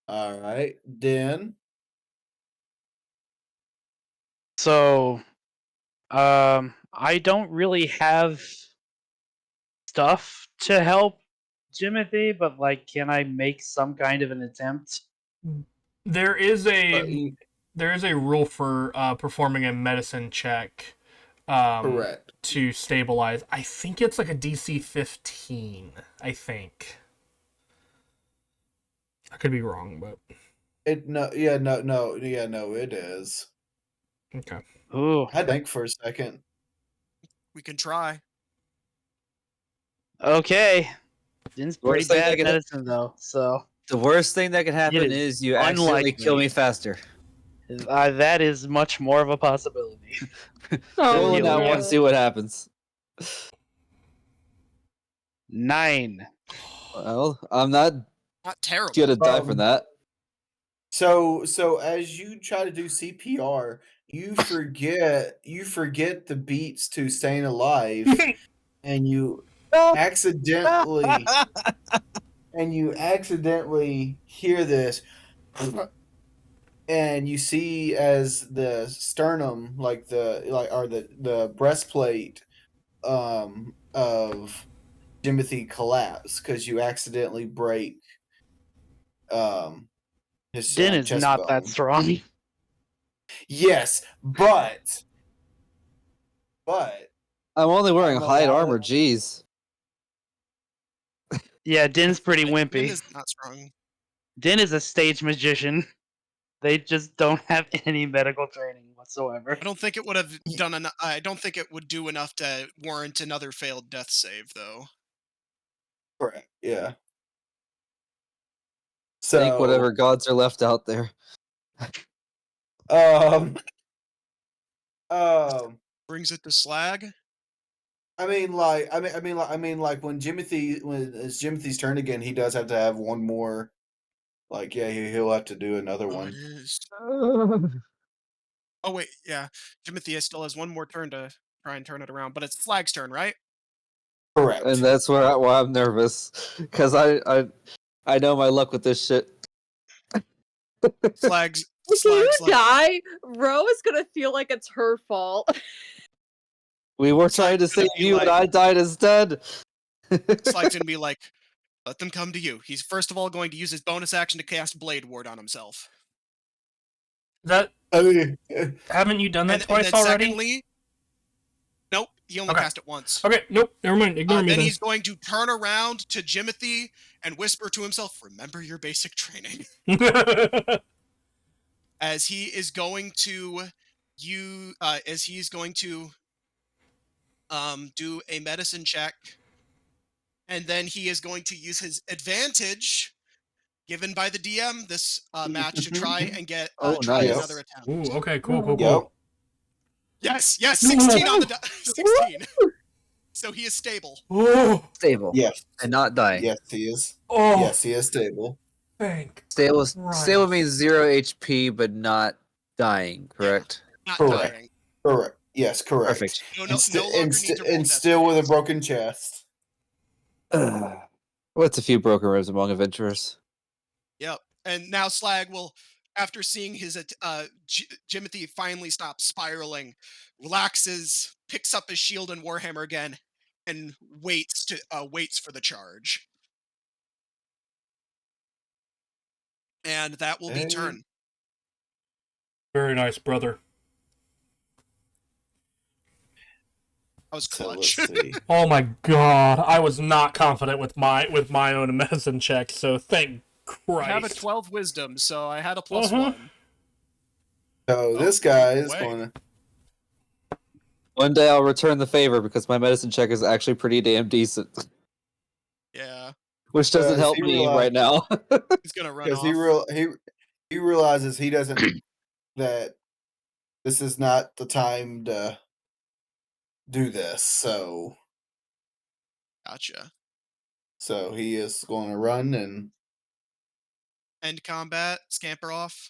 All right, then. So, I don't really have stuff to help Jimothy, but like, can I make some kind of an attempt? There is a You- rule for performing a medicine check correct. to stabilize. I think it's like a DC 15. I think. I could be wrong, but It no, it is. okay. Ooh, I think for a second. we can try. okay. Din's pretty Worst thing bad I at can- medicine, though, so The worst thing that can happen is is you accidentally unlikely. kill me faster. that is much more of a possibility. Oh, Roll it out no. one, see what happens. 9. Well, I'm not Not terrible. gonna die from that. So as you try to do CPR, you forget the beats to staying alive, and you accidentally hear this, and you see as the sternum, the breastplate, of Timothy collapse because you accidentally break, his Din is chest not that bone. strong. Yes, but I'm only wearing I'm hide allowed- armor, jeez. Yeah, Din's pretty Din wimpy. is not strong. Din is a stage magician. They just don't have any medical training whatsoever. I don't think it would have done enough. I don't think it would do enough to warrant another failed death save, though. correct, yeah. Take whatever gods are left out there. Um, Brings it to Slag. I mean, like when it's Jimothy's turn again, he does have to have one more. Like, yeah, he'll have to do another Oh, one. it is. Oh wait, yeah. Jimothy still has one more turn to try and turn it around, but it's Slag's turn, right? Correct. And that's why I'm nervous. Because I know my luck with this shit. Slag's. If you Slag's like, die, Ro is gonna feel like it's her fault. We were trying to save be you and like- I died instead. Slag's gonna be like, let them come to you. He's first of all going to use his bonus action to cast Blade Ward on himself. That I mean, haven't you done that And twice then already? secondly, nope, he only Okay. cast it once. Okay, nope, never mind. Ignore me Then then. he's going to turn around to Jimothy and whisper to himself, "Remember your basic training." As he is going to do a medicine check, and then he is going to use his advantage given by the DM this match to try and get Oh, try nice. another attempt. Ooh, okay, cool. Yep. Yes, 16 on the die. 16. So he is stable. Oh, Stable. Yes. And not dying. Yes, he is. oh, Yes, he is stable. thank Stable Christ. means 0 HP, but not dying, correct? Not Correct. dying. Correct. Yes, correct. Perfect. No, And, no longer need to roll and death still with a saves. broken chest. What's a few broken ribs among adventurers? Yep. And now Slag will, after seeing his Jimothy finally stop spiraling, relaxes, picks up his shield and warhammer again, and waits for the charge. And that will be Hey. turn. Very nice, brother. That was So clutch. let's see. Oh my god, I was not confident with my own medicine check, so thank Christ. I have a 12 wisdom, so I had a plus Uh-huh. 1. So this guy is way. going to. One day I'll return the favor because my medicine check is actually pretty damn decent. Yeah, Which doesn't help he me realized- right now. he's gonna run Because off. he realizes he doesn't that this is not the time to do this. So Gotcha. he is going to run and End combat, scamper off.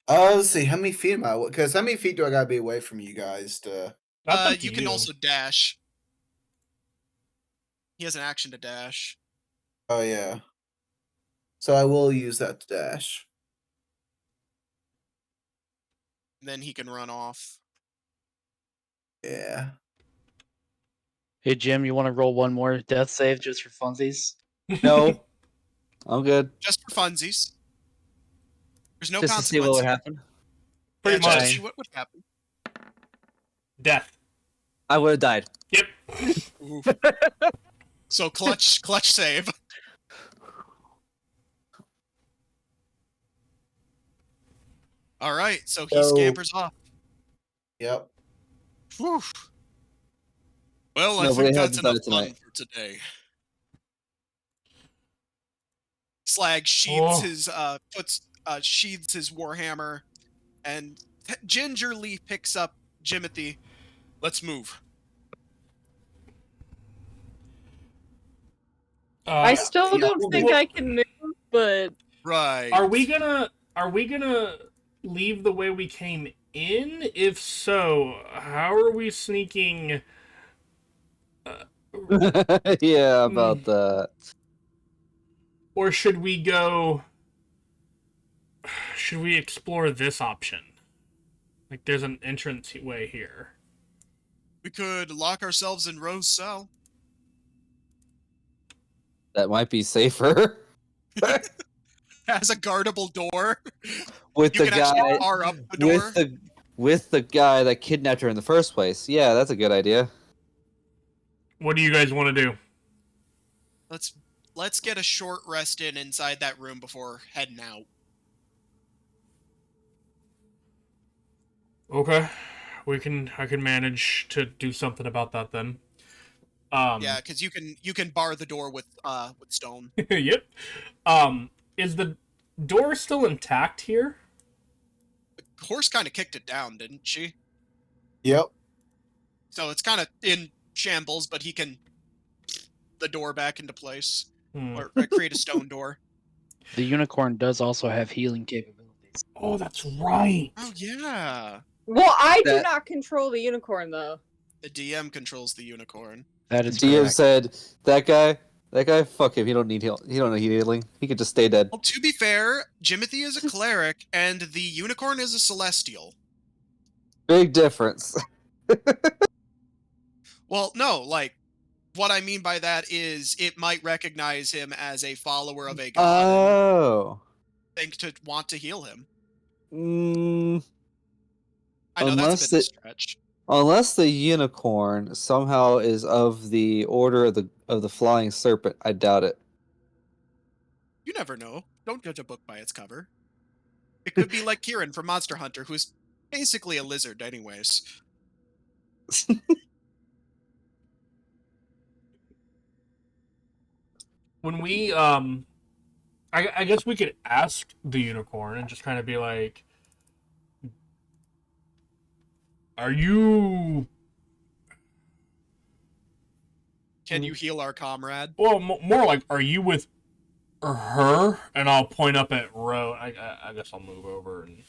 let's see how many feet am I? Because how many feet do I gotta be away from you guys to? That's up to You can also dash. He has an action to dash. Oh yeah. So I will use that to dash. Then he can run off. Yeah. Hey Jim, you want to roll one more death save just for funsies? No. I'm good. Just for funsies. There's no Just to see what would consequence. happen. Pretty Just to much. see what would happen. Death. I would have died. Yep. Oof. So clutch save. All right, so he So- scampers off. Yep. Whew. Well, I Nobody think had that's to die enough fun tonight. for today. Slag sheathes sheathes his warhammer, and gingerly picks up Jimothy. Let's move. I still yeah, don't we'll think do- I can move, but Right. Are we gonna leave the way we came in? If so, how are we sneaking? Yeah, about that. Or should we go? Should we explore this option? Like, there's an entrance way here. We could lock ourselves in Rose cell. That might be safer. Has a guardable door. With You the can actually guy bar up the door. with the guy that kidnapped her in the first place. Yeah, that's a good idea. What do you guys want to do? Let's get a short rest in inside that room before heading out. Okay, I can manage to do something about that then. Yeah, because you can bar the door with stone. Yep. Is the door still intact here? The horse kind of kicked it down, didn't she? Yep. So it's kind of in shambles, but he can the door back into place or create a stone door. The unicorn does also have healing capabilities. Oh, that's right. Oh yeah, well, I do That- not control the unicorn though. the DM controls the unicorn. That is DM correct. said that guy, fuck him. He don't need healing. He could just stay dead. Well, to be fair, Jimothy is a cleric and the unicorn is a celestial. Big difference. Well, no, like what I mean by that is it might recognize him as a follower of a god Oh. and think to want to heal him. Mm, I know Unless that's a bit of a it- stretch. unless the unicorn somehow is of the order of the flying serpent, I doubt it. You never know. Don't judge a book by its cover. It could be like Kieran from Monster Hunter, who's basically a lizard anyways. When we I guess we could ask the unicorn and just kind of be like, Are you? Can you heal our comrade? Well, more like, are you with her? And I'll point up at Ro. I guess I'll move over and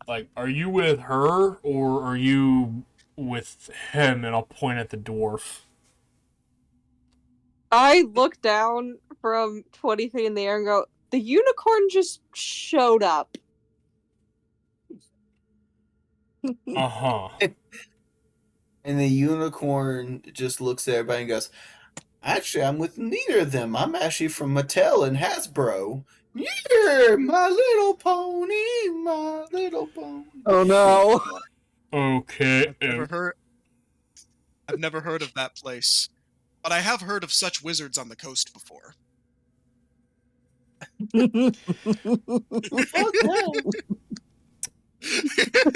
like, are you with her or are you with him? And I'll point at the dwarf. I look down from 20 feet in the air and go, the unicorn just showed up. Uh-huh. And the unicorn just looks at everybody and goes, actually, I'm with neither of them. I'm actually from Mattel and Hasbro. Yeah, my little pony, my little pony. Oh no! Okay. I've never heard of that place, but I have heard of such wizards on the coast before.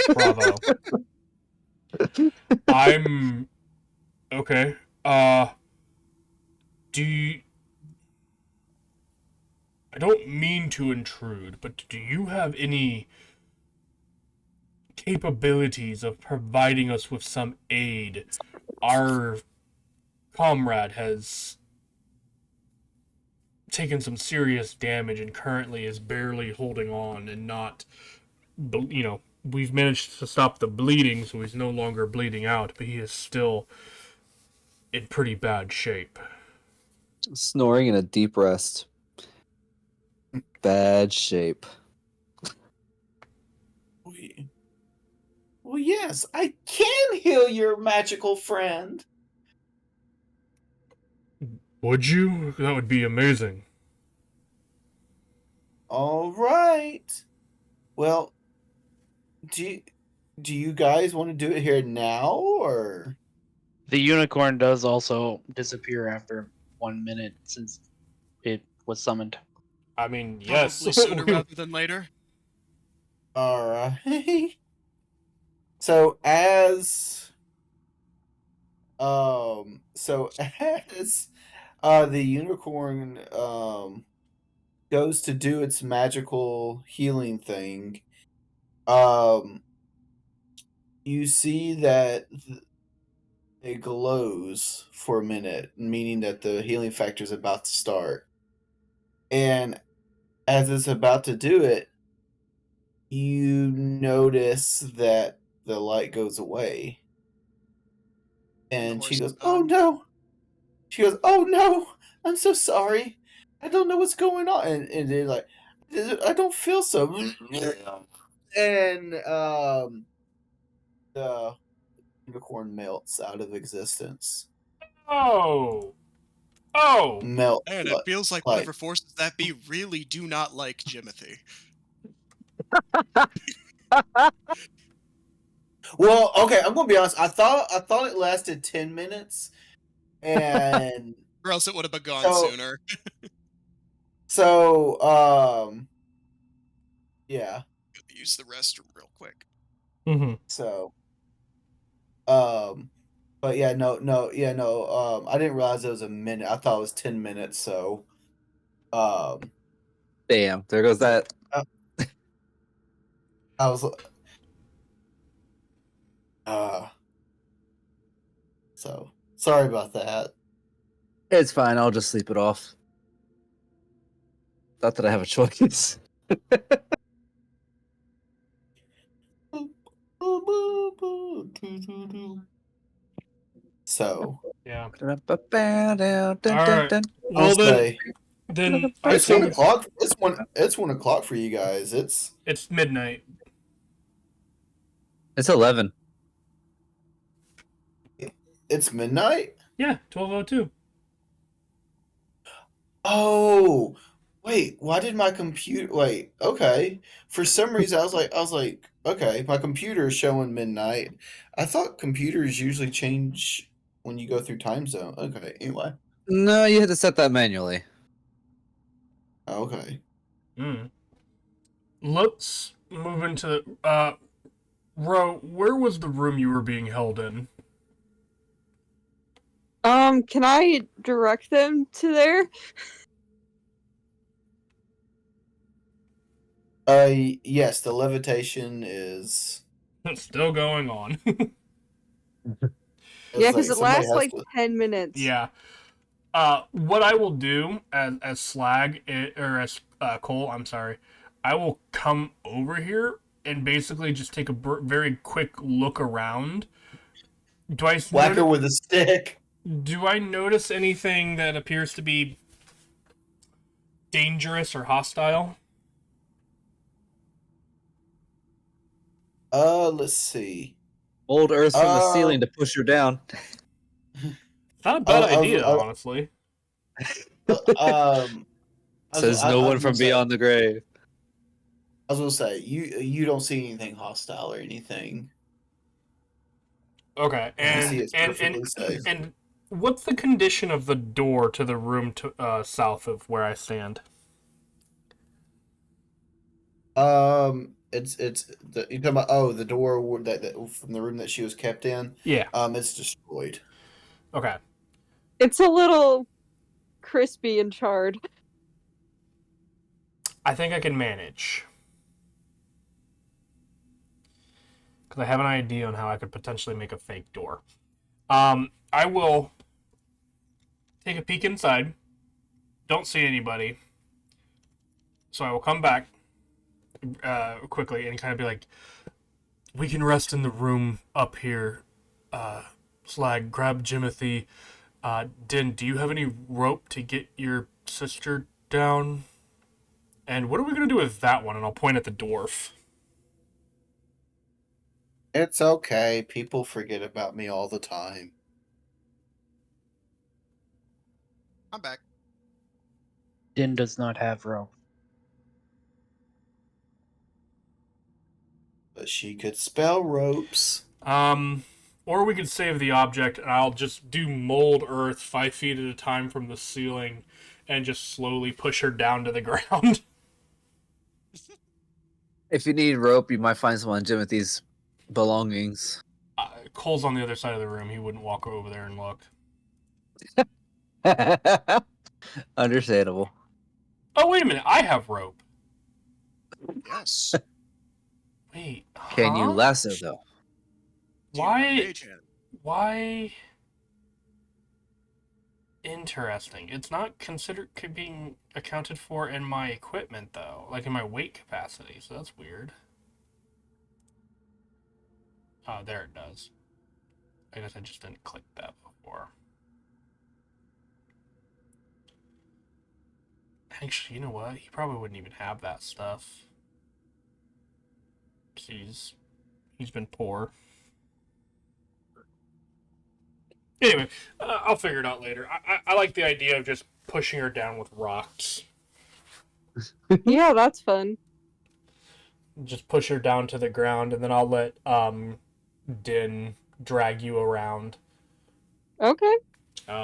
Bravo. I'm okay. Do you... I don't mean to intrude, but do you have any capabilities of providing us with some aid? Our comrade has taken some serious damage and currently is barely holding on and not, we've managed to stop the bleeding, so he's no longer bleeding out, but he is still in pretty bad shape. Snoring in a deep rest. Bad shape. Well, yes, I can heal your magical friend. Would you? That would be amazing. All right. Well, do you guys want to do it here now, or? The unicorn does also disappear after 1 minute since it was summoned. I mean, yes. Probably sooner rather than later. All right. So as the unicorn goes to do its magical healing thing, you see that it glows for a minute, meaning that the healing factor is about to start. And as it's about to do it, you notice that the light goes away. And she goes, "Oh no." She goes, "Oh no, I'm so sorry. I don't know what's going on." And they're like, "I don't feel so." And the unicorn melts out of existence. Oh! Melt. And it feels like whatever forces that be really do not like Jimothy. Well, okay, I'm gonna be honest. I thought it lasted 10 minutes, and or else it would have been gone sooner. Yeah. Use the restroom real quick. Mm-hmm. So, but yeah, no, I didn't realize it was a minute. I thought it was 10 minutes. So, damn, there goes that. I was, so sorry about that. It's fine. I'll just sleep it off. Not that I have a choice. So yeah. All right. Well then it's 1 o'clock. It's 1 o'clock for you guys. It's midnight. It's 11. It's midnight? Yeah, 12:02. Oh, wait, why did my computer wait, okay. For some reason I was like, okay, my computer is showing midnight. I thought computers usually change when you go through time zone. Okay, anyway. No, you had to set that manually. Okay. Let's move into Ro, where was the room you were being held in? Can I direct them to there? Yes, the levitation is It's still going on. Yeah, because it somebody lasts has like to- 10 minutes. Yeah. What I will do as Slag or as Cole, I'm sorry, I will come over here and basically just take a very quick look around. Do I whack her with a stick. do I notice anything that appears to be dangerous or hostile? Let's see. Old Earth from the ceiling to push her down. It's not a bad idea, I- honestly. Says no one from beyond the grave. I was gonna say you don't see anything hostile or anything. Okay, You see it's perfectly safe. and what's the condition of the door to the room to south of where I stand? It's the you talking about the door that from the room that she was kept in. Yeah. It's destroyed. Okay. It's a little crispy and charred. I think I can manage. Because I have an idea on how I could potentially make a fake door. I will take a peek inside. Don't see anybody. So I will come back quickly and kind of be like, we can rest in the room up here. Slag, grab Jimothy. Din, do you have any rope to get your sister down? And what are we going to do with that one? And I'll point at the dwarf. It's okay. People forget about me all the time. I'm back. Din does not have rope. But she could spell ropes. Or we could save the object, and I'll just do mold earth 5 feet at a time from the ceiling, and just slowly push her down to the ground. If you need rope, you might find some on Jimothy's belongings. Cole's on the other side of the room. He wouldn't walk over there and look. Understandable. Oh, wait a minute. I have rope. Yes. Wait. Can you huh? lasso though? Do you have Why? mage hand? Why? Interesting. It's not considered being accounted for in my equipment, though. Like in my weight capacity, so that's weird. Oh, there it does. I guess I just didn't click that before. Actually, you know what? He probably wouldn't even have that stuff. He's been poor. Anyway, I'll figure it out later. I like the idea of just pushing her down with rocks. Yeah, that's fun. Just push her down to the ground, and then I'll let Din drag you around. Okay,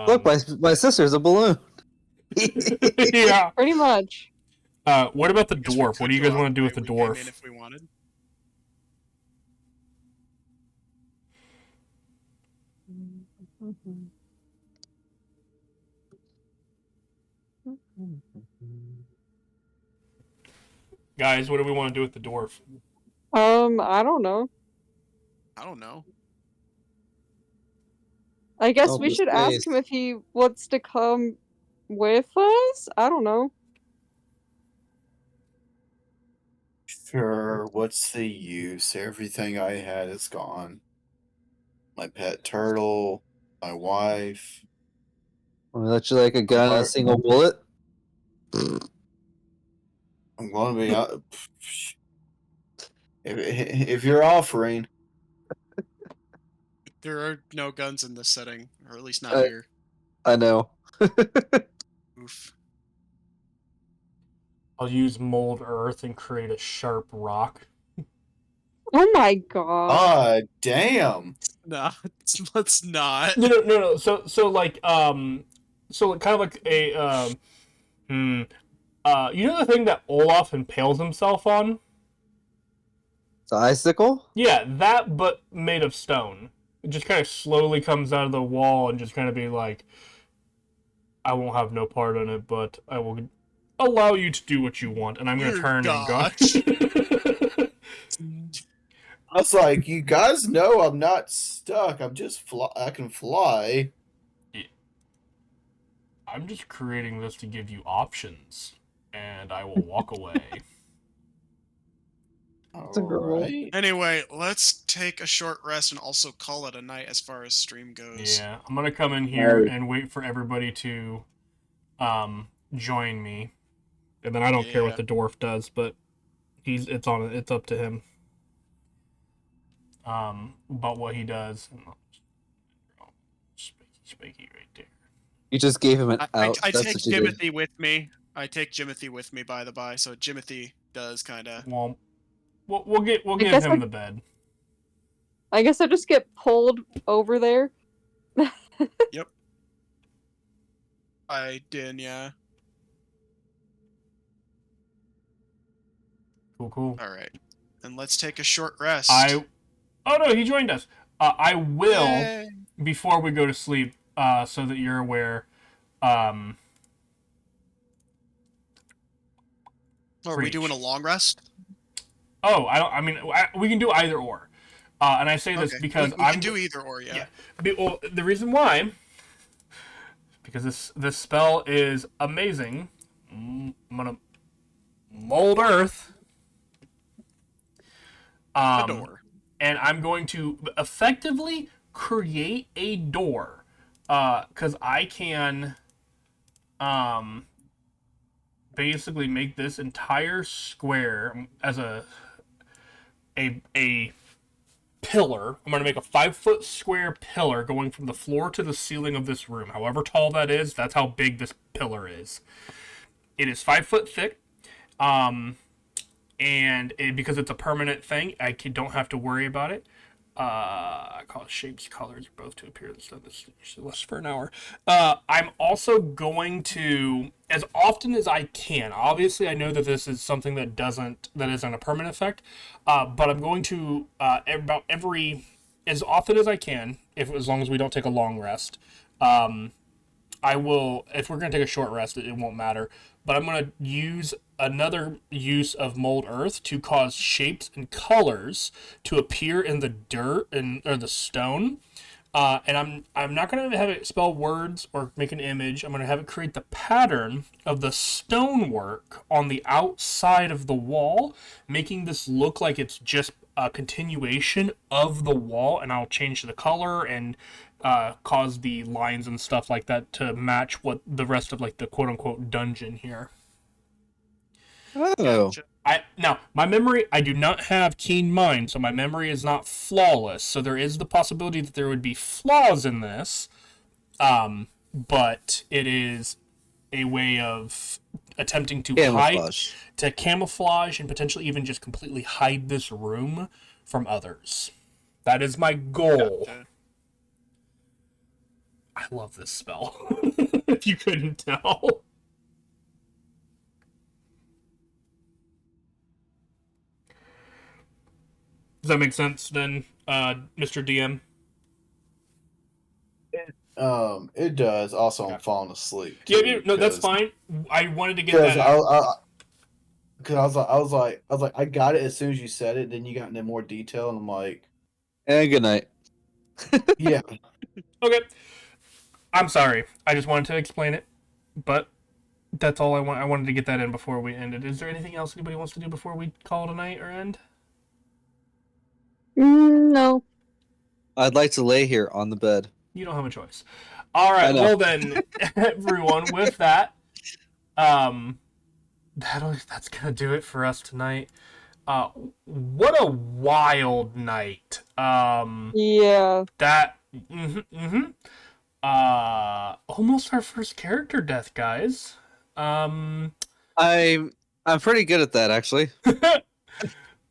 Look, my sister's a balloon. Yeah. pretty much. What about the Guess we dwarf? What could do you guys go want to do with out the way we came in dwarf? if we wanted. Guys, what do we want to do with the dwarf? I don't know. I don't know. I guess Oh, we the should ask space. him if he wants to come with us. I don't know. Sure, what's the use? Everything I had is gone. My pet turtle, my wife. Wanna let you like a gun and a single bullet? I'm going to be if you're offering, There are no guns in this setting, or at least not Uh, here. I know. Oof. I'll use mold earth and create a sharp rock. Oh my god. ah, damn. Nah, let's not. No. So like so kind of like a you know the thing that Olaf impales himself on? It's an icicle? Yeah, that but made of stone. It just kind of slowly comes out of the wall and just kind of be like, I won't have no part in it, but I will allow you to do what you want, and I'm going to Dear turn gosh. and go. I was like, you guys know I'm not stuck. I'm just I can fly. I'm just creating this to give you options, and I will walk away. It's a girl. Alright. Anyway, let's take a short rest and also call it a night as far as stream goes. Yeah, I'm gonna come in here Alright. and wait for everybody to join me, and then I don't care what Yeah. the dwarf does, but it's up to him. About what he does. Spiky right there. You just gave him an I out. I That's take what you did. Jimothy with me. I take Jimothy with me, by the by. So Jimothy does kind of. Well, we'll give guess him the bed. I guess I just get pulled over there. I did, yeah. Cool. All right, and let's take a short rest. Oh no, he joined us. I will Yay. before we go to sleep, so that you're aware. Are we Preach. doing a long rest? Oh, we can do either or. And I say this Okay, because we can do either or, yeah. Well, the reason why, because this spell is amazing. I'm gonna mold earth. A door. And I'm going to effectively create a door, because I can, basically make this entire square as a pillar. I'm going to make a 5-foot square pillar going from the floor to the ceiling of this room. However tall that is, that's how big this pillar is. It is 5 foot thick. Because it's a permanent thing, I don't have to worry about it. I call it shapes, colors, both to appear. This usually lasts for an hour. I'm also going to, as often as I can. Obviously, I know that this is something that isn't a permanent effect. But I'm going to as often as I can, as long as we don't take a long rest. I will, if we're going to take a short rest, it won't matter. But I'm going to use another use of Mold Earth to cause shapes and colors to appear in the dirt or the stone. And I'm not going to have it spell words or make an image. I'm going to have it create the pattern of the stonework on the outside of the wall, making this look like it's just a continuation of the wall. And I'll change the color and cause the lines and stuff like that to match what the rest of like the quote unquote dungeon here. Oh, Now my memory, I do not have keen mind, so my memory is not flawless. So there is the possibility that there would be flaws in this, but it is a way of attempting to camouflage and potentially even just completely hide this room from others. That is my goal. Gotcha. I love this spell. If you couldn't tell. Does that make sense then, Mr. DM? It does. Also, Okay. I'm falling asleep. Yeah, too, no, that's 'cause- fine. I wanted to get Because that. Because I was like, I got it as soon as you said it. Then you got into more detail, and I'm like, and good night. yeah. Okay. I'm sorry. I just wanted to explain it, but that's all I want. I wanted to get that in before we ended. Is there anything else anybody wants to do before we call it a night or end? No. I'd like to lay here on the bed. You don't have a choice. All right. know. Well then, everyone, with that, that's gonna do it for us tonight. What a wild night. Yeah. That. Almost our first character death, guys. I'm pretty good at that, actually.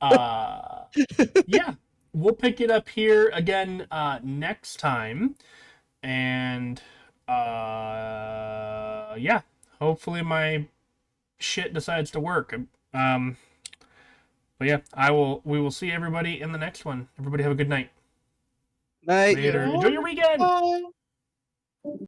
Yeah, we'll pick it up here again next time, and yeah, hopefully my shit decides to work. But yeah, we will see everybody in the next one. Everybody have a good night. Night. Later. Enjoy your weekend. Bye.